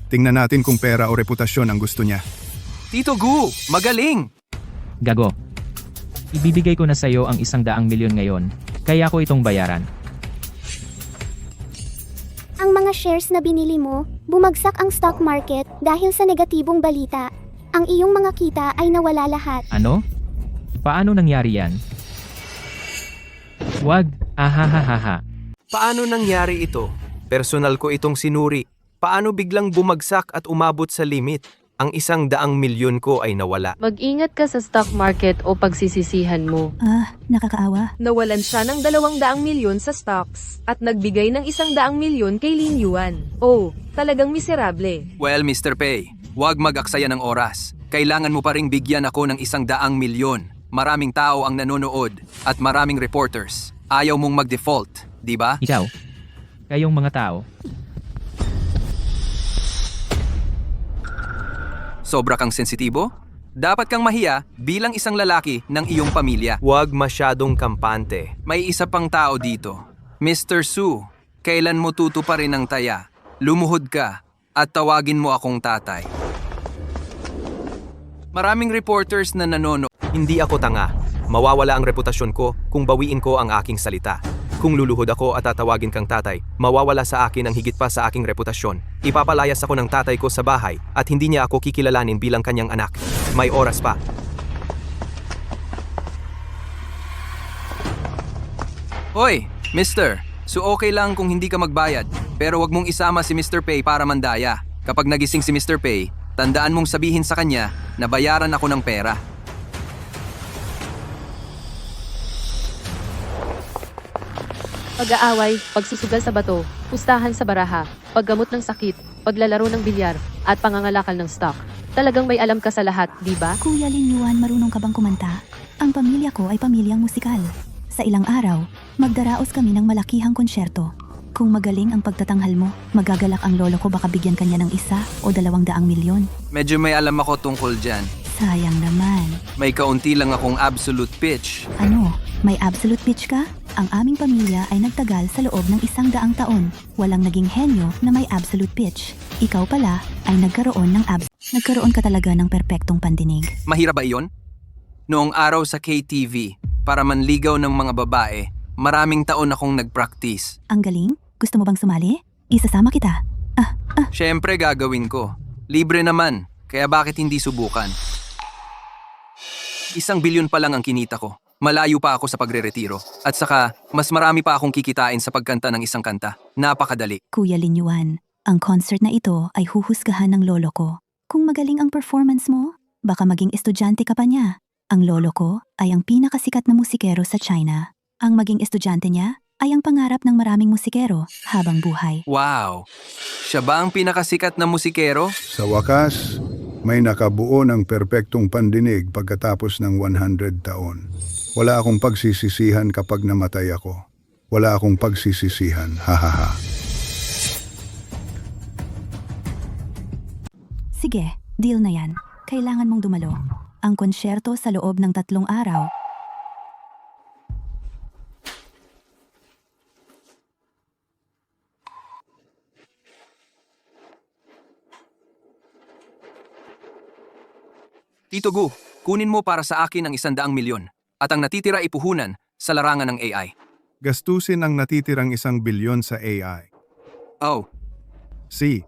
Tingnan natin kung pera o reputasyon ang gusto niya. Tito Gu, magaling! Gago. Ibibigay ko na sa iyo ang 100 milyon ngayon. Kaya ko itong bayaran. Ang mga shares na binili mo, bumagsak ang stock market dahil sa negatibong balita. Ang iyong mga kita ay nawala lahat. Ano? Paano nangyari yan? Wag, ahahaha. Paano nangyari ito? Personal ko itong sinuri. Paano biglang bumagsak at umabot sa limit? Ang 100 milyon ko ay nawala. Mag-ingat ka sa stock market o pagsisisihan mo. Nakakaawa. Nawalan siya ng 200 milyon sa stocks at nagbigay ng 100 milyon kay Lin Yuan. Oh, talagang miserable. Well, Mr. Pei, huwag mag-aksaya ng oras. Kailangan mo pa ring bigyan ako ng 100 milyon. Maraming tao ang nanonood at maraming reporters. Ayaw mong mag-default, di ba? Ikaw? Kayong mga tao? Sobra kang sensitibo? Dapat kang mahiya bilang isang lalaki ng iyong pamilya. Huwag masyadong kampante. May isa pang tao dito. Mr. Su, kailan mo tutuparin ang taya? Lumuhod ka at tawagin mo akong tatay. Maraming reporters na nanonood. Hindi ako tanga. Mawawala ang reputasyon ko kung bawiin ko ang aking salita. Kung luluhod ako at tatawagin kang tatay, mawawala sa akin ang higit pa sa aking reputasyon. Ipapalayas ako ng tatay ko sa bahay at hindi niya ako kikilalanin bilang kanyang anak. May oras pa. Hoy, Mister, so okay lang kung hindi ka magbayad, pero wag mong isama si Mr. Pei para mandaya. Kapag nagising si Mr. Pei, tandaan mong sabihin sa kanya na bayaran ako ng pera. Pag-aaway, pagsusugal sa bato, pustahan sa baraha, paggamot ng sakit, paglalaro ng bilyar, at pangangalakal ng stock. Talagang may alam ka sa lahat, di ba? Kuya Lin Yuan, marunong ka bang kumanta? Ang pamilya ko ay pamilyang musikal. Sa ilang araw, magdaraos kami ng malakihang konsyerto. Kung magaling ang pagtatanghal mo, magagalak ang lolo ko, baka bigyan kanya ng 1 o 200 milyon. Medyo may alam ako tungkol dyan. Sayang naman. May kaunti lang akong absolute pitch. Ano? May absolute pitch ka? Ang aming pamilya ay nagtagal sa loob ng 100 taon. Walang naging henyo na may absolute pitch. Ikaw pala ay nagkaroon ng Nagkaroon ka talaga ng perpektong pandinig. Mahirap ba iyon? Noong araw sa KTV, para manligaw ng mga babae, maraming taon akong nag-practice. Ang galing? Gusto mo bang sumali? Isasama kita. Siyempre gagawin ko. Libre naman, kaya bakit hindi subukan? 1 bilyon pa lang ang kinita ko. Malayo pa ako sa pagre-retiro. At saka, mas marami pa akong kikitain sa pagkanta ng isang kanta. Napakadali. Kuya Lin Yuan, ang concert na ito ay huhusgahan ng lolo ko. Kung magaling ang performance mo, baka maging estudyante ka pa niya. Ang lolo ko ay ang pinakasikat na musikero sa China. Ang maging estudyante niya ay ang pangarap ng maraming musikero habang buhay. Wow! Siya ba ang pinakasikat na musikero? Sa wakas, may nakabuo ng perpektong pandinig pagkatapos ng 100 taon. Wala akong pagsisisihan kapag namatay ako. Wala akong pagsisisihan, hahaha. Sige, deal na yan. Kailangan mong dumalo. Ang konsyerto sa loob ng 3 araw. Tito Gu, kunin mo para sa akin ang 100 milyon at ang natitira ipuhunan sa larangan ng AI. Gastusin ang natitirang 1 bilyon sa AI. Oh, C.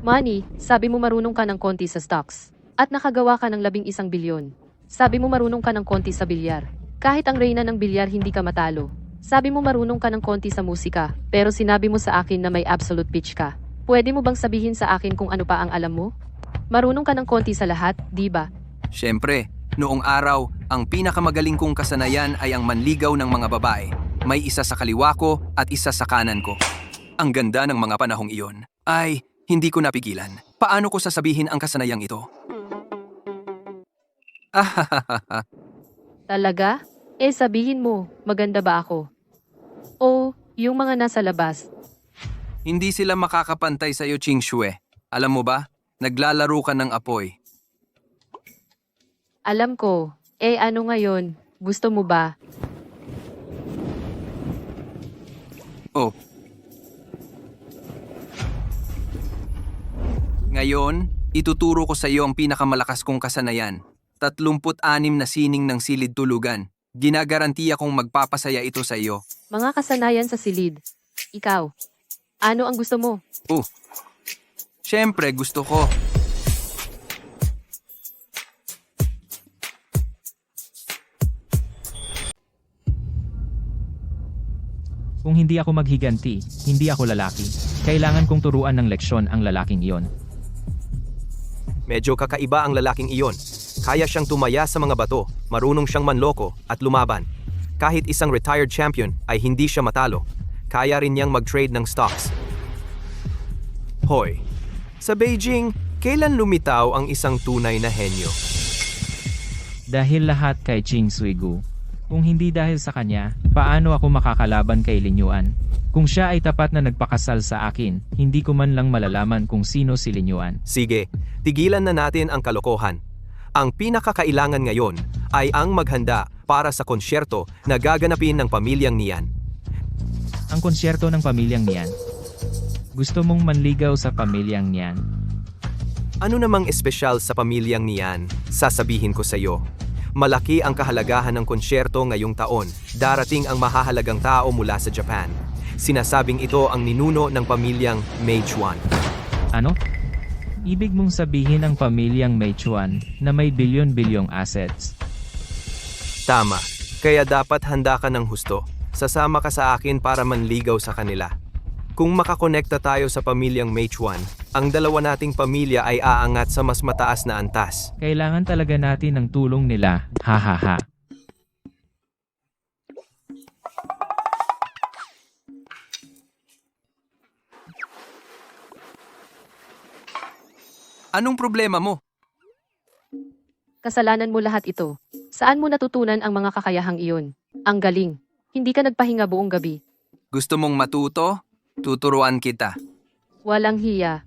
Manny, sabi mo marunong ka ng konti sa stocks. At nakagawa ka ng 11 bilyon. Sabi mo marunong ka ng konti sa bilyar. Kahit ang reyna ng bilyar hindi ka matalo. Sabi mo marunong ka ng konti sa musika, pero sinabi mo sa akin na may absolute pitch ka. Pwede mo bang sabihin sa akin kung ano pa ang alam mo? Marunong ka ng konti sa lahat, di ba? siyempre, noong araw, ang pinakamagaling kong kasanayan ay ang manligaw ng mga babae. May isa sa kaliwa ko at isa sa kanan ko. Ang ganda ng mga panahong iyon. Ay, hindi ko napigilan. Paano ko sasabihin ang kasanayang ito? Ahahaha. Talaga? Sabihin mo, maganda ba ako? O, yung mga nasa labas. Hindi sila makakapantay sa'yo, Ching Shue. Alam mo ba, naglalaro ka ng apoy. Alam ko. Ano ngayon? Gusto mo ba? Oh. Ngayon, ituturo ko sa iyo ang pinakamalakas kong kasanayan. 36 na sining ng silid tulugan. Ginagarantiya kong magpapasaya ito sa iyo. Mga kasanayan sa silid. Ikaw. Ano ang gusto mo? Oh. Siyempre, gusto ko. Kung hindi ako maghiganti, hindi ako lalaki. Kailangan kong turuan ng leksyon ang lalaking iyon. Medyo kakaiba ang lalaking iyon. Kaya siyang tumaya sa mga bato, marunong siyang manloko at lumaban. Kahit isang retired champion ay hindi siya matalo. Kaya rin niyang mag-trade ng stocks. Hoy, sa Beijing, kailan lumitaw ang isang tunay na henyo? Dahil lahat kay Ching Suigu. Kung hindi dahil sa kanya, paano ako makakalaban kay Lin Yuan? Kung siya ay tapat na nagpakasal sa akin, hindi ko man lang malalaman kung sino si Lin Yuan. Sige, tigilan na natin ang kalokohan. Ang pinakakailangan ngayon ay ang maghanda para sa konsyerto na gaganapin ng pamilyang niyan. Ang konsyerto ng pamilyang niyan. Gusto mong manligaw sa pamilyang niyan? Ano namang espesyal sa pamilyang niyan? Sasabihin ko sa iyo. Malaki ang kahalagahan ng konsyerto ngayong taon. Darating ang mahahalagang tao mula sa Japan. Sinasabing ito ang ninuno ng pamilyang Meichuan. Ano? Ibig mong sabihin ang pamilyang Meichuan na may bilyon-bilyong assets? Tama. Kaya dapat handa ka ng husto. Sasama ka sa akin para manligaw sa kanila. Kung makakonekta tayo sa pamilyang Meichuan, ang dalawa nating pamilya ay aangat sa mas mataas na antas. Kailangan talaga natin ng tulong nila, hahaha. Anong problema mo? Kasalanan mo lahat ito. Saan mo natutunan ang mga kakayahang iyon? Ang galing. Hindi ka nagpahinga buong gabi. Gusto mong matuto? Tuturuan kita. Walang hiya.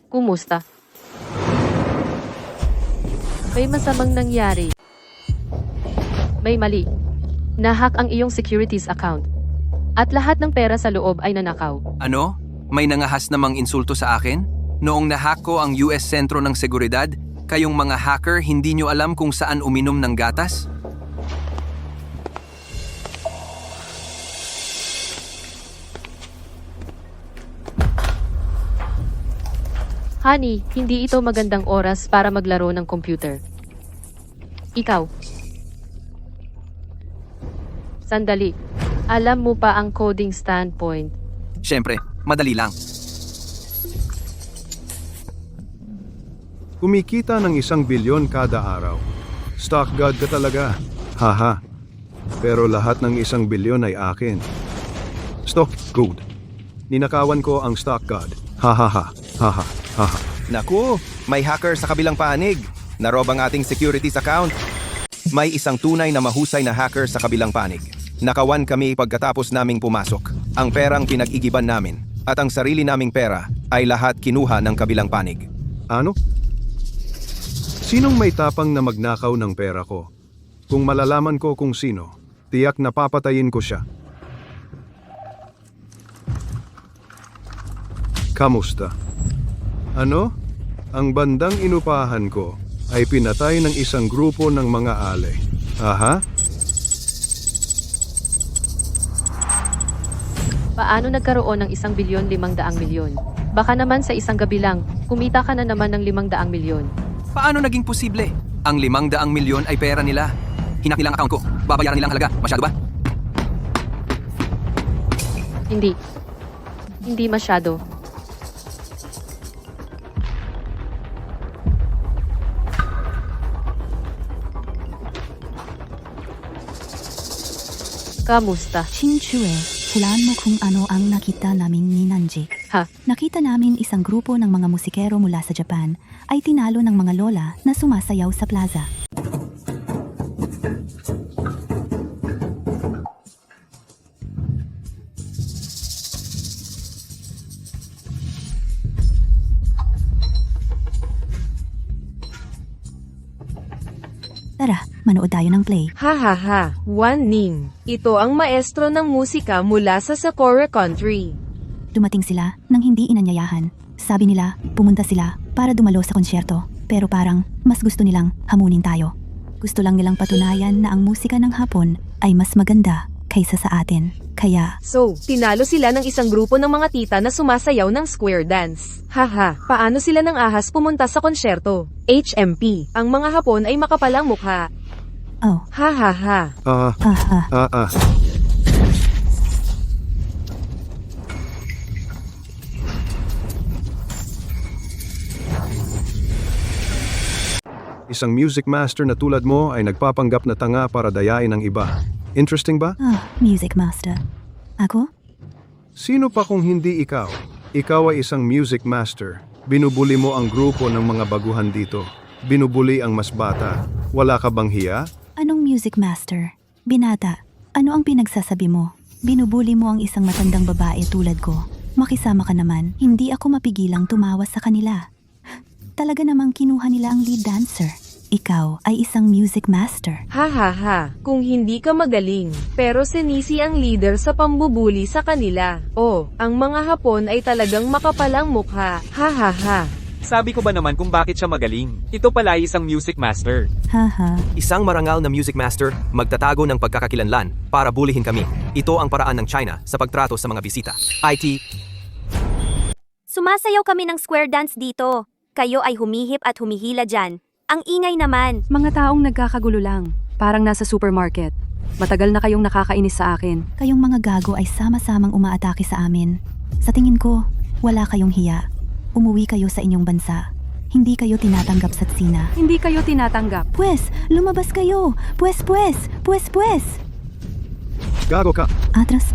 Kumusta? May masamang nangyari. May mali. Nahack ang iyong securities account. At lahat ng pera sa loob ay nanakaw. Ano? May nangahas namang insulto sa akin? Noong nahack ko ang US Sentro ng Seguridad, kayong mga hacker hindi nyo alam kung saan uminom ng gatas? Honey, hindi ito magandang oras para maglaro ng computer. Ikaw. Sandali. Alam mo pa ang coding standpoint. Siyempre, madali lang. Kumikita ng 1 bilyon kada araw. Stock god ka talaga. Haha. Pero lahat ng 1 bilyon ay akin. Stock god. Ninakawan ko ang stock god. Hahaha. Haha. Haha. Naku, may hacker sa kabilang panig. Narob ang ating securities account. May isang tunay na mahusay na hacker sa kabilang panig. Nakawan kami pagkatapos naming pumasok. Ang perang pinag-igiban namin at ang sarili naming pera ay lahat kinuha ng kabilang panig. Ano? Sinong may tapang na magnakaw ng pera ko? Kung malalaman ko kung sino, tiyak na papatayin ko siya. Kamusta? Ano? Ang bandang inupahan ko ay pinatay ng isang grupo ng mga ale. Aha? Paano nagkaroon ng 1,500,000,000? Baka naman sa isang gabi lang, kumita ka na naman ng 500,000,000. Paano naging posible? Ang 500,000,000 ay pera nila. Hinak nilang account ko. Babayaran nilang halaga. Masyado ba? Hindi. Hindi masyado. Kamusta? Chinchue, hulaan mo kung ano ang nakita namin ni Nanji. Ha? Nakita namin isang grupo ng mga musikero mula sa Japan ay tinalo ng mga lola na sumasayaw sa plaza. Tara, manood tayo ng play. Ha. Wan Ning. Ito ang maestro ng musika mula sa Sakura Country. Dumating sila nang hindi inanyayahan. Sabi nila, pumunta sila para dumalo sa konsyerto. Pero parang mas gusto nilang hamunin tayo. Gusto lang nilang patunayan na ang musika ng Hapon ay mas maganda kaysa sa atin. Kaya, So, tinalo sila ng isang grupo ng mga tita na sumasayaw ng square dance. Haha, paano sila ng ahas pumunta sa konsyerto? HMP. Ang mga Hapon ay makapalang mukha. oh, Ha. aha. Isang music master na tulad mo ay nagpapanggap na tanga para dayain ang iba. Interesting ba? Music master. Ako? Sino pa kung hindi ikaw? Ikaw ay isang music master. Binubuli mo ang grupo ng mga baguhan dito. Binubuli ang mas bata. Wala ka bang hiya? Anong music master? Binata, ano ang pinagsasabi mo? Binubuli mo ang isang matandang babae tulad ko. Makisama ka naman, hindi ako mapigilang tumawa sa kanila. Talaga namang kinuha nila ang lead dancer. Ikaw ay isang music master. Ha. Kung hindi ka magaling. Pero sinisi ang leader sa pambubuli sa kanila. Oh, ang mga Hapon ay talagang makapalang mukha. Ha. Sabi ko ba naman kung bakit siya magaling? Ito pala ay isang music master. Haha. Isang marangal na music master, magtatago ng pagkakakilanlan para bulihin kami. Ito ang paraan ng China sa pagtrato sa mga bisita. IT. Sumasayaw kami ng square dance dito. Kayo ay humihip at humihila dyan. Ang ingay naman. Mga taong nagkakagulo lang. Parang nasa supermarket. Matagal na kayong nakakainis sa akin. Kayong mga gago ay sama-samang umaatake sa amin. Sa tingin ko, wala kayong hiya. Umuwi kayo sa inyong bansa. Hindi kayo tinatanggap sa tsina. Hindi kayo tinatanggap. Pues, lumabas kayo! Pues! Gago ka! Atras.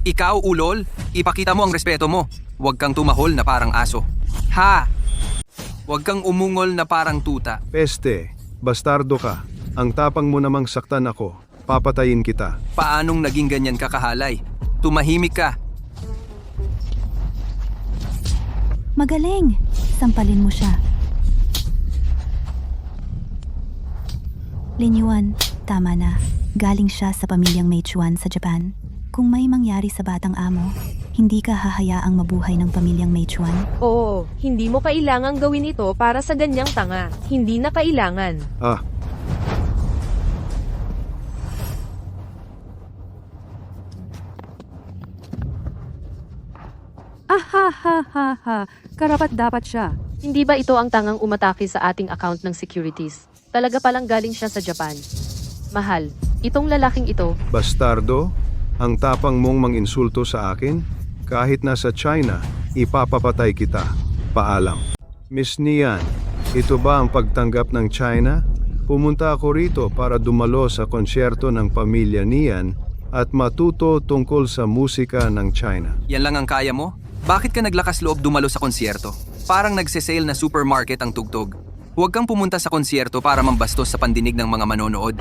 Ikaw, ulol, ipakita mo ang respeto mo. Huwag kang tumahol na parang aso. Ha! Huwag kang umungol na parang tuta. Peste, bastardo ka. Ang tapang mo namang saktan ako. Papatayin kita. Paanong naging ganyan ka kahalay? Tumahimik ka. Magaling! Sampalin mo siya. Lin Yuan, tama na. Galing siya sa pamilyang Meichuan sa Japan. Kung may mangyari sa batang amo, hindi ka hahayaang mabuhay ng pamilyang Meichuan? Oo, hindi mo kailangang gawin ito para sa ganyang tanga. Hindi na kailangan. Ha. Karapat dapat siya. Hindi ba ito ang tangang umatake sa ating account ng securities? Talaga palang galing siya sa Japan. Mahal, itong lalaking ito, Bastardo, ang tapang mong manginsulto sa akin? Kahit nasa China, ipapapatay kita. Paalam. Miss Nian, ito ba ang pagtanggap ng China? Pumunta ako rito para dumalo sa konsyerto ng pamilya Nian at matuto tungkol sa musika ng China. Yan lang ang kaya mo? Bakit ka naglakas loob dumalo sa konsyerto? Parang nagsesale na supermarket ang tugtog. Huwag kang pumunta sa konsyerto para mambastos sa pandinig ng mga manonood.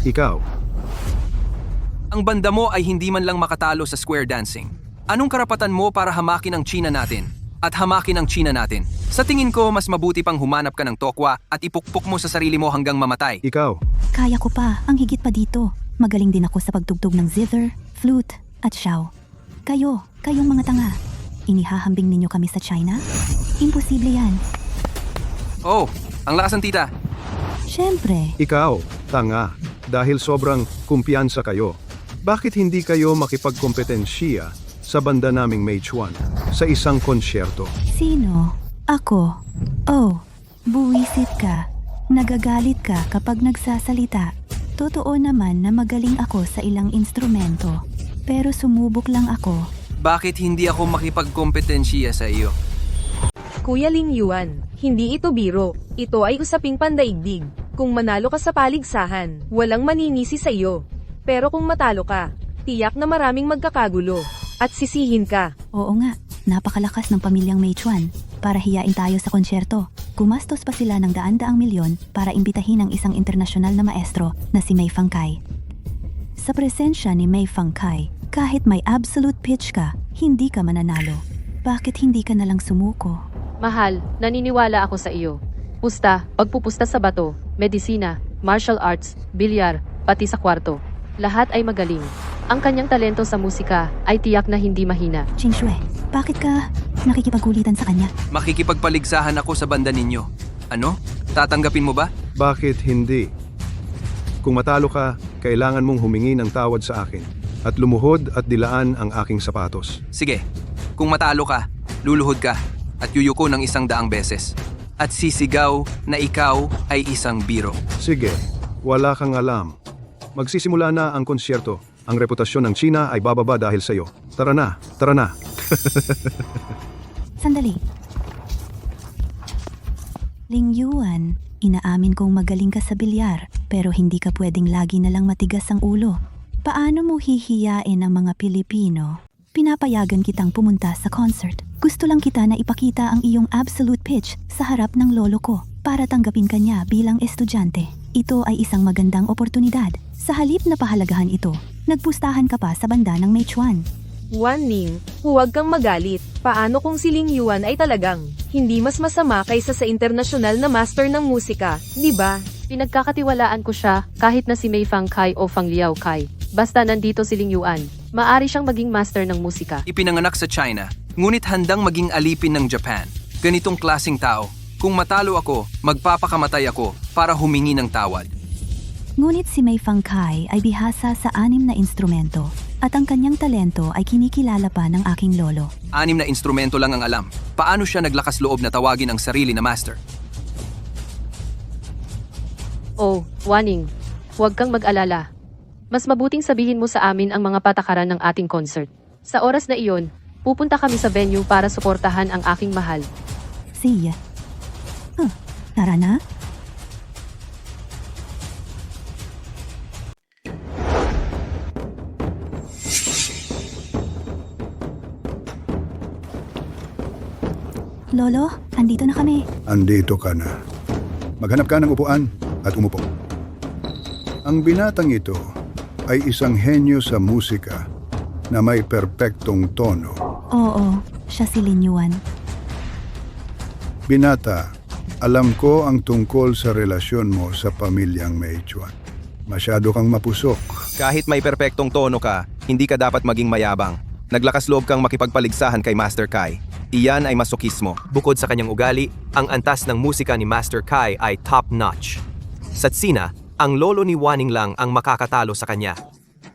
Ikaw, Ang banda mo ay hindi man lang makatalo sa square dancing. Anong karapatan mo para hamakin ang China natin? At hamakin ang China natin? Sa tingin ko, mas mabuti pang humanap ka ng tokwa at ipukpok mo sa sarili mo hanggang mamatay. ikaw. Kaya ko pa, ang higit pa dito. Magaling din ako sa pagtugtog ng zither, flute, at xiao. Kayong mga tanga. Inihahambing ninyo kami sa China? Imposible yan. Oh, ang lakas ng tita. Siyempre, Ikaw, tanga. Dahil sobrang kumpiyansa kayo. Bakit hindi kayo makipagkompetensya sa banda naming Meichuan sa isang konsyerto? sino? Ako. Oh, buwisit ka. Nagagalit ka kapag nagsasalita. Totoo naman na magaling ako sa ilang instrumento. Pero sumubok lang ako. Bakit hindi ako makipagkompetensya sa iyo? Kuya Ling Yuan, hindi ito biro. Ito ay usaping pandaigdig. Kung manalo ka sa paligsahan, walang maninisi sa iyo. Pero kung matalo ka, tiyak na maraming magkakagulo. At sisihin ka. Oo nga, napakalakas ng pamilyang Meichuan. Para hiyain tayo sa konsyerto, gumastos pa sila ng daan-daang milyon para imbitahin ang isang internasyonal na maestro na si Mei Fangkai. Sa presensya ni Mei Fangkai, kahit may absolute pitch ka, hindi ka mananalo. Bakit hindi ka nalang sumuko? mahal, naniniwala ako sa iyo. Pusta, pagpupusta sa bato, medisina, martial arts, bilyar, pati sa kwarto. Lahat ay magaling. Ang kanyang talento sa musika ay tiyak na hindi mahina. Qingxue, bakit ka nakikipagkulitan sa kanya? Makikipagpaligsahan ako sa banda ninyo. Ano? Tatanggapin mo ba? Bakit hindi? Kung matalo ka, kailangan mong humingi ng tawad sa akin at lumuhod at dilaan ang aking sapatos. Sige, kung matalo ka, luluhod ka at yuyuko ng 100 beses. At sisigaw na ikaw ay isang biro. Sige, wala kang alam. Magsisimula na ang konsyerto. Ang reputasyon ng China ay bababa dahil sa iyo. Tara na, tara na. Sandali. Ling Yuan, inaamin kong magaling ka sa bilyar, pero hindi ka pwedeng lagi na lang matigas ang ulo. Paano mo hihiyain ang mga Pilipino? Pinapayagan kitang pumunta sa concert. Gusto lang kita na ipakita ang iyong absolute pitch sa harap ng lolo ko para tanggapin ka niya bilang estudyante. Ito ay isang magandang oportunidad. Sa halip na pahalagahan ito, nagpustahan ka pa sa banda ng Meichuan. Wan Ning, huwag kang magalit. Paano kung si Ling Yuan ay talagang hindi mas masama kaysa sa internasyonal na master ng musika, di ba? Pinagkakatiwalaan ko siya kahit na si Mei Fangkai o Fang Liao Kai. Basta nandito si Ling Yuan, maari siyang maging master ng musika. Ipinanganak sa China, ngunit handang maging alipin ng Japan. Ganitong klasing tao. Kung matalo ako, magpapakamatay ako para humingi ng tawad. Ngunit si Mei Fangkai ay bihasa sa 6 na instrumento at ang kanyang talento ay kinikilala pa ng aking lolo. 6 na instrumento lang ang alam. Paano siya naglakas loob na tawagin ang sarili na master? Oh, Waning, huwag kang mag-alala. Mas mabuting sabihin mo sa amin ang mga patakaran ng ating concert. Sa oras na iyon, pupunta kami sa venue para suportahan ang aking mahal. Siya. Tara na? Lolo, andito na kami. Andito ka na. Maghanap ka ng upuan at umupo. Ang binatang ito ay isang henyo sa musika na may perpektong tono. Oo, siya si Lin Yuan. Binata, alam ko ang tungkol sa relasyon mo sa pamilyang Meichuan. Masyado kang mapusok. Kahit may perpektong tono ka, hindi ka dapat maging mayabang. Naglakas loob kang makipagpaligsahan kay Master Kai. Iyan ay masokismo. Bukod sa kanyang ugali, ang antas ng musika ni Master Kai ay top-notch. Sa tsina, ang lolo ni Waning lang ang makakatalo sa kanya.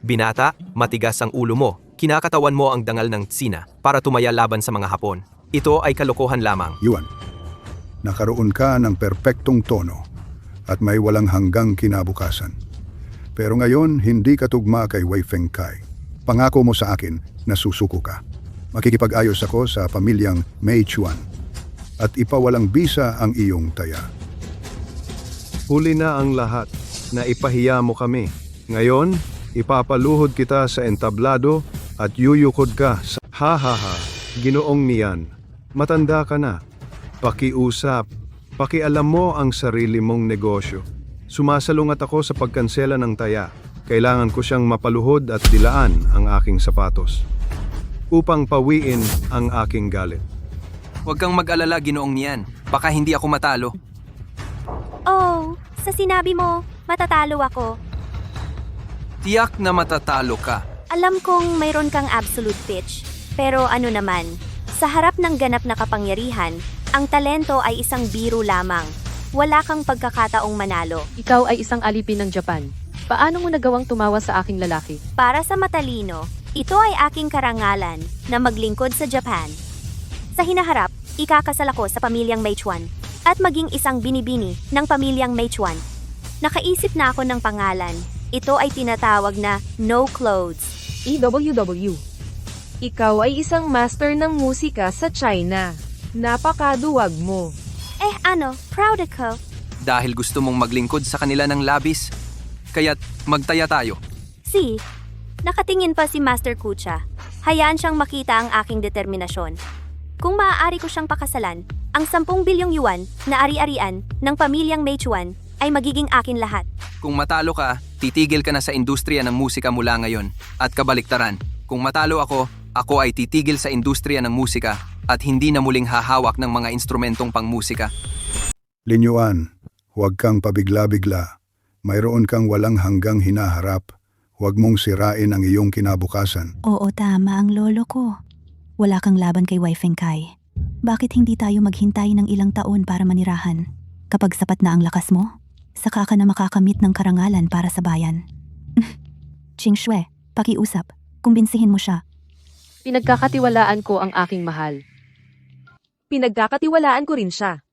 Binata, matigas ang ulo mo. Kinakatawan mo ang dangal ng tsina para tumaya laban sa mga Hapon. Ito ay kalokohan lamang. Yuan, nakaroon ka ng perpektong tono at may walang hanggang kinabukasan. Pero ngayon, hindi ka tugma kay Wei Feng Kai. Pangako mo sa akin na susuko ka. Makikipag-ayos ako sa pamilyang Meichuan at ipawalang bisa ang iyong taya. Huli na ang lahat na ipahiya mo kami. Ngayon, ipapaluhod kita sa entablado at yuyukod ka sa ha. Ginoong Nian, matanda ka na. Pakiusap, pakialam mo ang sarili mong negosyo. Sumasalungat ako sa pagkansela ng taya. Kailangan ko siyang mapaluhod at dilaan ang aking sapatos upang pawiin ang aking galit. Huwag kang mag-alala, Ginoong Nian. Baka hindi ako matalo. Oh, sa sinabi mo, matatalo ako. Tiyak na matatalo ka. Alam kong mayroon kang absolute pitch. Pero ano naman, sa harap ng ganap na kapangyarihan, ang talento ay isang biro lamang. Wala kang pagkakataong manalo. Ikaw ay isang alipin ng Japan. Paano mo nagawang tumawa sa aking lalaki? Para sa matalino, ito ay aking karangalan na maglingkod sa Japan. Sa hinaharap, ikakasal ako sa pamilyang Meichuan at maging isang binibini ng pamilyang Meichuan. Nakaisip na ako ng pangalan. Ito ay tinatawag na No Clothes. EWW. Ikaw ay isang master ng musika sa China. Napakaduwag mo. Proud ako. Dahil gusto mong maglingkod sa kanila ng labis, kaya't magtaya tayo. Nakatingin pa si Master Kucha. Hayaan siyang makita ang aking determinasyon. Kung maaari ko siyang pakasalan, ang 10 bilyong yuan na ari-arian ng pamilyang Meichuan ay magiging akin lahat. Kung matalo ka, titigil ka na sa industriya ng musika mula ngayon. At kabaliktaran, kung matalo ako ay titigil sa industriya ng musika at hindi na muling hahawak ng mga instrumentong pangmusika. Lin Yuan, huwag kang pabigla-bigla. Mayroon kang walang hanggang hinaharap. Huwag mong sirain ang iyong kinabukasan. Oo, tama ang lolo ko. Wala kang laban kay Wei Feng Kai. Bakit hindi tayo maghintay ng ilang taon para manirahan? Kapag sapat na ang lakas mo, saka ka na makakamit ng karangalan para sa bayan. Ching Shui, pakiusap. Kumbinsihin mo siya. Pinagkakatiwalaan ko ang aking mahal. Pinagkakatiwalaan ko rin siya.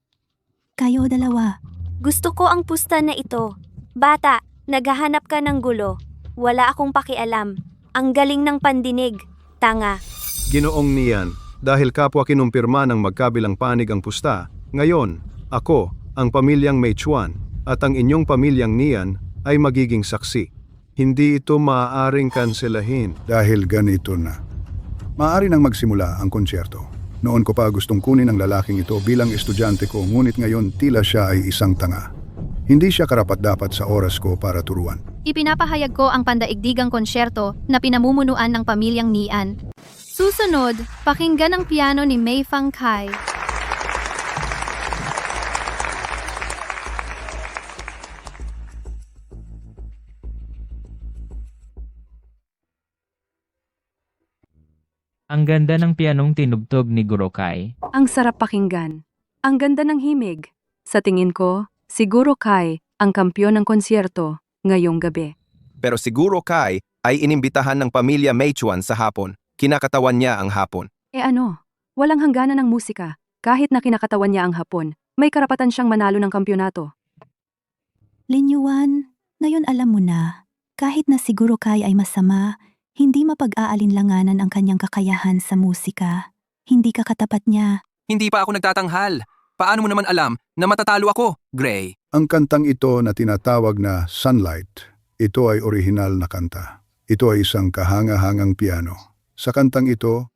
Kayo dalawa. Gusto ko ang pusta na ito. Bata, naghahanap ka ng gulo. Wala akong pakialam. Ang galing ng pandinig. Tanga. Ginoong Nian, dahil kapwa kinumpirma ng magkabilang panig ang pusta, ngayon, ako, ang pamilyang Meichuan, at ang inyong pamilyang Nian ay magiging saksi. Hindi ito maaaring kanselahin. Dahil ganito na. Maaari nang magsimula ang konsyerto. Noon ko pa gustong kunin ang lalaking ito bilang estudyante ko, ngunit ngayon tila siya ay isang tanga. Hindi siya karapat-dapat sa oras ko para turuan. Ipinapahayag ko ang pandaigdigang konsyerto na pinamumunuan ng pamilyang Nian. Susunod, pakinggan ang piano ni Mei Feng Kai. Ang ganda ng pianong tinugtog ni Guro Kai. Ang sarap pakinggan. Ang ganda ng himig. Sa tingin ko, siguro Kai ang kampyon ng konsyerto ngayong gabi. Pero siguro Kai ay inimbitahan ng pamilya Meichuan sa hapon. Kinakatawan niya ang hapon. Walang hangganan ng musika. Kahit na kinakatawan niya ang hapon, may karapatan siyang manalo ng kampyonato. Lin Yuan, ngayon alam mo na, kahit na siguro Kai ay masama, hindi mapag-aalinlanganan ang kanyang kakayahan sa musika. Hindi ka katapat niya. Hindi pa ako nagtatanghal. Paano mo naman alam na matatalo ako, Gray? Ang kantang ito na tinatawag na Sunlight, ito ay orihinal na kanta. Ito ay isang kahanga-hangang piano. Sa kantang ito,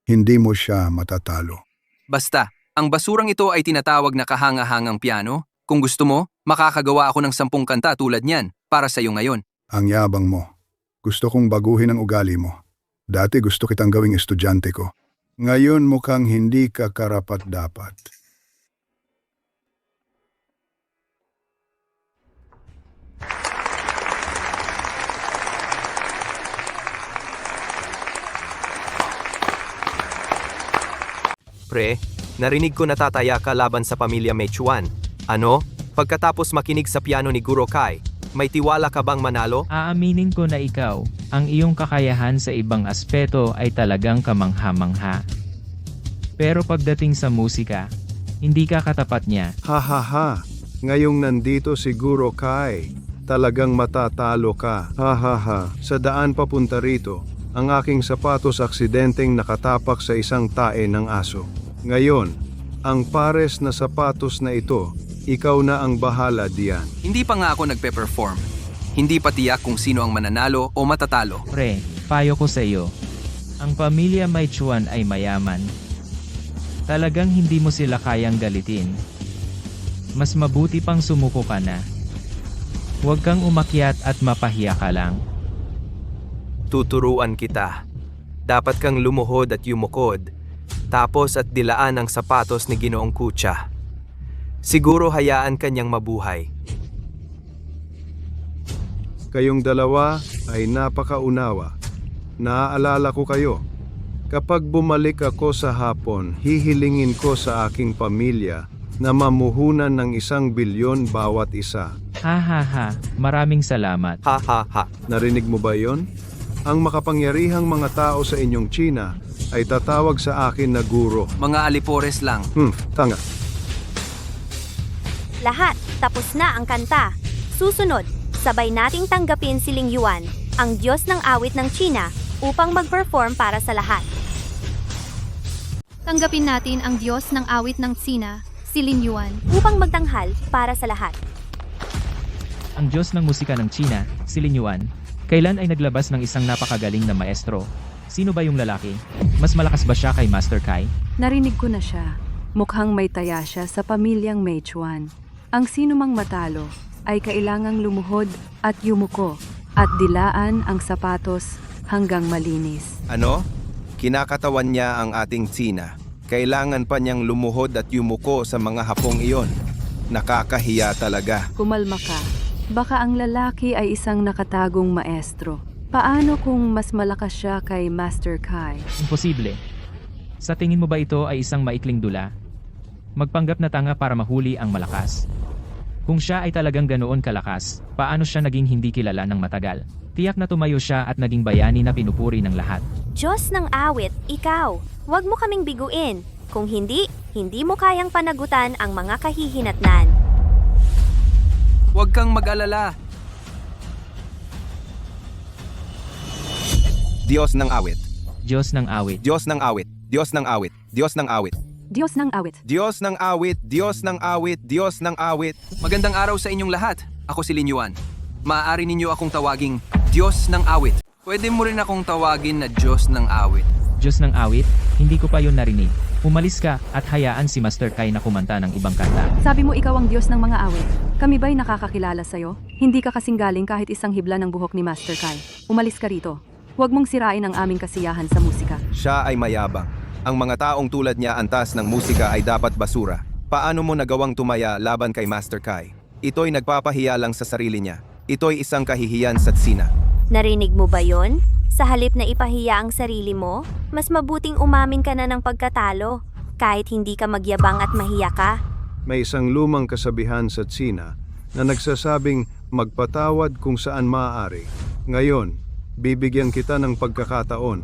hindi mo siya matatalo. Basta, Ang basurang ito ay tinatawag na kahanga-hangang piano. Kung gusto mo, makakagawa ako ng 10 kanta tulad niyan para sa iyo ngayon. Ang yabang mo. Gusto kong baguhin ang ugali mo. Dati gusto kitang gawing estudyante ko. Ngayon mukhang hindi ka karapat-dapat. Pre, narinig ko natataya ka laban sa pamilya Mechuan. Ano? Pagkatapos makinig sa piano ni Guro Kai, may tiwala ka bang manalo? Aaminin ko na ikaw, ang iyong kakayahan sa ibang aspeto ay talagang kamangha-mangha. Pero pagdating sa musika, hindi ka katapat niya. Ha ha ha. Ngayong nandito siguro Kai, talagang matatalo ka. Ha ha ha. Sa daan papunta rito, ang aking sapatos aksidenteng nakatapak sa isang tae ng aso. Ngayon, ang pares na sapatos na ito, ikaw na ang bahala diyan. Hindi pa nga ako nagpe-perform. Hindi pa tiyak kung sino ang mananalo o matatalo. Pre, payo ko sa iyo. Ang pamilya Mechuan ay mayaman. Talagang hindi mo sila kayang galitin. Mas mabuti pang sumuko ka na. Huwag kang umakyat at mapahiya ka lang. Tuturuan kita. Dapat kang lumuhod at yumukod. Tapos at dilaan ang sapatos ni Ginoong Kucha. Siguro hayaan kanyang mabuhay. Kayong dalawa ay napakaunawa. Naaalala ko kayo. Kapag bumalik ako sa hapon, hihilingin ko sa aking pamilya na mamuhunan ng 1 bilyon bawat isa. Ha ha ha, maraming salamat. Ha ha ha. Narinig mo ba yon? Ang makapangyarihang mga tao sa inyong China ay tatawag sa akin na guro. Mga alipores lang. Tanga. Lahat, tapos na ang kanta. Susunod, sabay nating tanggapin si Ling Yuan, ang Diyos ng awit ng China, upang mag-perform para sa lahat. Tanggapin natin ang Diyos ng awit ng China, si Lin Yuan. Upang magtanghal para sa lahat. Ang Diyos ng musika ng China, si Lin Yuan, kailan ay naglabas ng isang napakagaling na maestro? Sino ba yung lalaki? Mas malakas ba siya kay Master Kai? Narinig ko na siya. Mukhang may taya siya sa pamilyang Mechuan. Ang sino mang matalo ay kailangang lumuhod at yumuko at dilaan ang sapatos hanggang malinis. Ano? Kinakatawan niya ang ating Tsina. Kailangan pa niyang lumuhod at yumuko sa mga hapong iyon. Nakakahiya talaga. Kumalma ka. Baka ang lalaki ay isang nakatagong maestro. Paano kung mas malakas siya kay Master Kai? Imposible. Sa tingin mo ba ito ay isang maikling dula? Magpanggap na tanga para mahuli ang malakas. Kung siya ay talagang ganoon kalakas, paano siya naging hindi kilala ng matagal? Tiyak na tumayo siya at naging bayani na pinupuri ng lahat. Diyos ng awit, ikaw. Huwag mo kaming biguin. Kung hindi, hindi mo kayang panagutan ang mga kahihinatnan. Huwag kang mag-alala. Diyos ng awit. Diyos ng awit. Diyos ng awit. Diyos ng awit. Diyos ng awit. Diyos ng awit. Diyos ng awit. Diyos ng awit. Diyos ng awit. Magandang araw sa inyong lahat. Ako si Lin Yuan. Maaari ninyo akong tawaging Diyos ng awit. Pwede mo rin akong tawagin na Diyos ng awit. Diyos ng awit? Hindi ko pa yun narinig. Umalis ka at hayaan si Master Kai na kumanta ng ibang kanta. Sabi mo ikaw ang Diyos ng mga awit. Kami ba'y nakakakilala sa'yo? Hindi ka kasing galing kahit isang hibla ng buhok ni Master Kai. Umalis ka rito. Huwag mong sirain ang aming kasiyahan sa musika. Siya ay mayabang. Ang mga taong tulad niya antas ng musika ay dapat basura. Paano mo nagawang tumaya laban kay Master Kai? Ito'y nagpapahiya lang sa sarili niya. Ito'y isang kahihiyan sa Tsina. Narinig mo ba yon? Sa halip na ipahiya ang sarili mo, mas mabuting umamin ka na ng pagkatalo, kahit hindi ka magyabang at mahiya ka. May isang lumang kasabihan sa Tsina na nagsasabing magpatawad kung saan maaari. Ngayon, bibigyan kita ng pagkakataon.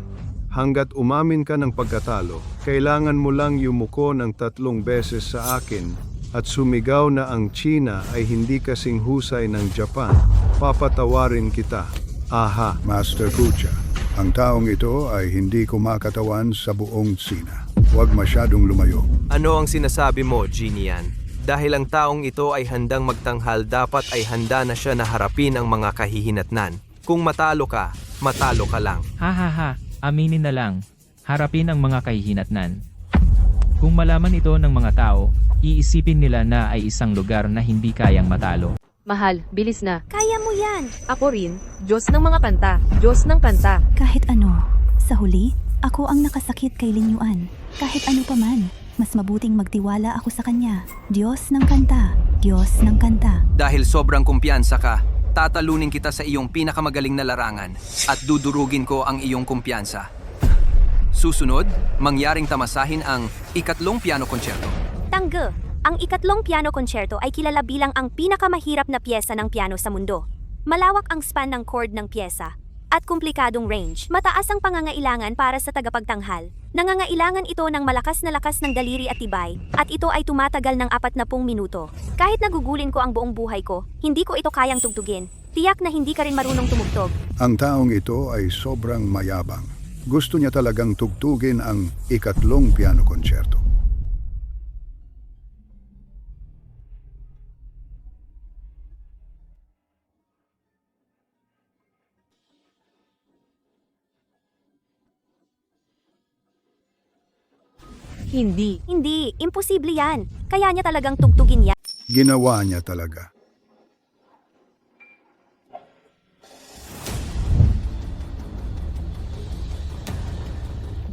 Hanggat umamin ka ng pagkatalo, kailangan mo lang yumuko ng 3 beses sa akin at sumigaw na ang China ay hindi kasing husay ng Japan. Papatawarin kita. Aha. Master Kucha, ang taong ito ay hindi kumakatawan sa buong Tsina. Huwag masyadong lumayo. Ano ang sinasabi mo, Ginian? Dahil ang taong ito ay handang magtanghal, dapat ay handa na siya na harapin ang mga kahihinatnan. Kung matalo ka lang. Ha ha ha, aminin na lang. Harapin ang mga kahihinatnan. Kung malaman ito ng mga tao, iisipin nila na ay isang lugar na hindi kayang matalo. Mahal, bilis na. Kaya mo yan! Ako rin, Diyos ng mga kanta, Diyos ng kanta. Kahit ano, sa huli, ako ang nakasakit kay Lin Yuan. Kahit ano pa man, mas mabuting magtiwala ako sa kanya. Diyos ng kanta, Diyos ng kanta. Dahil sobrang kumpiyansa ka, tatalunin kita sa iyong pinakamagaling na larangan at dudurugin ko ang iyong kumpiyansa. Susunod, mangyaring tamasahin ang ikatlong piano konsyerto. Tangge, ang ikatlong piano concerto ay kilala bilang ang pinakamahirap na piyesa ng piano sa mundo. Malawak ang span ng chord ng piyesa at komplikadong range. Mataas ang pangangailangan para sa tagapagtanghal. Nangangailangan ito ng malakas na lakas ng daliri at tibay, at ito ay tumatagal ng 40 minuto. Kahit nagugulin ko ang buong buhay ko, hindi ko ito kayang tugtugin. Tiyak na hindi ka rin marunong tumugtog. Ang taong ito ay sobrang mayabang. Gusto niya talagang tugtugin ang ikatlong piano konsyerto. Hindi. Hindi, imposible yan. Kaya niya talagang tugtugin yan. Ginawa niya talaga.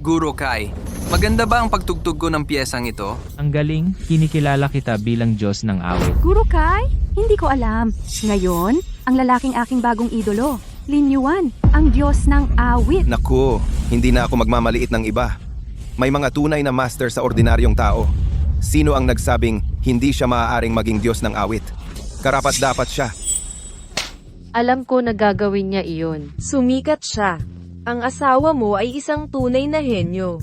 Guro Kai, maganda ba ang pagtugtog ko ng piyesang ito? Ang galing, kinikilala kita bilang Diyos ng awit. Guro Kai, hindi ko alam. Ngayon, ang lalaking aking bagong idolo, Lin Yuan, ang Diyos ng awit. Naku, hindi na ako magmamaliit ng iba. May mga tunay na master sa ordinaryong tao. Sino ang nagsabing hindi siya maaaring maging Diyos ng awit? Karapat dapat siya. Alam ko na gagawin niya iyon. Sumikat siya. Ang asawa mo ay isang tunay na henyo.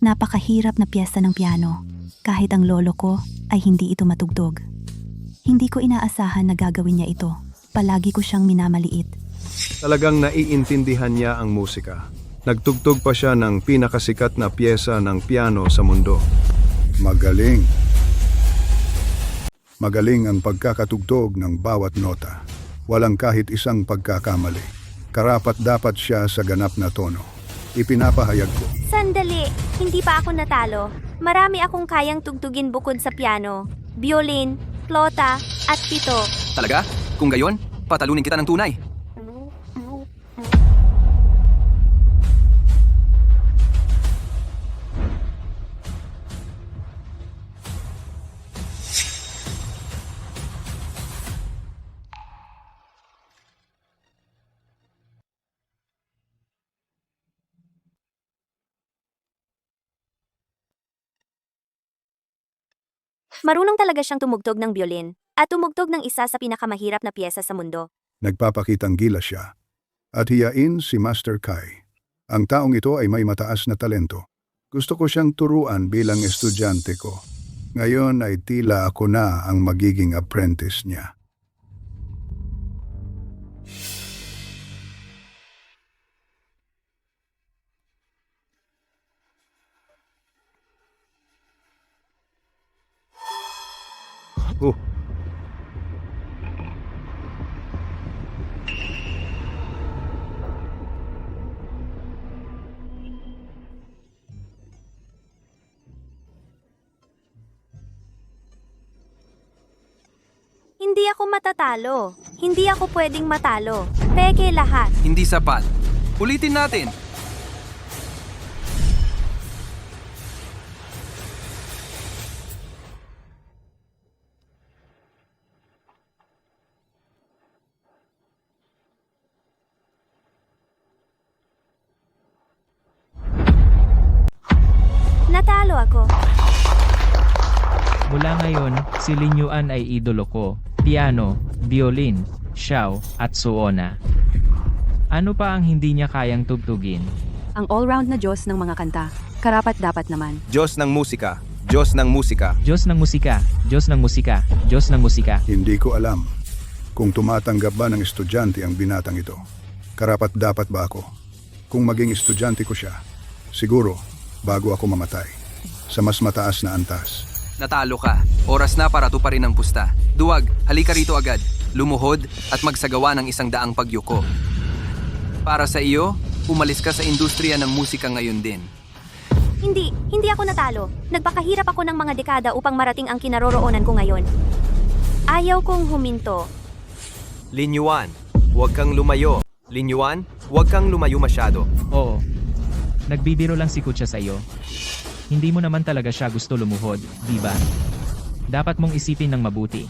Napakahirap na piyesta ng piano. Kahit ang lolo ko ay hindi ito matugtog. Hindi ko inaasahan na gagawin niya ito. Palagi ko siyang minamaliit. Talagang naiintindihan niya ang musika. Nagtugtog pa siya ng pinakasikat na piyesa ng piano sa mundo. Magaling. Magaling ang pagkakatugtog ng bawat nota. Walang kahit isang pagkakamali. Karapat dapat siya sa ganap na tono. Ipinapahayag ko. Sandali, hindi pa ako natalo. Marami akong kayang tugtugin bukod sa piano, violin, flauta, at pito. Talaga? Kung gayon, patalunin kita ng tunay. Marunong talaga siyang tumugtog ng violin at tumugtog ng isa sa pinakamahirap na piyesa sa mundo. Nagpapakitang gila siya. At hiyain si Master Kai. Ang taong ito ay may mataas na talento. Gusto ko siyang turuan bilang estudyante ko. Ngayon ay tila ako na ang magiging apprentice niya. Hindi ako matatalo. Hindi ako pwedeng matalo. Peke lahat. Hindi sapat. Ulitin natin. Natalo ako. Mula ngayon, si Lin Yuan ay idolo ko. Piano, violin, xiao, at suona. Ano pa ang hindi niya kayang tugtugin? Ang all-round na Diyos ng mga kanta. Karapat dapat naman. Diyos ng musika. Diyos ng musika. Diyos ng musika, Diyos ng musika, Diyos ng musika. Hindi ko alam kung tumatanggap ba ng estudyante ang binatang ito. Karapat dapat ba ako? Kung maging estudyante ko siya, siguro bago ako mamatay. Sa mas mataas na antas. Natalo ka. Oras na para tuparin ang pusta. Duwag, halika rito agad. Lumuhod at magsagawa ng 100 pagyuko. Para sa iyo, umalis ka sa industriya ng musika ngayon din. Hindi ako natalo. Nagpakahirap ako ng mga dekada upang marating ang kinaroroonan ko ngayon. Ayaw kong huminto. Lin Yuan, huwag kang lumayo. Lin Yuan, huwag kang lumayo masyado. Oo. Nagbibiro lang si Kucha sa iyo. Hindi mo naman talaga siya gusto lumuhod, di ba? Dapat mong isipin ng mabuti.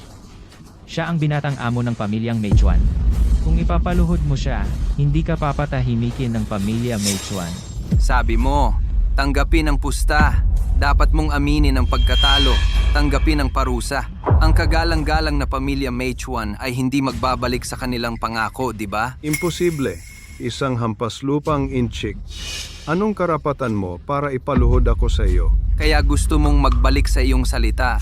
Siya ang binatang amo ng pamilyang Meituan. Kung ipapaluhod mo siya, hindi ka papatahimikin ng pamilya Meituan. Sabi mo, tanggapin ang pusta. Dapat mong aminin ang pagkatalo. Tanggapin ang parusa. Ang kagalang-galang na pamilya Meituan ay hindi magbabalik sa kanilang pangako, di ba? Imposible. Isang hampas lupang inchik. Anong karapatan mo para ipaluhod ako sa iyo? Kaya gusto mong magbalik sa iyong salita,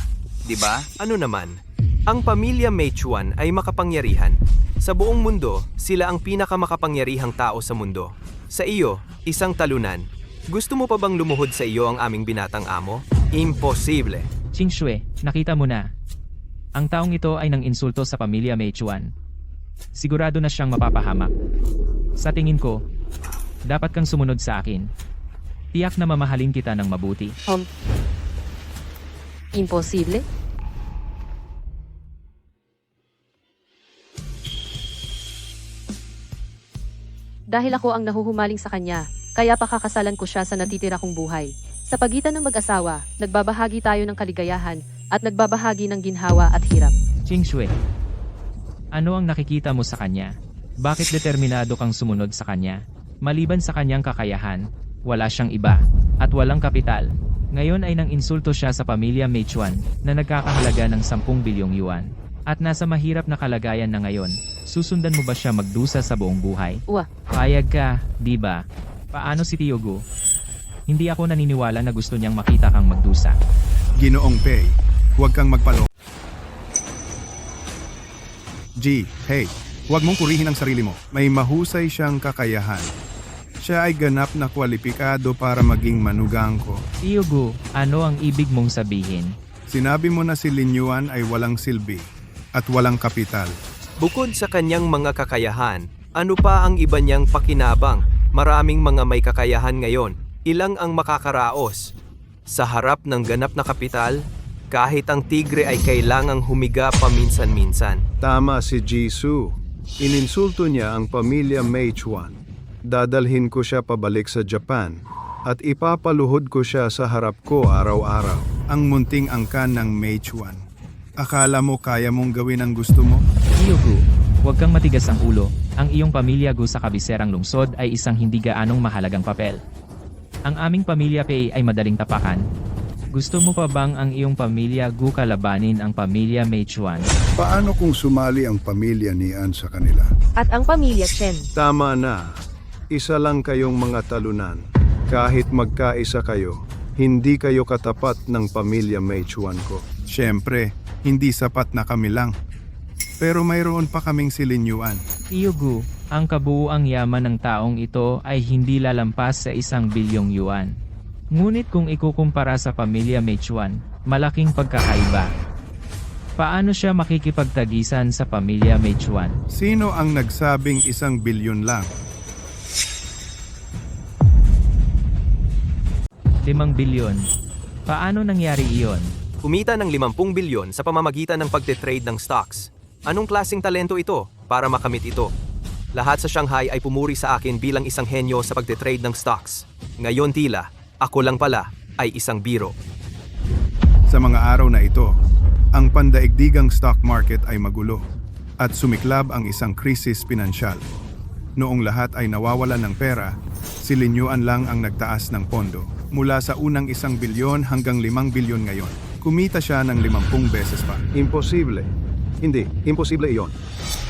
di ba? Ano naman? Ang pamilya Meituan ay makapangyarihan. Sa buong mundo, sila ang pinakamakapangyarihang tao sa mundo. Sa iyo, isang talunan. Gusto mo pa bang lumuhod sa iyo ang aming binatang amo? Imposible. Qingxue, nakita mo na. Ang taong ito ay nang insulto sa pamilya Meituan. Sigurado na siyang mapapahamak. Sa tingin ko, dapat kang sumunod sa akin. Tiyak na mamahalin kita ng mabuti. Imposible? Dahil ako ang nahuhumaling sa kanya, kaya pakakasalan ko siya sa natitira kong buhay. Sa pagitan ng mag-asawa, nagbabahagi tayo ng kaligayahan at nagbabahagi ng ginhawa at hirap. Qingxue, ano ang nakikita mo sa kanya? Bakit determinado kang sumunod sa kanya? Maliban sa kanyang kakayahan, wala siyang iba, at walang kapital. Ngayon ay nang insulto siya sa pamilya Meituan na nagkakahalaga ng 10 bilyong yuan. At nasa mahirap na kalagayan na ngayon, susundan mo ba siya magdusa sa buong buhay? Payag ka, di ba? Paano si Tiogo? Hindi ako naniniwala na gusto niyang makita kang magdusa. Ginoong Pei, huwag kang magpalo. Hey, huwag mong purihin ang sarili mo. May mahusay siyang kakayahan. Siya ay ganap na kwalipikado para maging manugang ko. Tiogo, ano ang ibig mong sabihin? Sinabi mo na si Lin Yuan ay walang silbi at walang kapital. Bukod sa kanyang mga kakayahan, ano pa ang iba niyang pakinabang? Maraming mga may kakayahan ngayon. Ilang ang makakaraos? Sa harap ng ganap na kapital, kahit ang tigre ay kailangang humiga paminsan-minsan. Tama si Jisoo. Ininsulto niya ang pamilya Meituan. Dadalhin ko siya pabalik sa Japan at ipapaluhod ko siya sa harap ko araw-araw. Ang munting angkan ng Meituan. Akala mo kaya mong gawin ang gusto mo? Tiogo, huwag kang matigas ang ulo. Ang iyong pamilya Gu sa kabiserang lungsod ay isang hindi gaanong mahalagang papel. Ang aming pamilya Pei ay madaling tapakan. Gusto mo pa bang ang iyong pamilya Gu kalabanin ang pamilya Meituan? Paano kung sumali ang pamilya ni An sa kanila? At ang pamilya Chen. Tama na. Isa lang kayong mga talunan. Kahit magkaisa kayo, hindi kayo katapat ng pamilya Meituan ko. Siyempre, hindi sapat na kami lang. Pero mayroon pa kaming si Lin Yuan. Tiogo, ang kabuuang yaman ng taong ito ay hindi lalampas sa 1 bilyong yuan. Ngunit kung ikukumpara sa pamilya Meituan, malaking pagkakaiba. Paano siya makikipagtagisan sa pamilya Meituan? Sino ang nagsabing 1 bilyon lang? 5 bilyon. Paano nangyari iyon? Kumita ng 50 bilyon sa pamamagitan ng pagte-trade ng stocks. Anong klaseng talento ito para makamit ito? Lahat sa Shanghai ay pumuri sa akin bilang isang henyo sa pagte-trade ng stocks. Ngayon tila, ako lang pala ay isang biro. Sa mga araw na ito, ang pandaigdigang stock market ay magulo at sumiklab ang isang krisis pinansyal. Noong lahat ay nawawalan ng pera, si Lin Yuan lang ang nagtaas ng pondo. Mula sa unang 1 bilyon hanggang 5 bilyon ngayon. Kumita siya ng 50 beses pa. Imposible. Hindi, imposible iyon.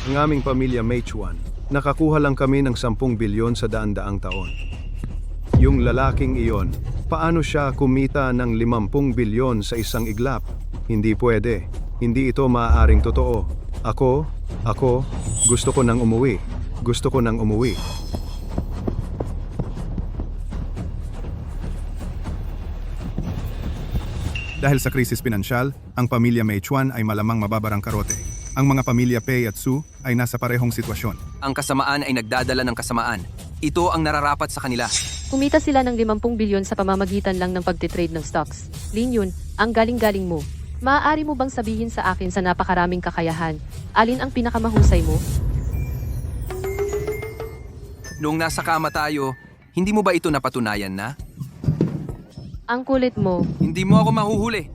Ang aming pamilya Meituan, nakakuha lang kami ng 10 bilyon sa daan-daang taon. Yung lalaking iyon, paano siya kumita ng 50 bilyon sa isang iglap? Hindi pwede. Hindi ito maaaring totoo. Ako, gusto ko nang umuwi. Gusto ko nang umuwi. Dahil sa krisis pinansyal, ang pamilya Meituan ay malamang mababarang karote. Ang mga pamilya Pei at Su ay nasa parehong sitwasyon. Ang kasamaan ay nagdadala ng kasamaan. Ito ang nararapat sa kanila. Kumita sila ng 50 bilyon sa pamamagitan lang ng pagtitrade ng stocks. Lin Yun, ang galing-galing mo. Maaari mo bang sabihin sa akin sa napakaraming kakayahan, alin ang pinakamahusay mo? Noong nasa kama tayo, hindi mo ba ito napatunayan na? Ang kulit mo. Hindi mo ako mahuhuli.